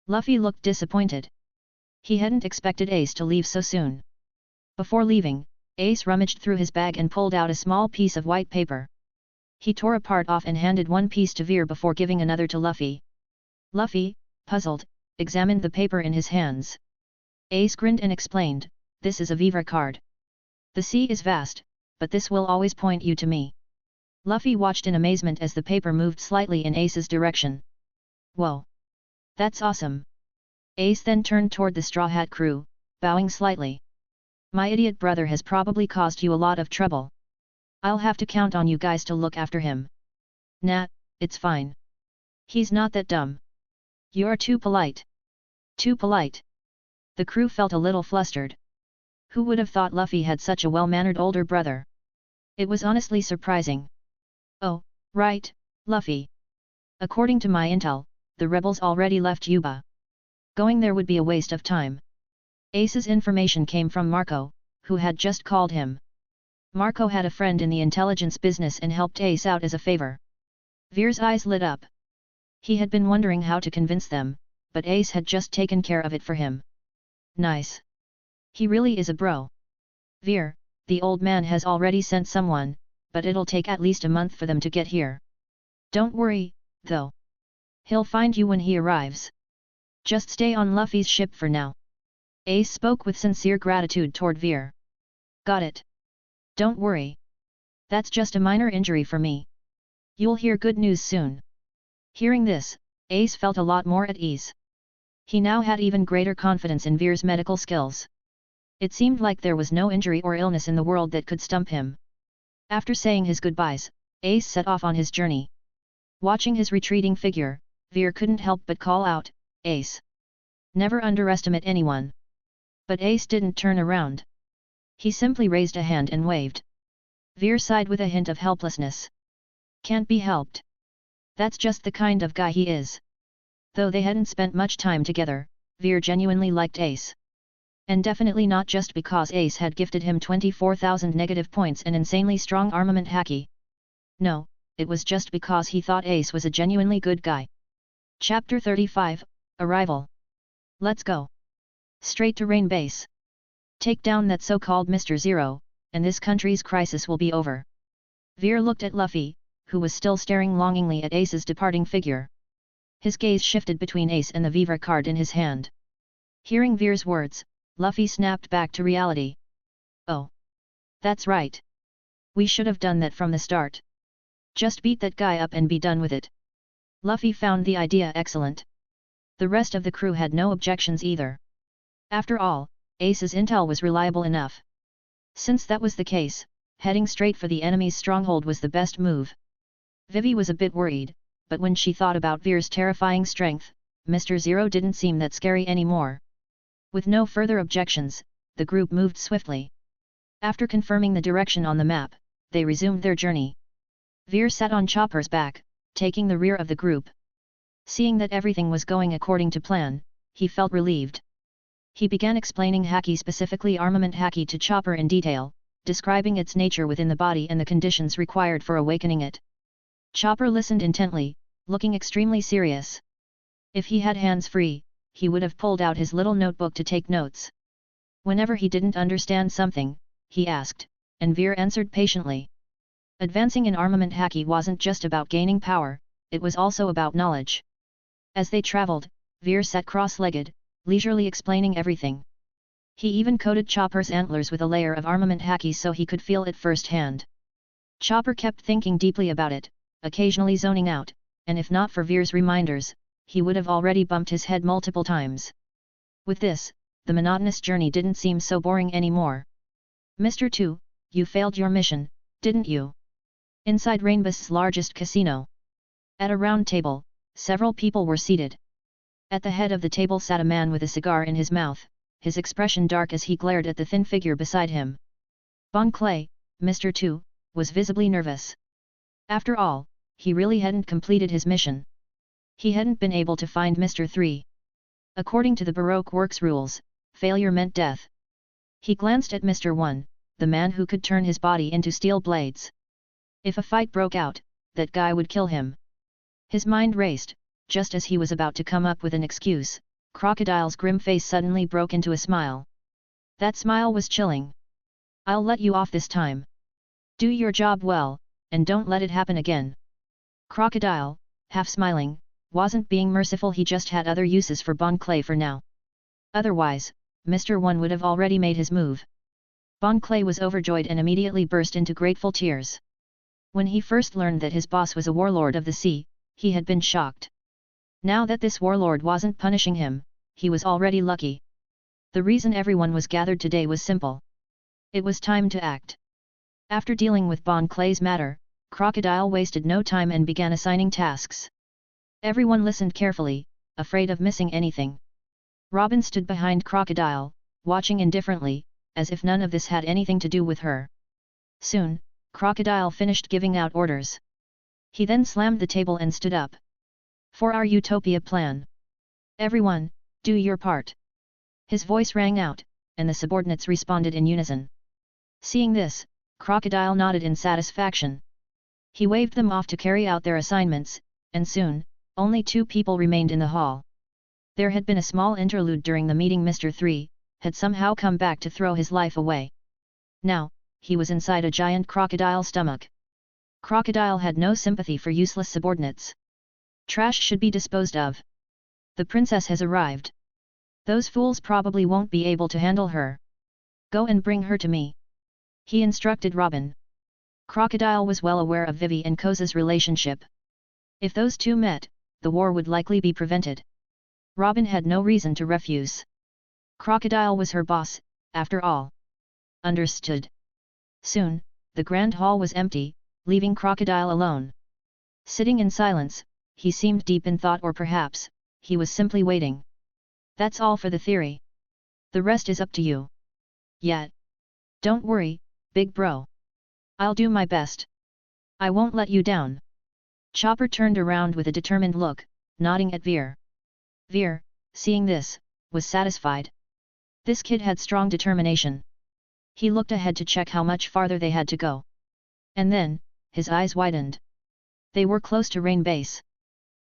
Luffy looked disappointed. He hadn't expected Ace to leave so soon. Before leaving, Ace rummaged through his bag and pulled out a small piece of white paper. He tore a part off and handed one piece to Veer before giving another to Luffy. Luffy, puzzled, examined the paper in his hands. Ace grinned and explained, "This is a Vivre card. The sea is vast, but this will always point you to me." Luffy watched in amazement as the paper moved slightly in Ace's direction. Whoa! That's awesome! Ace then turned toward the Straw Hat crew, bowing slightly. My idiot brother has probably caused you a lot of trouble. I'll have to count on you guys to look after him. Nah, it's fine. He's not that dumb. You're too polite. Too polite. The crew felt a little flustered. Who would have thought Luffy had such a well-mannered older brother? It was honestly surprising. Oh, right, Luffy. According to my intel, the rebels already left Yuba. Going there would be a waste of time. Ace's information came from Marco, who had just called him. Marco had a friend in the intelligence business and helped Ace out as a favor. Veer's eyes lit up. He had been wondering how to convince them, but Ace had just taken care of it for him. Nice. He really is a bro. Veer, the old man has already sent someone, but it'll take at least a month for them to get here. Don't worry, though. He'll find you when he arrives. Just stay on Luffy's ship for now. Ace spoke with sincere gratitude toward Veer. Got it. Don't worry. That's just a minor injury for me. You'll hear good news soon. Hearing this, Ace felt a lot more at ease. He now had even greater confidence in Veer's medical skills. It seemed like there was no injury or illness in the world that could stump him. After saying his goodbyes, Ace set off on his journey. Watching his retreating figure, Veer couldn't help but call out, "Ace! Never underestimate anyone." But Ace didn't turn around. He simply raised a hand and waved. Veer sighed with a hint of helplessness. Can't be helped. That's just the kind of guy he is. Though they hadn't spent much time together, Veer genuinely liked Ace. And definitely not just because Ace had gifted him 24,000 negative points and insanely strong armament haki. No, it was just because he thought Ace was a genuinely good guy. Chapter 35, Arrival. Let's go. Straight to Rainbase. Take down that so-called Mr. Zero, and this country's crisis will be over. Veer looked at Luffy, who was still staring longingly at Ace's departing figure. His gaze shifted between Ace and the Vivre card in his hand. Hearing Veer's words, Luffy snapped back to reality. Oh. That's right. We should have done that from the start. Just beat that guy up and be done with it. Luffy found the idea excellent. The rest of the crew had no objections either. After all, Ace's intel was reliable enough. Since that was the case, heading straight for the enemy's stronghold was the best move. Vivi was a bit worried, but when she thought about Veer's terrifying strength, Mr. Zero didn't seem that scary anymore. With no further objections, the group moved swiftly. After confirming the direction on the map, they resumed their journey. Veer sat on Chopper's back, taking the rear of the group. Seeing that everything was going according to plan, he felt relieved. He began explaining haki, specifically armament haki, to Chopper in detail, describing its nature within the body and the conditions required for awakening it. Chopper listened intently, looking extremely serious. If he had hands free, he would have pulled out his little notebook to take notes. Whenever he didn't understand something, he asked, and Veer answered patiently. Advancing in armament haki wasn't just about gaining power, it was also about knowledge. As they traveled, Veer sat cross-legged, leisurely explaining everything. He even coated Chopper's antlers with a layer of armament haki so he could feel it firsthand. Chopper kept thinking deeply about it, occasionally zoning out, and if not for Veer's reminders, he would have already bumped his head multiple times. With this, the monotonous journey didn't seem so boring anymore. Mr. 2, you failed your mission, didn't you? Inside Rainbase's largest casino. At a round table, several people were seated. At the head of the table sat a man with a cigar in his mouth, his expression dark as he glared at the thin figure beside him. Bon Clay, Mr. 2, was visibly nervous. After all, he really hadn't completed his mission. He hadn't been able to find Mr. 3. According to the Baroque works rules, failure meant death. He glanced at Mr. 1, the man who could turn his body into steel blades. If a fight broke out, that guy would kill him. His mind raced, just as he was about to come up with an excuse. Crocodile's grim face suddenly broke into a smile. That smile was chilling. I'll let you off this time. Do your job well, and don't let it happen again. Crocodile, half smiling, wasn't being merciful, he just had other uses for Bon Clay for now. Otherwise, Mr. 1 would have already made his move. Bon Clay was overjoyed and immediately burst into grateful tears. When he first learned that his boss was a warlord of the sea, he had been shocked. Now that this warlord wasn't punishing him, he was already lucky. The reason everyone was gathered today was simple. It was time to act. After dealing with Bon Clay's matter, Crocodile wasted no time and began assigning tasks. Everyone listened carefully, afraid of missing anything. Robin stood behind Crocodile, watching indifferently, as if none of this had anything to do with her. Soon, Crocodile finished giving out orders. He then slammed the table and stood up. For our utopia plan. Everyone, do your part. His voice rang out, and the subordinates responded in unison. Seeing this, Crocodile nodded in satisfaction. He waved them off to carry out their assignments, and soon, only 2 people remained in the hall. There had been a small interlude during the meeting. Mr. 3 had somehow come back to throw his life away. Now, he was inside a giant crocodile stomach. Crocodile had no sympathy for useless subordinates. Trash should be disposed of. The princess has arrived. Those fools probably won't be able to handle her. Go and bring her to me. He instructed Robin. Crocodile was well aware of Vivi and Koza's relationship. If those two met, the war would likely be prevented. Robin had no reason to refuse. Crocodile was her boss, after all. Understood. Soon, the grand hall was empty, leaving Crocodile alone. Sitting in silence, he seemed deep in thought, or perhaps, he was simply waiting. That's all for the theory. The rest is up to you. Yeah. Don't worry, big bro. I'll do my best. I won't let you down. Chopper turned around with a determined look, nodding at Veer. Veer, seeing this, was satisfied. This kid had strong determination. He looked ahead to check how much farther they had to go. And then, his eyes widened. They were close to Rainbase.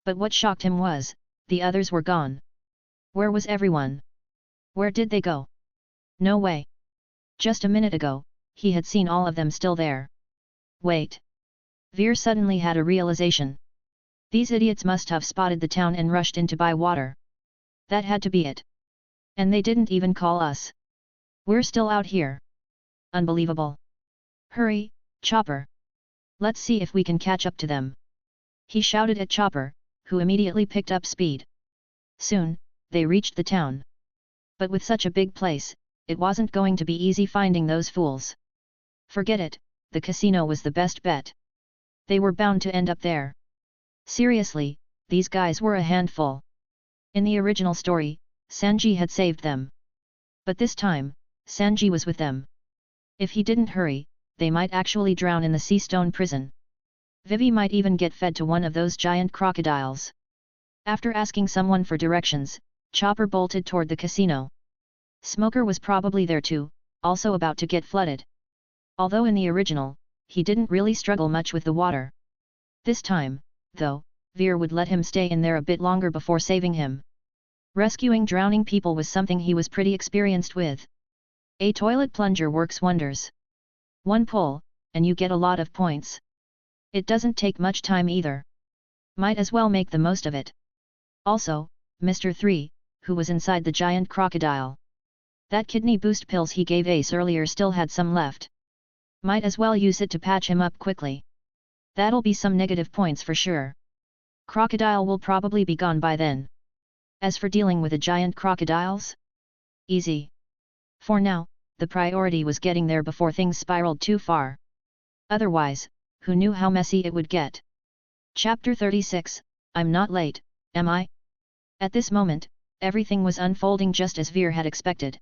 But what shocked him was, the others were gone. Where was everyone? Where did they go? No way. Just a minute ago, he had seen all of them still there. Wait. Veer suddenly had a realization. These idiots must have spotted the town and rushed in to buy water. That had to be it. And they didn't even call us. We're still out here. Unbelievable. Hurry, Chopper. Let's see if we can catch up to them. He shouted at Chopper, who immediately picked up speed. Soon, they reached the town. But with such a big place, it wasn't going to be easy finding those fools. Forget it, the casino was the best bet. They were bound to end up there. Seriously, these guys were a handful. In the original story, Sanji had saved them. But this time, Sanji was with them. If he didn't hurry, they might actually drown in the sea stone prison. Vivi might even get fed to one of those giant crocodiles. After asking someone for directions, Chopper bolted toward the casino. Smoker was probably there too, also about to get flooded. Although in the original, he didn't really struggle much with the water. This time, though, Veer would let him stay in there a bit longer before saving him. Rescuing drowning people was something he was pretty experienced with. A toilet plunger works wonders. One pull, and you get a lot of points. It doesn't take much time either. Might as well make the most of it. Also, Mr. 3, who was inside the giant crocodile. That kidney boost pills he gave Ace earlier still had some left. Might as well use it to patch him up quickly. That'll be some negative points for sure. Crocodile will probably be gone by then. As for dealing with the giant crocodiles? Easy. For now, the priority was getting there before things spiraled too far. Otherwise, who knew how messy it would get? Chapter 36, I'm not late, am I? At this moment, everything was unfolding just as Veer had expected.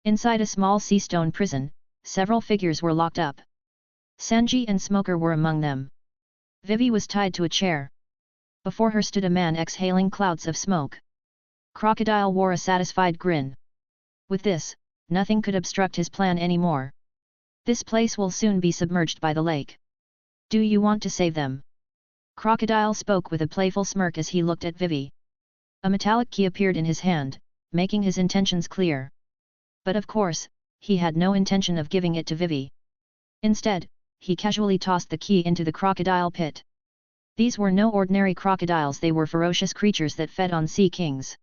Inside a small sea stone prison, several figures were locked up. Sanji and Smoker were among them. Vivi was tied to a chair. Before her stood a man exhaling clouds of smoke. Crocodile wore a satisfied grin. With this, nothing could obstruct his plan anymore. This place will soon be submerged by the lake. Do you want to save them? Crocodile spoke with a playful smirk as he looked at Vivi. A metallic key appeared in his hand, making his intentions clear. But of course, he had no intention of giving it to Vivi. Instead, he casually tossed the key into the crocodile pit. These were no ordinary crocodiles, they were ferocious creatures that fed on sea kings.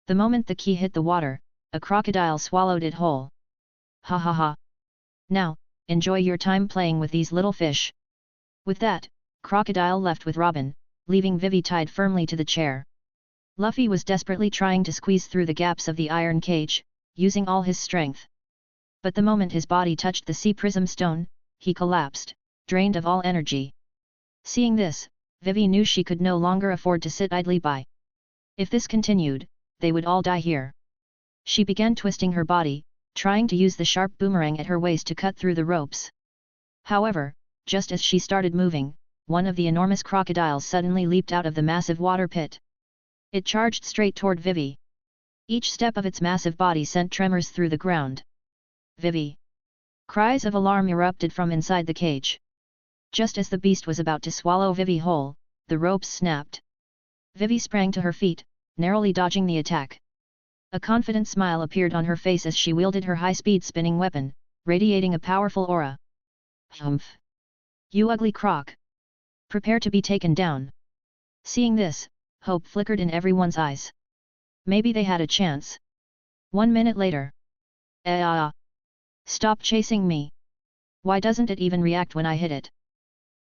The moment the key hit the water, a crocodile swallowed it whole. Ha ha ha! Now, enjoy your time playing with these little fish. With that, Crocodile left with Robin, leaving Vivi tied firmly to the chair. Luffy was desperately trying to squeeze through the gaps of the iron cage, using all his strength. But the moment his body touched the sea prism stone, he collapsed, drained of all energy. Seeing this, Vivi knew she could no longer afford to sit idly by. If this continued, they would all die here. She began twisting her body, trying to use the sharp boomerang at her waist to cut through the ropes. However, just as she started moving, one of the enormous crocodiles suddenly leaped out of the massive water pit. It charged straight toward Vivi. Each step of its massive body sent tremors through the ground. Vivi! Cries of alarm erupted from inside the cage. Just as the beast was about to swallow Vivi whole, the ropes snapped. Vivi sprang to her feet, narrowly dodging the attack. A confident smile appeared on her face as she wielded her high-speed spinning weapon, radiating a powerful aura. Humph! You ugly croc! Prepare to be taken down. Seeing this, hope flickered in everyone's eyes. Maybe they had a chance. 1 minute later. Stop chasing me! Why doesn't it even react when I hit it?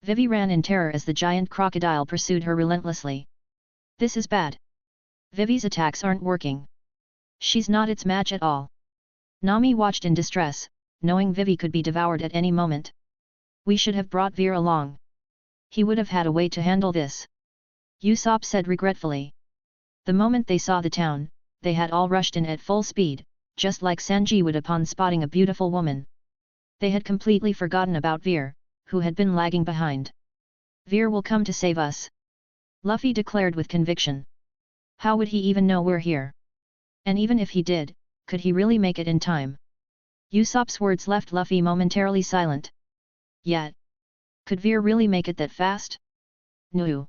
Vivi ran in terror as the giant crocodile pursued her relentlessly. This is bad. Vivi's attacks aren't working. She's not its match at all. Nami watched in distress, knowing Vivi could be devoured at any moment. We should have brought Veer along. He would have had a way to handle this. Usopp said regretfully. The moment they saw the town, they had all rushed in at full speed, just like Sanji would upon spotting a beautiful woman. They had completely forgotten about Veer, who had been lagging behind. Veer will come to save us, Luffy declared with conviction. How would he even know we're here? And even if he did, could he really make it in time? Usopp's words left Luffy momentarily silent. Yet, could Veer really make it that fast? No.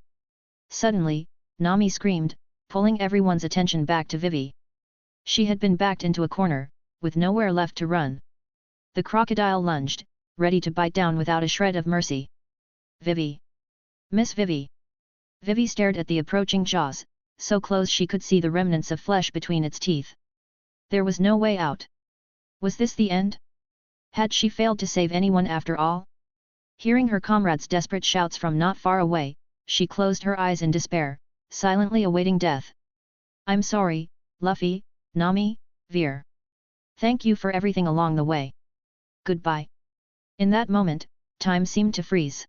Suddenly, Nami screamed, pulling everyone's attention back to Vivi. She had been backed into a corner, with nowhere left to run. The crocodile lunged, ready to bite down without a shred of mercy. Vivi! Miss Vivi! Vivi stared at the approaching jaws, so close she could see the remnants of flesh between its teeth. There was no way out. Was this the end? Had she failed to save anyone after all? Hearing her comrades' desperate shouts from not far away, she closed her eyes in despair, silently awaiting death. I'm sorry, Luffy, Nami, Veer. Thank you for everything along the way. Goodbye. In that moment, time seemed to freeze.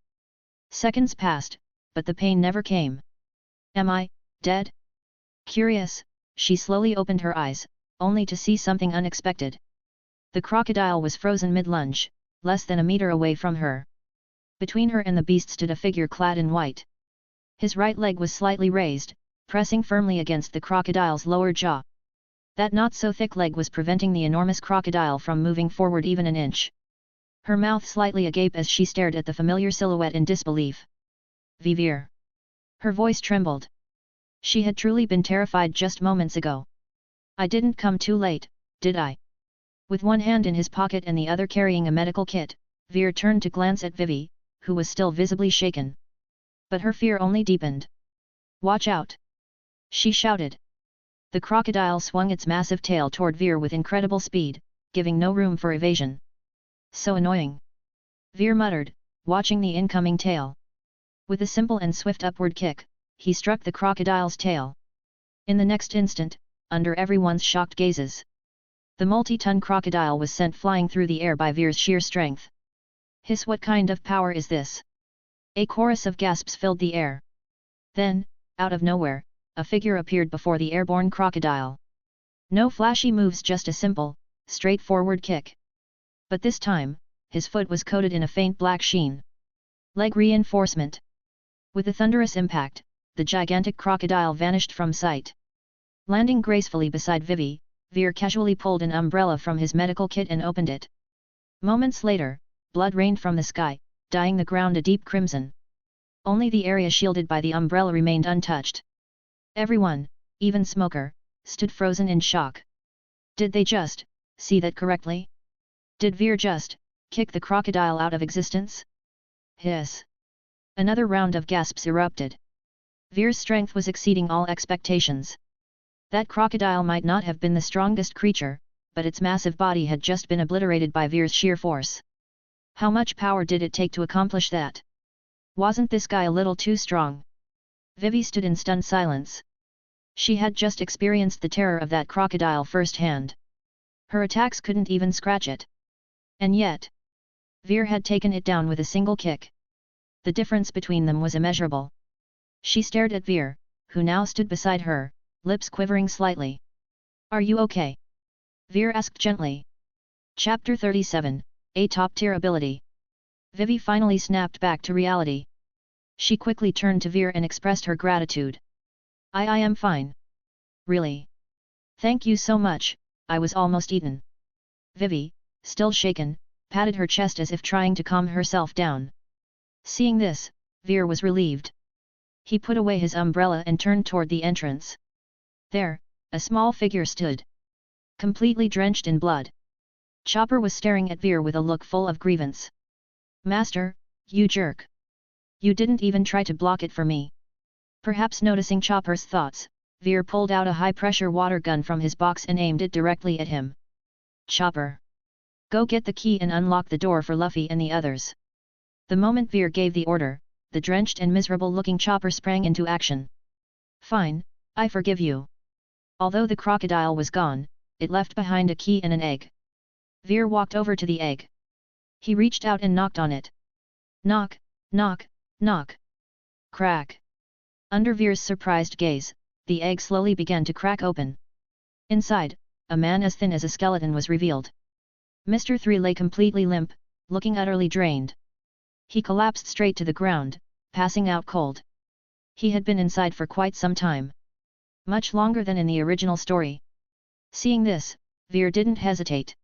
Seconds passed, but the pain never came. Am I dead? Curious, she slowly opened her eyes, only to see something unexpected. The crocodile was frozen mid-lunge, less than a meter away from her. Between her and the beast stood a figure clad in white. His right leg was slightly raised, pressing firmly against the crocodile's lower jaw. That not-so-thick leg was preventing the enormous crocodile from moving forward even an inch. Her mouth slightly agape as she stared at the familiar silhouette in disbelief. Veer. Her voice trembled. She had truly been terrified just moments ago. I didn't come too late, did I? With one hand in his pocket and the other carrying a medical kit, Veer turned to glance at Vivi, who was still visibly shaken. But her fear only deepened. Watch out! She shouted. The crocodile swung its massive tail toward Veer with incredible speed, giving no room for evasion. So annoying! Veer muttered, watching the incoming tail. With a simple and swift upward kick, he struck the crocodile's tail. In the next instant, under everyone's shocked gazes, the multi-ton crocodile was sent flying through the air by Veer's sheer strength. Hiss! What kind of power is this? A chorus of gasps filled the air. Then, out of nowhere, a figure appeared before the airborne crocodile. No flashy moves, just a simple, straightforward kick. But this time, his foot was coated in a faint black sheen. Leg reinforcement. With a thunderous impact, the gigantic crocodile vanished from sight. Landing gracefully beside Vivi, Veer casually pulled an umbrella from his medical kit and opened it. Moments later, blood rained from the sky, dyeing the ground a deep crimson. Only the area shielded by the umbrella remained untouched. Everyone, even Smoker, stood frozen in shock. Did they just see that correctly? Did Veer just kick the crocodile out of existence? Hiss! Another round of gasps erupted. Veer's strength was exceeding all expectations. That crocodile might not have been the strongest creature, but its massive body had just been obliterated by Veer's sheer force. How much power did it take to accomplish that? Wasn't this guy a little too strong? Vivi stood in stunned silence. She had just experienced the terror of that crocodile firsthand. Her attacks couldn't even scratch it. And yet, Veer had taken it down with a single kick. The difference between them was immeasurable. She stared at Veer, who now stood beside her, lips quivering slightly. "Are you okay?" Veer asked gently. Chapter 37, A top-tier ability. Vivi finally snapped back to reality. She quickly turned to Veer and expressed her gratitude. I am fine. Really? Thank you so much, I was almost eaten." Vivi, still shaken, patted her chest as if trying to calm herself down. Seeing this, Veer was relieved. He put away his umbrella and turned toward the entrance. There, a small figure stood. Completely drenched in blood. Chopper was staring at Veer with a look full of grievance. "Master, you jerk. You didn't even try to block it for me." Perhaps noticing Chopper's thoughts, Veer pulled out a high-pressure water gun from his box and aimed it directly at him. "Chopper! Go get the key and unlock the door for Luffy and the others." The moment Veer gave the order, the drenched and miserable-looking Chopper sprang into action. "Fine, I forgive you." Although the crocodile was gone, it left behind a key and an egg. Veer walked over to the egg. He reached out and knocked on it. Knock, knock, knock. Crack. Under Veer's surprised gaze, the egg slowly began to crack open. Inside, a man as thin as a skeleton was revealed. Mr. 3 lay completely limp, looking utterly drained. He collapsed straight to the ground, passing out cold. He had been inside for quite some time. Much longer than in the original story. Seeing this, Veer didn't hesitate.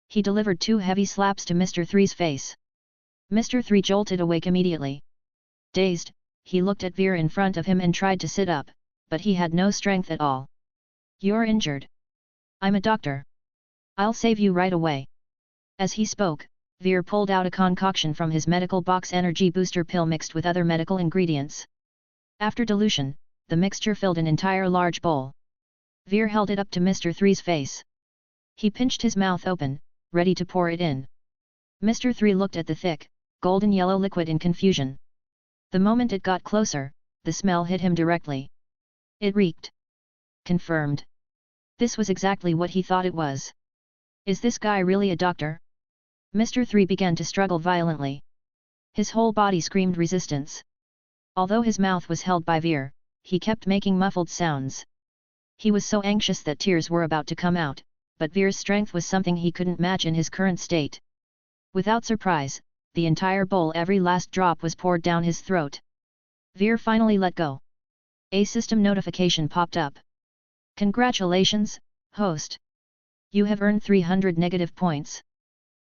He delivered 2 heavy slaps to Mr. 3's face. Mr. 3 jolted awake immediately. Dazed, he looked at Veer in front of him and tried to sit up, but he had no strength at all. "You're injured. I'm a doctor. I'll save you right away." As he spoke, Veer pulled out a concoction from his medical box, energy booster pill mixed with other medical ingredients. After dilution, the mixture filled an entire large bowl. Veer held it up to Mr. 3's face. He pinched his mouth open, ready to pour it in. Mr. 3 looked at the thick, golden yellow liquid in confusion. The moment it got closer, the smell hit him directly. It reeked. Confirmed. This was exactly what he thought it was. Is this guy really a doctor? Mr. 3 began to struggle violently. His whole body screamed resistance. Although his mouth was held by Veer, he kept making muffled sounds. He was so anxious that tears were about to come out, but Veer's strength was something he couldn't match in his current state. Without surprise, the entire bowl, every last drop, was poured down his throat. Veer finally let go. A system notification popped up. "Congratulations, host. You have earned 300 negative points.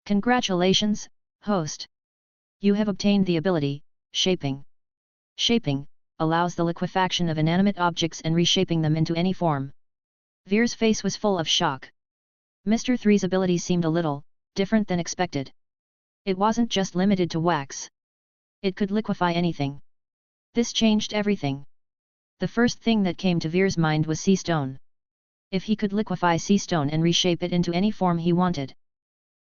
Congratulations, host. You have obtained the ability, Shaping. Shaping allows the liquefaction of inanimate objects and reshaping them into any form." Veer's face was full of shock. Mr. 3's ability seemed a little different than expected. It wasn't just limited to wax. It could liquefy anything. This changed everything. The first thing that came to Veer's mind was sea stone. If he could liquefy sea stone and reshape it into any form he wanted,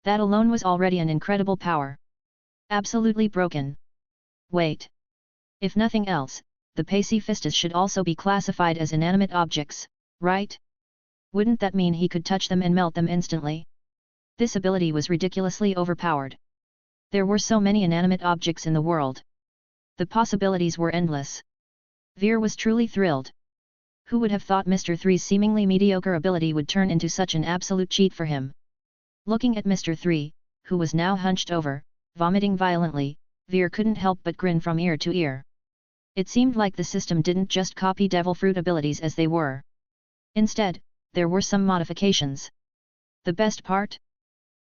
that alone was already an incredible power. Absolutely broken. Wait. If nothing else, the Pacifistas should also be classified as inanimate objects, right? Wouldn't that mean he could touch them and melt them instantly? This ability was ridiculously overpowered. There were so many inanimate objects in the world. The possibilities were endless. Veer was truly thrilled. Who would have thought Mr. 3's seemingly mediocre ability would turn into such an absolute cheat for him? Looking at Mr. 3, who was now hunched over, vomiting violently, Veer couldn't help but grin from ear to ear. It seemed like the system didn't just copy devil fruit abilities as they were. Instead, there were some modifications. The best part?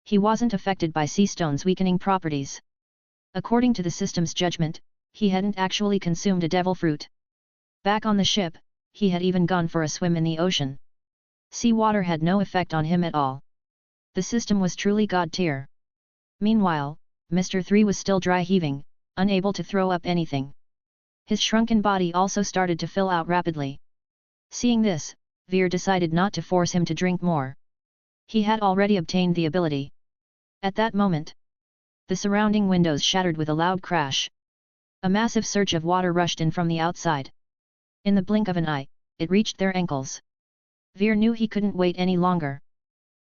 He wasn't affected by sea stone's weakening properties. According to the system's judgment, he hadn't actually consumed a devil fruit. Back on the ship, he had even gone for a swim in the ocean. Seawater had no effect on him at all. The system was truly god tier. Meanwhile, Mr. 3 was still dry heaving, unable to throw up anything. His shrunken body also started to fill out rapidly. Seeing this, Veer decided not to force him to drink more. He had already obtained the ability. At that moment, the surrounding windows shattered with a loud crash. A massive surge of water rushed in from the outside. In the blink of an eye, it reached their ankles. Veer knew he couldn't wait any longer.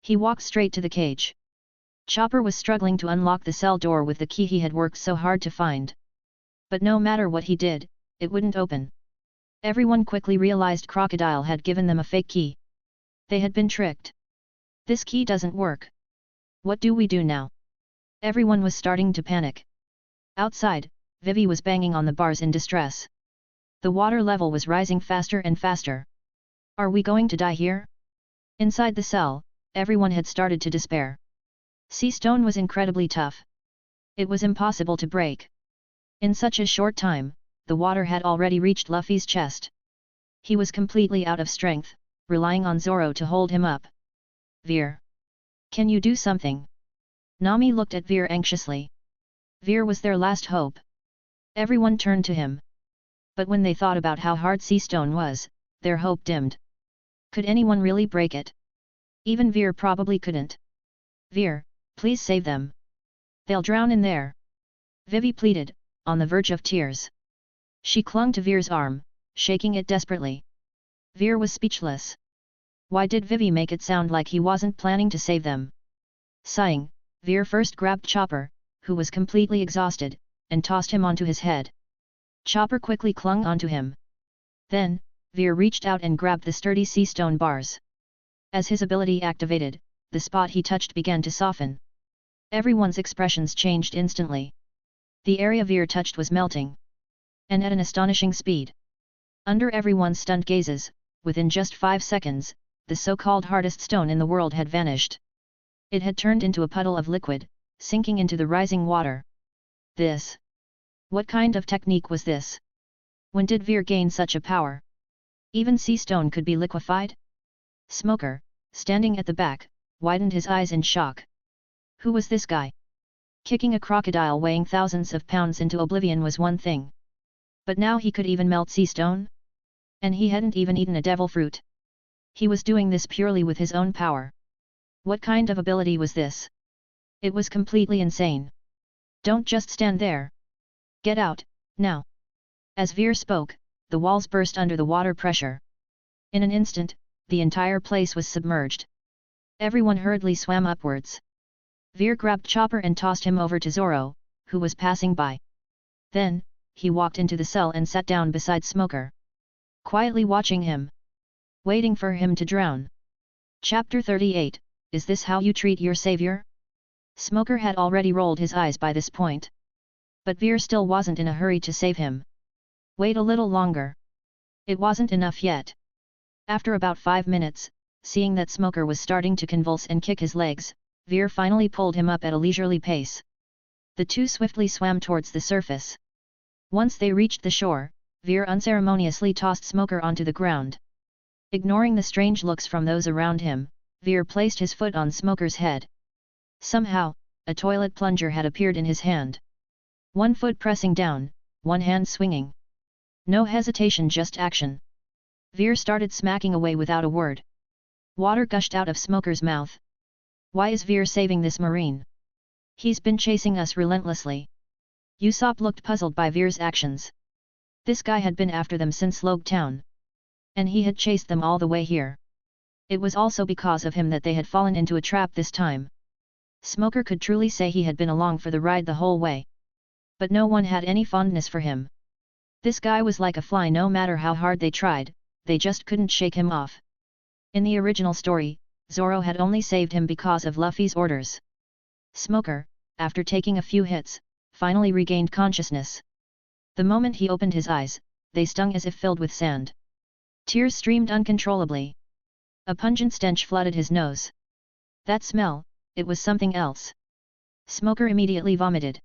He walked straight to the cage. Chopper was struggling to unlock the cell door with the key he had worked so hard to find. But no matter what he did, it wouldn't open. Everyone quickly realized Crocodile had given them a fake key. They had been tricked. This key doesn't work. What do we do now? Everyone was starting to panic. Outside, Vivi was banging on the bars in distress. The water level was rising faster and faster. Are we going to die here? Inside the cell, everyone had started to despair. Sea stone was incredibly tough. It was impossible to break. In such a short time, the water had already reached Luffy's chest. He was completely out of strength, relying on Zoro to hold him up. Veer. Can you do something? Nami looked at Veer anxiously. Veer was their last hope. Everyone turned to him. But when they thought about how hard sea stone was, their hope dimmed. Could anyone really break it? Even Veer probably couldn't. Veer, please save them. They'll drown in there. Vivi pleaded, on the verge of tears. She clung to Veer's arm, shaking it desperately. Veer was speechless. Why did Vivi make it sound like he wasn't planning to save them? Sighing, Veer first grabbed Chopper, who was completely exhausted, and tossed him onto his head. Chopper quickly clung onto him. Then, Veer reached out and grabbed the sturdy sea stone bars. As his ability activated, the spot he touched began to soften. Everyone's expressions changed instantly. The area Veer touched was melting. And at an astonishing speed. Under everyone's stunned gazes, within just 5 seconds, the so-called hardest stone in the world had vanished. It had turned into a puddle of liquid, sinking into the rising water. This. What kind of technique was this? When did Veer gain such a power? Even sea stone could be liquefied? Smoker, standing at the back, widened his eyes in shock. Who was this guy? Kicking a crocodile weighing thousands of pounds into oblivion was one thing. But now he could even melt sea stone? And he hadn't even eaten a devil fruit. He was doing this purely with his own power. What kind of ability was this? It was completely insane. Don't just stand there. Get out, now. As Veer spoke, the walls burst under the water pressure. In an instant, the entire place was submerged. Everyone hurriedly swam upwards. Veer grabbed Chopper and tossed him over to Zoro, who was passing by. Then, he walked into the cell and sat down beside Smoker. Quietly watching him. Waiting for him to drown. Chapter 38, Is this how you treat your savior? Smoker had already rolled his eyes by this point. But Veer still wasn't in a hurry to save him. Wait a little longer. It wasn't enough yet. After about 5 minutes, seeing that Smoker was starting to convulse and kick his legs, Veer finally pulled him up at a leisurely pace. The two swiftly swam towards the surface. Once they reached the shore, Veer unceremoniously tossed Smoker onto the ground. Ignoring the strange looks from those around him, Veer placed his foot on Smoker's head. Somehow, a toilet plunger had appeared in his hand. One foot pressing down, one hand swinging. No hesitation, just action. Veer started smacking away without a word. Water gushed out of Smoker's mouth. Why is Veer saving this marine? He's been chasing us relentlessly. Usopp looked puzzled by Veer's actions. This guy had been after them since Logue Town. And he had chased them all the way here. It was also because of him that they had fallen into a trap this time. Smoker could truly say he had been along for the ride the whole way. But no one had any fondness for him. This guy was like a fly, no matter how hard they tried, they just couldn't shake him off. In the original story, Zoro had only saved him because of Luffy's orders. Smoker, after taking a few hits, finally regained consciousness. The moment he opened his eyes, they stung as if filled with sand. Tears streamed uncontrollably. A pungent stench flooded his nose. That smell, it was something else. Smoker immediately vomited.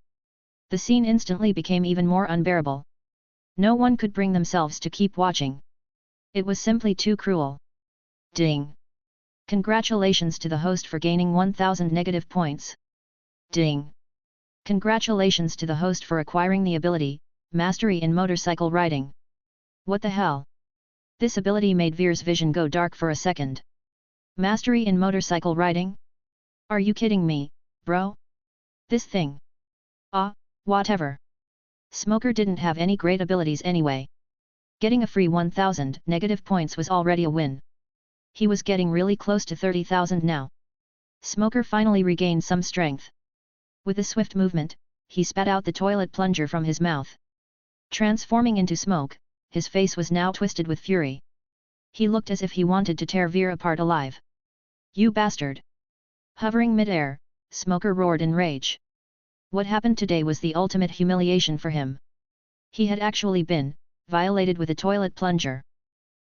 The scene instantly became even more unbearable. No one could bring themselves to keep watching. It was simply too cruel. Ding! Congratulations to the host for gaining 1000 negative points. Ding! Congratulations to the host for acquiring the ability, Mastery in Motorcycle Riding. What the hell? This ability made Veer's vision go dark for a second. Mastery in Motorcycle Riding? Are you kidding me, bro? This thing. Whatever. Smoker didn't have any great abilities anyway. Getting a free 1000 negative points was already a win. He was getting really close to 30,000 now. Smoker finally regained some strength. With a swift movement, he spat out the toilet plunger from his mouth. Transforming into smoke, his face was now twisted with fury. He looked as if he wanted to tear Veer apart alive. You bastard! Hovering mid-air, Smoker roared in rage. What happened today was the ultimate humiliation for him. He had actually been violated with a toilet plunger.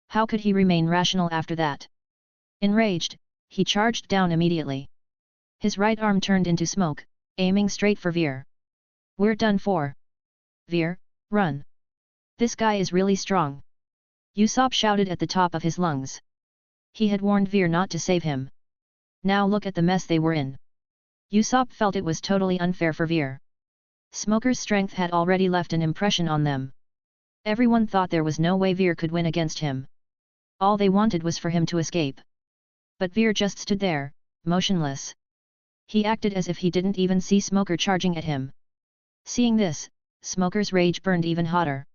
How could he remain rational after that? Enraged, he charged down immediately. His right arm turned into smoke, aiming straight for Veer. We're done for. Veer, run! This guy is really strong. Usopp shouted at the top of his lungs. He had warned Veer not to save him. Now look at the mess they were in. Usopp felt it was totally unfair for Veer. Smoker's strength had already left an impression on them. Everyone thought there was no way Veer could win against him. All they wanted was for him to escape. But Veer just stood there, motionless. He acted as if he didn't even see Smoker charging at him. Seeing this, Smoker's rage burned even hotter.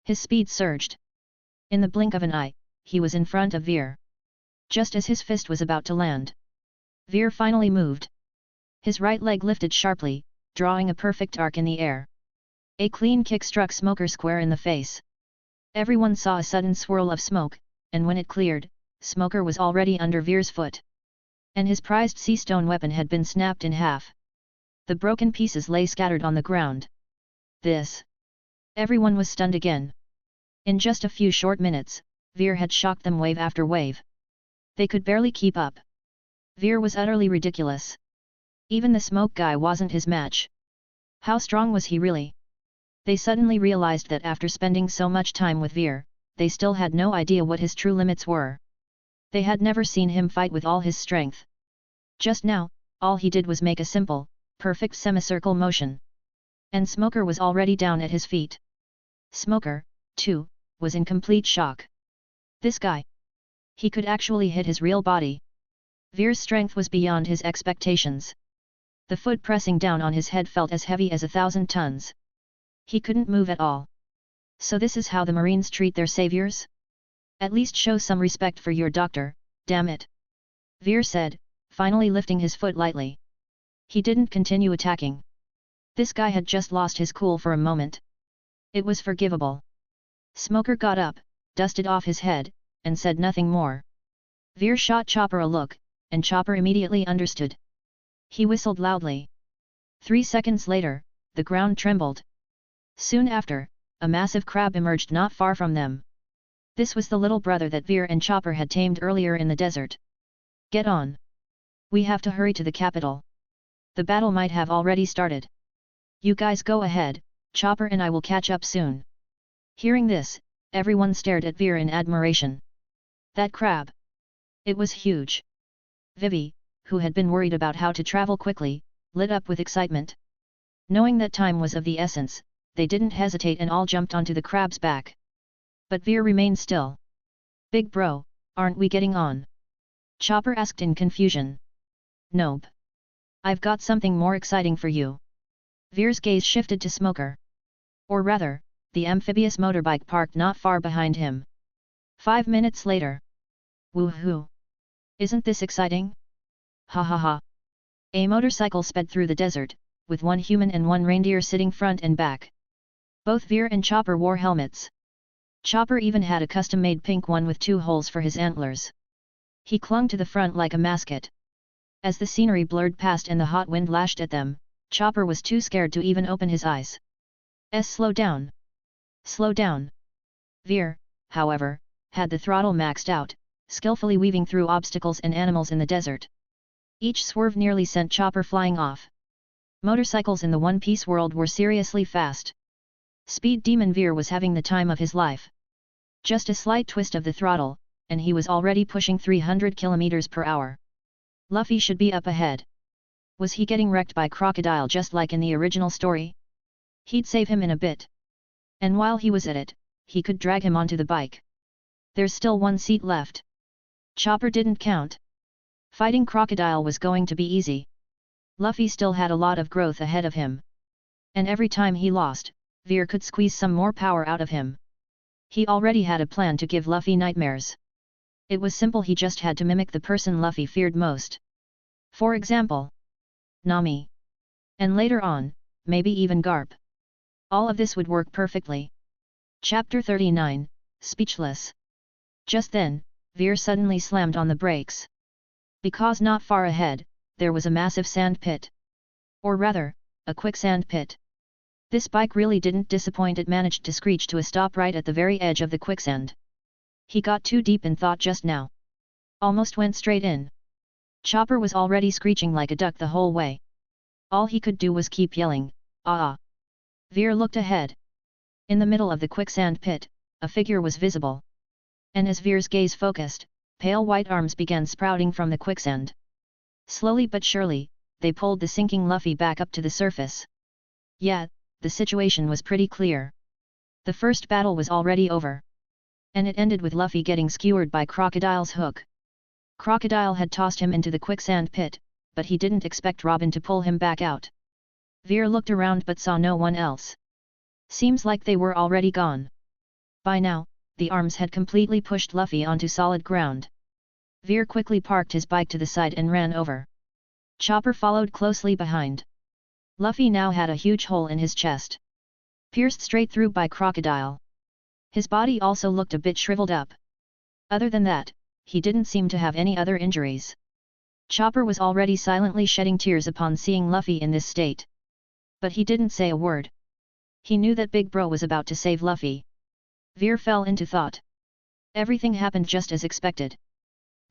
His speed surged. In the blink of an eye, he was in front of Veer. Just as his fist was about to land, Veer finally moved. His right leg lifted sharply, drawing a perfect arc in the air. A clean kick struck Smoker square in the face. Everyone saw a sudden swirl of smoke, and when it cleared, Smoker was already under Veer's foot. And his prized sea stone weapon had been snapped in half. The broken pieces lay scattered on the ground. This. Everyone was stunned again. In just a few short minutes, Veer had shocked them wave after wave. They could barely keep up. Veer was utterly ridiculous. Even the smoke guy wasn't his match. How strong was he really? They suddenly realized that after spending so much time with Veer, they still had no idea what his true limits were. They had never seen him fight with all his strength. Just now, all he did was make a simple, perfect semicircle motion. And Smoker was already down at his feet. Smoker, too, was in complete shock. This guy. He could actually hit his real body. Veer's strength was beyond his expectations. The foot pressing down on his head felt as heavy as 1,000 tons. He couldn't move at all. So this is how the Marines treat their saviors? At least show some respect for your doctor, damn it. Veer said, finally lifting his foot lightly. He didn't continue attacking. This guy had just lost his cool for a moment. It was forgivable. Smoker got up, dusted off his head, and said nothing more. Veer shot Chopper a look, and Chopper immediately understood. He whistled loudly. 3 seconds later, the ground trembled. Soon after, a massive crab emerged not far from them. This was the little brother that Veer and Chopper had tamed earlier in the desert. Get on! We have to hurry to the capital. The battle might have already started. You guys go ahead, Chopper and I will catch up soon. Hearing this, everyone stared at Veer in admiration. That crab! It was huge. Vivi, who had been worried about how to travel quickly, lit up with excitement. Knowing that time was of the essence, they didn't hesitate and all jumped onto the crab's back. But Veer remained still. Big bro, aren't we getting on? Chopper asked in confusion. Nope. I've got something more exciting for you. Veer's gaze shifted to Smoker. Or rather, the amphibious motorbike parked not far behind him. 5 minutes later. Woohoo! Isn't this exciting? Ha ha ha! A motorcycle sped through the desert, with one human and one reindeer sitting front and back. Both Veer and Chopper wore helmets. Chopper even had a custom-made pink one with 2 holes for his antlers. He clung to the front like a mascot. As the scenery blurred past and the hot wind lashed at them, Chopper was too scared to even open his eyes. Slow down. Slow down. Veer, however, had the throttle maxed out, skillfully weaving through obstacles and animals in the desert. Each swerve nearly sent Chopper flying off. Motorcycles in the One Piece world were seriously fast. Speed Demon Veer was having the time of his life. Just a slight twist of the throttle, and he was already pushing 300 km per hour. Luffy should be up ahead. Was he getting wrecked by Crocodile just like in the original story? He'd save him in a bit. And while he was at it, he could drag him onto the bike. There's still 1 seat left. Chopper didn't count. Fighting Crocodile was going to be easy. Luffy still had a lot of growth ahead of him. And every time he lost, Veer could squeeze some more power out of him. He already had a plan to give Luffy nightmares. It was simple, he just had to mimic the person Luffy feared most. For example, Nami. And later on, maybe even Garp. All of this would work perfectly. Chapter 39, Speechless. Just then, Veer suddenly slammed on the brakes. Because not far ahead, there was a massive sand pit. Or rather, a quicksand pit. This bike really didn't disappoint, it managed to screech to a stop right at the very edge of the quicksand. He got too deep in thought just now. Almost went straight in. Chopper was already screeching like a duck the whole way. All he could do was keep yelling, "Ah!" Veer looked ahead. In the middle of the quicksand pit, a figure was visible. And as Veer's gaze focused, pale white arms began sprouting from the quicksand. Slowly but surely, they pulled the sinking Luffy back up to the surface. Yeah, the situation was pretty clear. The first battle was already over. And it ended with Luffy getting skewered by Crocodile's hook. Crocodile had tossed him into the quicksand pit, but he didn't expect Robin to pull him back out. Veer looked around but saw no one else. Seems like they were already gone. By now, the arms had completely pushed Luffy onto solid ground. Veer quickly parked his bike to the side and ran over. Chopper followed closely behind. Luffy now had a huge hole in his chest. Pierced straight through by Crocodile. His body also looked a bit shriveled up. Other than that, he didn't seem to have any other injuries. Chopper was already silently shedding tears upon seeing Luffy in this state. But he didn't say a word. He knew that Big Bro was about to save Luffy. Veer fell into thought. Everything happened just as expected.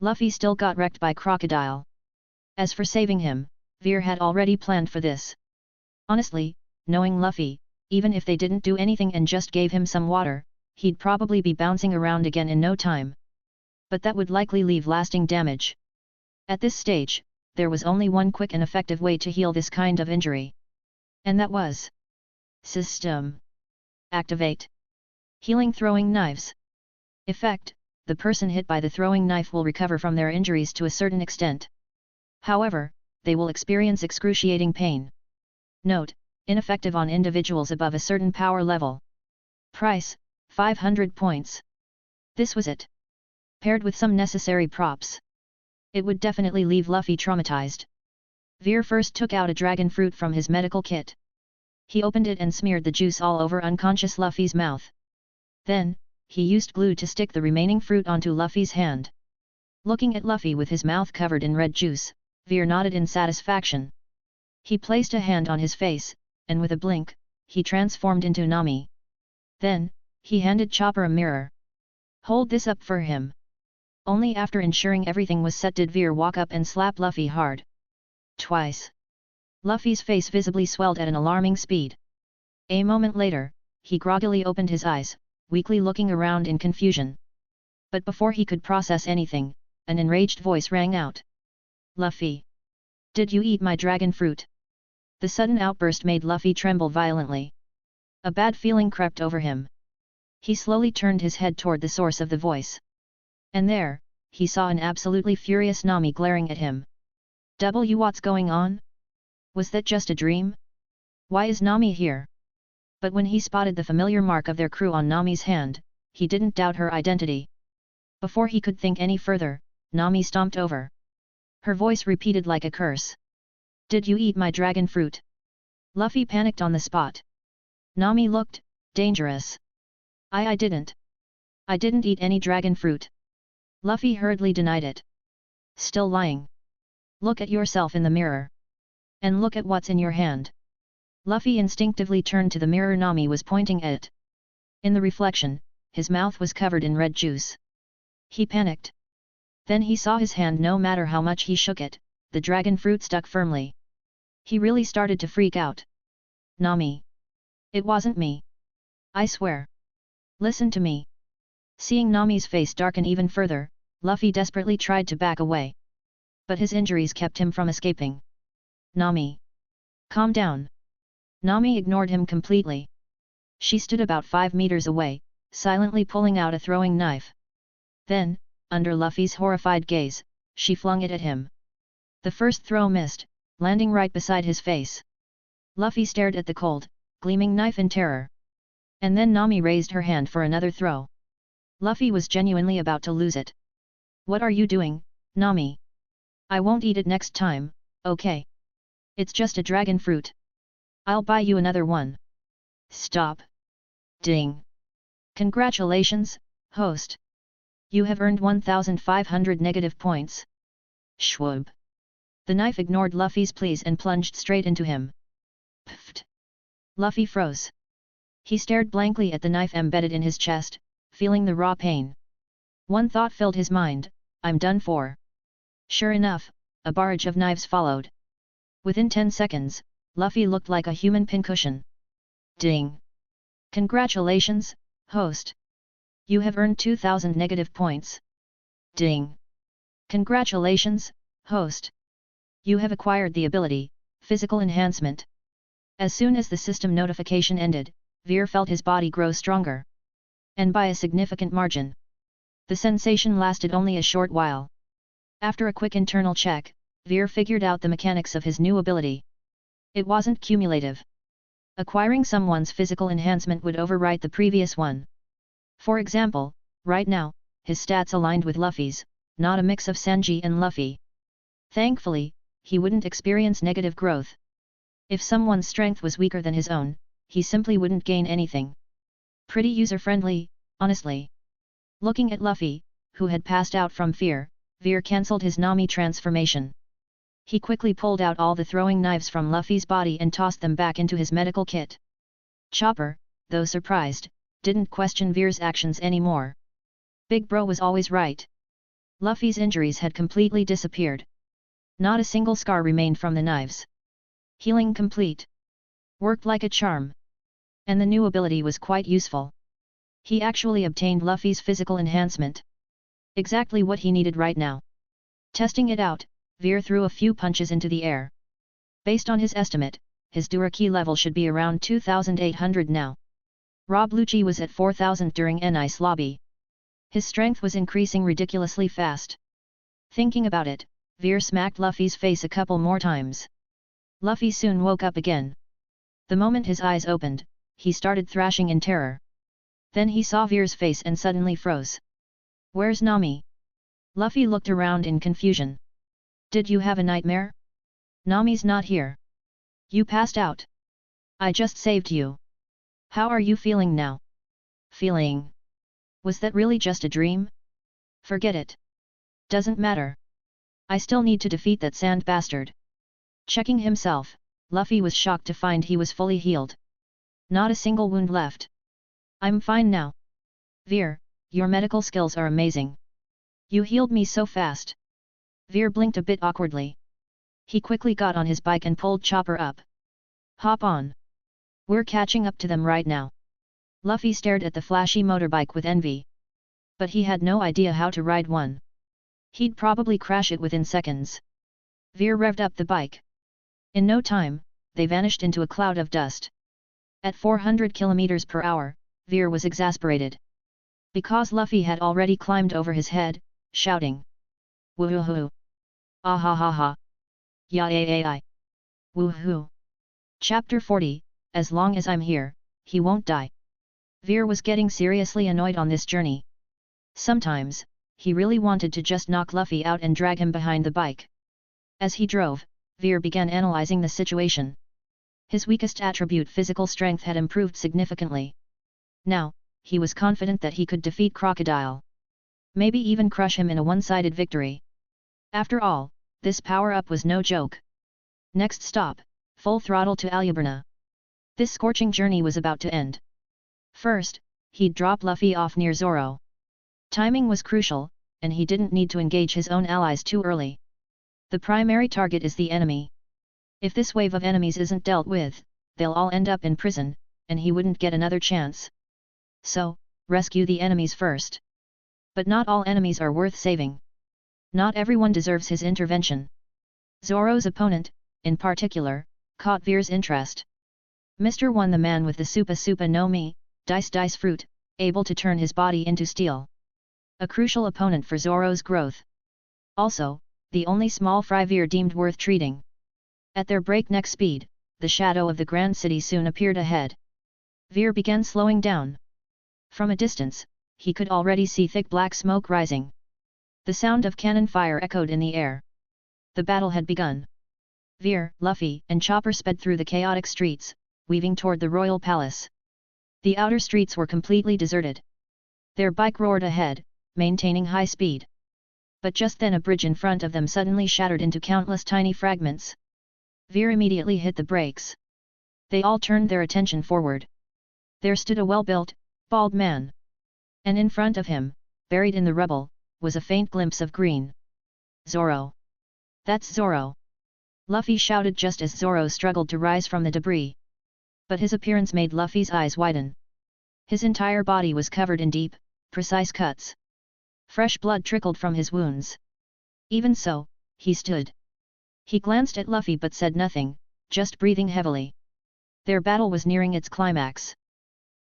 Luffy still got wrecked by Crocodile. As for saving him, Veer had already planned for this. Honestly, knowing Luffy, even if they didn't do anything and just gave him some water, he'd probably be bouncing around again in no time. But that would likely leave lasting damage. At this stage, there was only one quick and effective way to heal this kind of injury. And that was System. Activate. Healing throwing knives. Effect: the person hit by the throwing knife will recover from their injuries to a certain extent. However, they will experience excruciating pain. Note: ineffective on individuals above a certain power level. Price: 500 points. This was it. Paired with some necessary props. It would definitely leave Luffy traumatized. Veer first took out a dragon fruit from his medical kit. He opened it and smeared the juice all over unconscious Luffy's mouth. Then, he used glue to stick the remaining fruit onto Luffy's hand. Looking at Luffy with his mouth covered in red juice, Veer nodded in satisfaction. He placed a hand on his face, and with a blink, he transformed into Nami. Then, he handed Chopper a mirror. Hold this up for him. Only after ensuring everything was set did Veer walk up and slap Luffy hard. Twice. Luffy's face visibly swelled at an alarming speed. A moment later, he groggily opened his eyes, weakly looking around in confusion. But before he could process anything, an enraged voice rang out. Luffy! Did you eat my dragon fruit? The sudden outburst made Luffy tremble violently. A bad feeling crept over him. He slowly turned his head toward the source of the voice. And there, he saw an absolutely furious Nami glaring at him. What's going on? Was that just a dream? Why is Nami here? But when he spotted the familiar mark of their crew on Nami's hand, he didn't doubt her identity. Before he could think any further, Nami stomped over. Her voice repeated like a curse. Did you eat my dragon fruit? Luffy panicked on the spot. Nami looked dangerous. I didn't. I didn't eat any dragon fruit. Luffy hurriedly denied it. Still lying. Look at yourself in the mirror. And look at what's in your hand. Luffy instinctively turned to the mirror Nami was pointing at. In the reflection, his mouth was covered in red juice. He panicked. Then he saw his hand. No matter how much he shook it, the dragon fruit stuck firmly. He really started to freak out. Nami. It wasn't me. I swear. Listen to me. Seeing Nami's face darken even further, Luffy desperately tried to back away. But his injuries kept him from escaping. Nami. Calm down. Nami ignored him completely. She stood about 5 meters away, silently pulling out a throwing knife. Then, under Luffy's horrified gaze, she flung it at him. The first throw missed, landing right beside his face. Luffy stared at the cold, gleaming knife in terror. And then Nami raised her hand for another throw. Luffy was genuinely about to lose it. What are you doing, Nami? I won't eat it next time, okay? It's just a dragon fruit. I'll buy you another one. Stop. Ding. Congratulations, host. You have earned 1,500 negative points. Schwab. The knife ignored Luffy's pleas and plunged straight into him. Pfft. Luffy froze. He stared blankly at the knife embedded in his chest, feeling the raw pain. One thought filled his mind, I'm done for. Sure enough, a barrage of knives followed. Within 10 seconds, Luffy looked like a human pincushion. Ding! Congratulations, host! You have earned 2,000 negative points. Ding! Congratulations, host! You have acquired the ability, Physical Enhancement. As soon as the system notification ended, Veer felt his body grow stronger. And by a significant margin. The sensation lasted only a short while. After a quick internal check, Veer figured out the mechanics of his new ability. It wasn't cumulative. Acquiring someone's physical enhancement would overwrite the previous one. For example, right now, his stats aligned with Luffy's, not a mix of Sanji and Luffy. Thankfully, he wouldn't experience negative growth. If someone's strength was weaker than his own, he simply wouldn't gain anything. Pretty user-friendly, honestly. Looking at Luffy, who had passed out from fear, Veer cancelled his Nami transformation. He quickly pulled out all the throwing knives from Luffy's body and tossed them back into his medical kit. Chopper, though surprised, didn't question Veer's actions anymore. Big Bro was always right. Luffy's injuries had completely disappeared. Not a single scar remained from the knives. Healing complete. Worked like a charm. And the new ability was quite useful. He actually obtained Luffy's physical enhancement. Exactly what he needed right now. Testing it out, Veer threw a few punches into the air. Based on his estimate, his Duraki level should be around 2,800 now. Rob Lucci was at 4,000 during N-Ice lobby. His strength was increasing ridiculously fast. Thinking about it, Veer smacked Luffy's face a couple more times. Luffy soon woke up again. The moment his eyes opened, he started thrashing in terror. Then he saw Veer's face and suddenly froze. Where's Nami? Luffy looked around in confusion. Did you have a nightmare? Nami's not here. You passed out. I just saved you. How are you feeling now? Feeling? Was that really just a dream? Forget it. Doesn't matter. I still need to defeat that sand bastard. Checking himself, Luffy was shocked to find he was fully healed. Not a single wound left. I'm fine now. Veer, your medical skills are amazing. You healed me so fast. Veer blinked a bit awkwardly. He quickly got on his bike and pulled Chopper up. Hop on. We're catching up to them right now. Luffy stared at the flashy motorbike with envy. But he had no idea how to ride one. He'd probably crash it within seconds. Veer revved up the bike. In no time, they vanished into a cloud of dust. At 400 km per hour, Veer was exasperated. Because Luffy had already climbed over his head, shouting. Woohoo! Ah ha ha ha! Ya. Woohoo! Chapter 40, As long as I'm here, he won't die. Veer was getting seriously annoyed on this journey. Sometimes, he really wanted to just knock Luffy out and drag him behind the bike. As he drove, Veer began analyzing the situation. His weakest attribute, physical strength, had improved significantly. Now, he was confident that he could defeat Crocodile. Maybe even crush him in a one-sided victory. After all, this power-up was no joke. Next stop, full throttle to Alabasta. This scorching journey was about to end. First, he'd drop Luffy off near Zoro. Timing was crucial, and he didn't need to engage his own allies too early. The primary target is the enemy. If this wave of enemies isn't dealt with, they'll all end up in prison, and he wouldn't get another chance. So, rescue the enemies first. But not all enemies are worth saving. Not everyone deserves his intervention. Zoro's opponent, in particular, caught Veer's interest. Mr. 1, the man with the Supa no Mi, dice fruit, able to turn his body into steel. A crucial opponent for Zoro's growth. Also, the only small fry Veer deemed worth treating. At their breakneck speed, the shadow of the Grand City soon appeared ahead. Veer began slowing down. From a distance, he could already see thick black smoke rising. The sound of cannon fire echoed in the air. The battle had begun. Veer, Luffy, and Chopper sped through the chaotic streets, weaving toward the royal palace. The outer streets were completely deserted. Their bike roared ahead, maintaining high speed. But just then a bridge in front of them suddenly shattered into countless tiny fragments. Veer immediately hit the brakes. They all turned their attention forward. There stood a well-built, bald man. And in front of him, buried in the rubble, was a faint glimpse of green. Zoro! That's Zoro! Luffy shouted just as Zoro struggled to rise from the debris. But his appearance made Luffy's eyes widen. His entire body was covered in deep, precise cuts. Fresh blood trickled from his wounds. Even so, he stood. He glanced at Luffy but said nothing, just breathing heavily. Their battle was nearing its climax.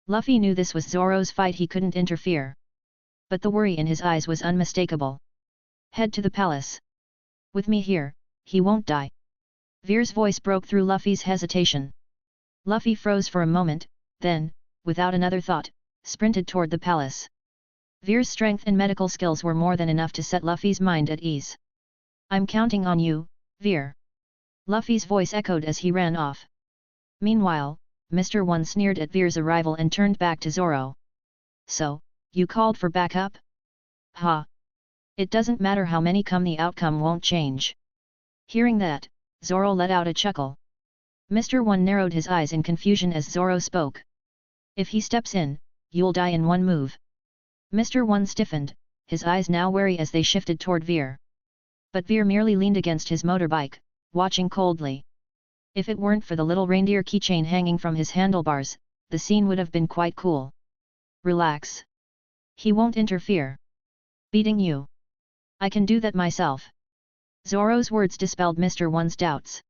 Luffy knew this was Zoro's fight, he couldn't interfere. But the worry in his eyes was unmistakable. Head to the palace. With me here, he won't die. Veer's voice broke through Luffy's hesitation. Luffy froze for a moment, then, without another thought, sprinted toward the palace. Veer's strength and medical skills were more than enough to set Luffy's mind at ease. I'm counting on you, Veer. Luffy's voice echoed as he ran off. Meanwhile, Mr. 1 sneered at Veer's arrival and turned back to Zoro. So, you called for backup? Ha! It doesn't matter how many come, the outcome won't change. Hearing that, Zoro let out a chuckle. Mr. 1 narrowed his eyes in confusion as Zoro spoke. If he steps in, you'll die in one move. Mr. 1 stiffened, his eyes now wary as they shifted toward Veer. But Veer merely leaned against his motorbike, watching coldly. If it weren't for the little reindeer keychain hanging from his handlebars, the scene would have been quite cool. Relax. He won't interfere. Beating you. I can do that myself. Zoro's words dispelled Mr. 1's doubts.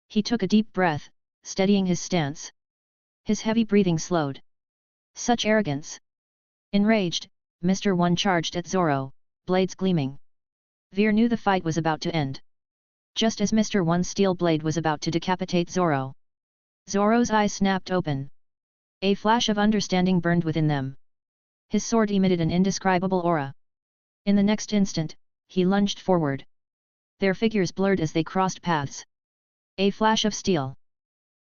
He took a deep breath, steadying his stance. His heavy breathing slowed. Such arrogance. Enraged, Mr. 1 charged at Zoro, blades gleaming. Veer knew the fight was about to end. Just as Mr. 1's steel blade was about to decapitate Zoro. Zoro's eyes snapped open. A flash of understanding burned within them. His sword emitted an indescribable aura. In the next instant, he lunged forward. Their figures blurred as they crossed paths. A flash of steel.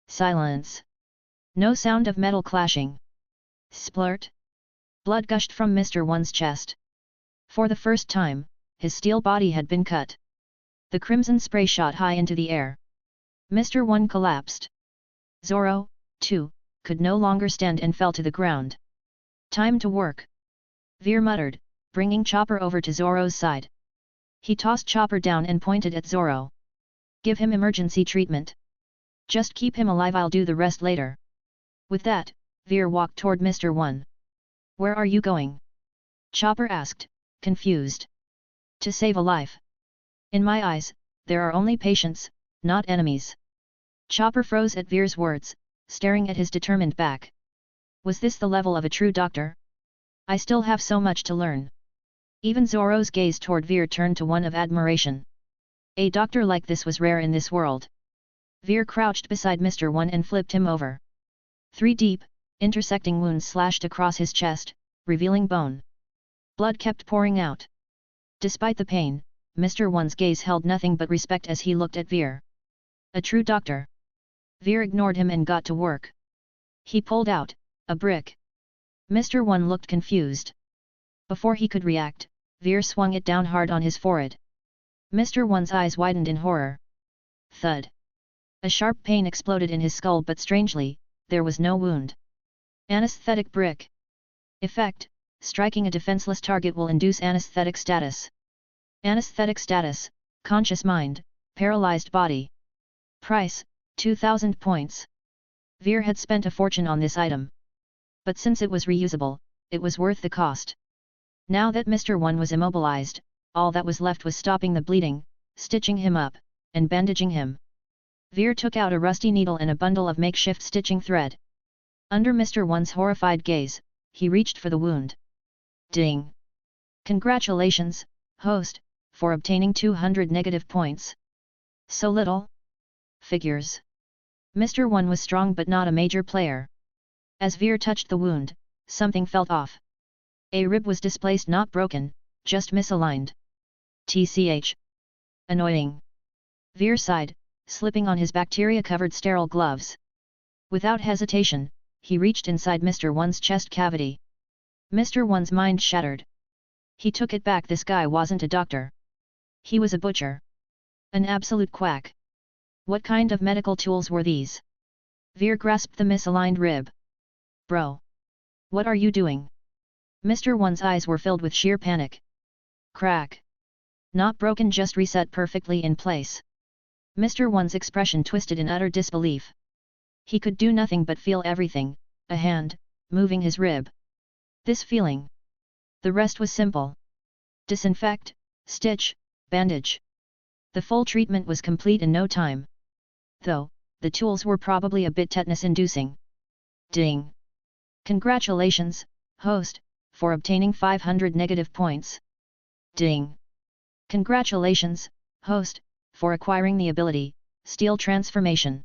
Silence. No sound of metal clashing. Splurt. Blood gushed from Mr. 1's chest. For the first time, his steel body had been cut. The crimson spray shot high into the air. Mr. 1 collapsed. Zoro, too, could no longer stand and fell to the ground. Time to work. Veer muttered, bringing Chopper over to Zoro's side. He tossed Chopper down and pointed at Zoro. Give him emergency treatment. Just keep him alive, I'll do the rest later. With that, Veer walked toward Mr. 1. Where are you going? Chopper asked, confused. To save a life. In my eyes, there are only patients, not enemies. Chopper froze at Veer's words, staring at his determined back. Was this the level of a true doctor? I still have so much to learn. Even Zoro's gaze toward Veer turned to one of admiration. A doctor like this was rare in this world. Veer crouched beside Mr. 1 and flipped him over. 3 deep, intersecting wounds slashed across his chest, revealing bone. Blood kept pouring out. Despite the pain, Mr. 1's gaze held nothing but respect as he looked at Veer. A true doctor. Veer ignored him and got to work. He pulled out a brick. Mr. One looked confused. Before he could react, Veer swung it down hard on his forehead. Mr. One's eyes widened in horror. Thud. A sharp pain exploded in his skull, but strangely, there was no wound. Anesthetic brick. Effect: striking a defenseless target will induce anesthetic status. Anesthetic status: conscious mind, paralyzed body. Price: 2,000 points. Veer had spent a fortune on this item. But since it was reusable, it was worth the cost. Now that Mr. One was immobilized, all that was left was stopping the bleeding, stitching him up, and bandaging him. Veer took out a rusty needle and a bundle of makeshift stitching thread. Under Mr. One's horrified gaze, he reached for the wound. Ding! Congratulations, host, for obtaining 200 negative points. So little? Figures. Mr. One was strong but not a major player. As Veer touched the wound, something felt off. A rib was displaced, not broken, just misaligned. TCH. Annoying. Veer sighed, slipping on his bacteria-covered sterile gloves. Without hesitation, he reached inside Mr. One's chest cavity. Mr. One's mind shattered. He took it back, this guy wasn't a doctor. He was a butcher. An absolute quack. What kind of medical tools were these? Veer grasped the misaligned rib. Bro! What are you doing? Mr. One's eyes were filled with sheer panic. Crack! Not broken, just reset perfectly in place. Mr. One's expression twisted in utter disbelief. He could do nothing but feel everything, a hand, moving his rib. This feeling. The rest was simple. Disinfect, stitch, bandage. The full treatment was complete in no time. Though, the tools were probably a bit tetanus-inducing. Ding! Congratulations, host, for obtaining 500 negative points. Ding! Congratulations, host, for acquiring the ability, Steel Transformation.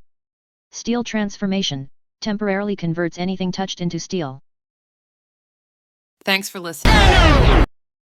Steel Transformation temporarily converts anything touched into steel. Thanks for listening.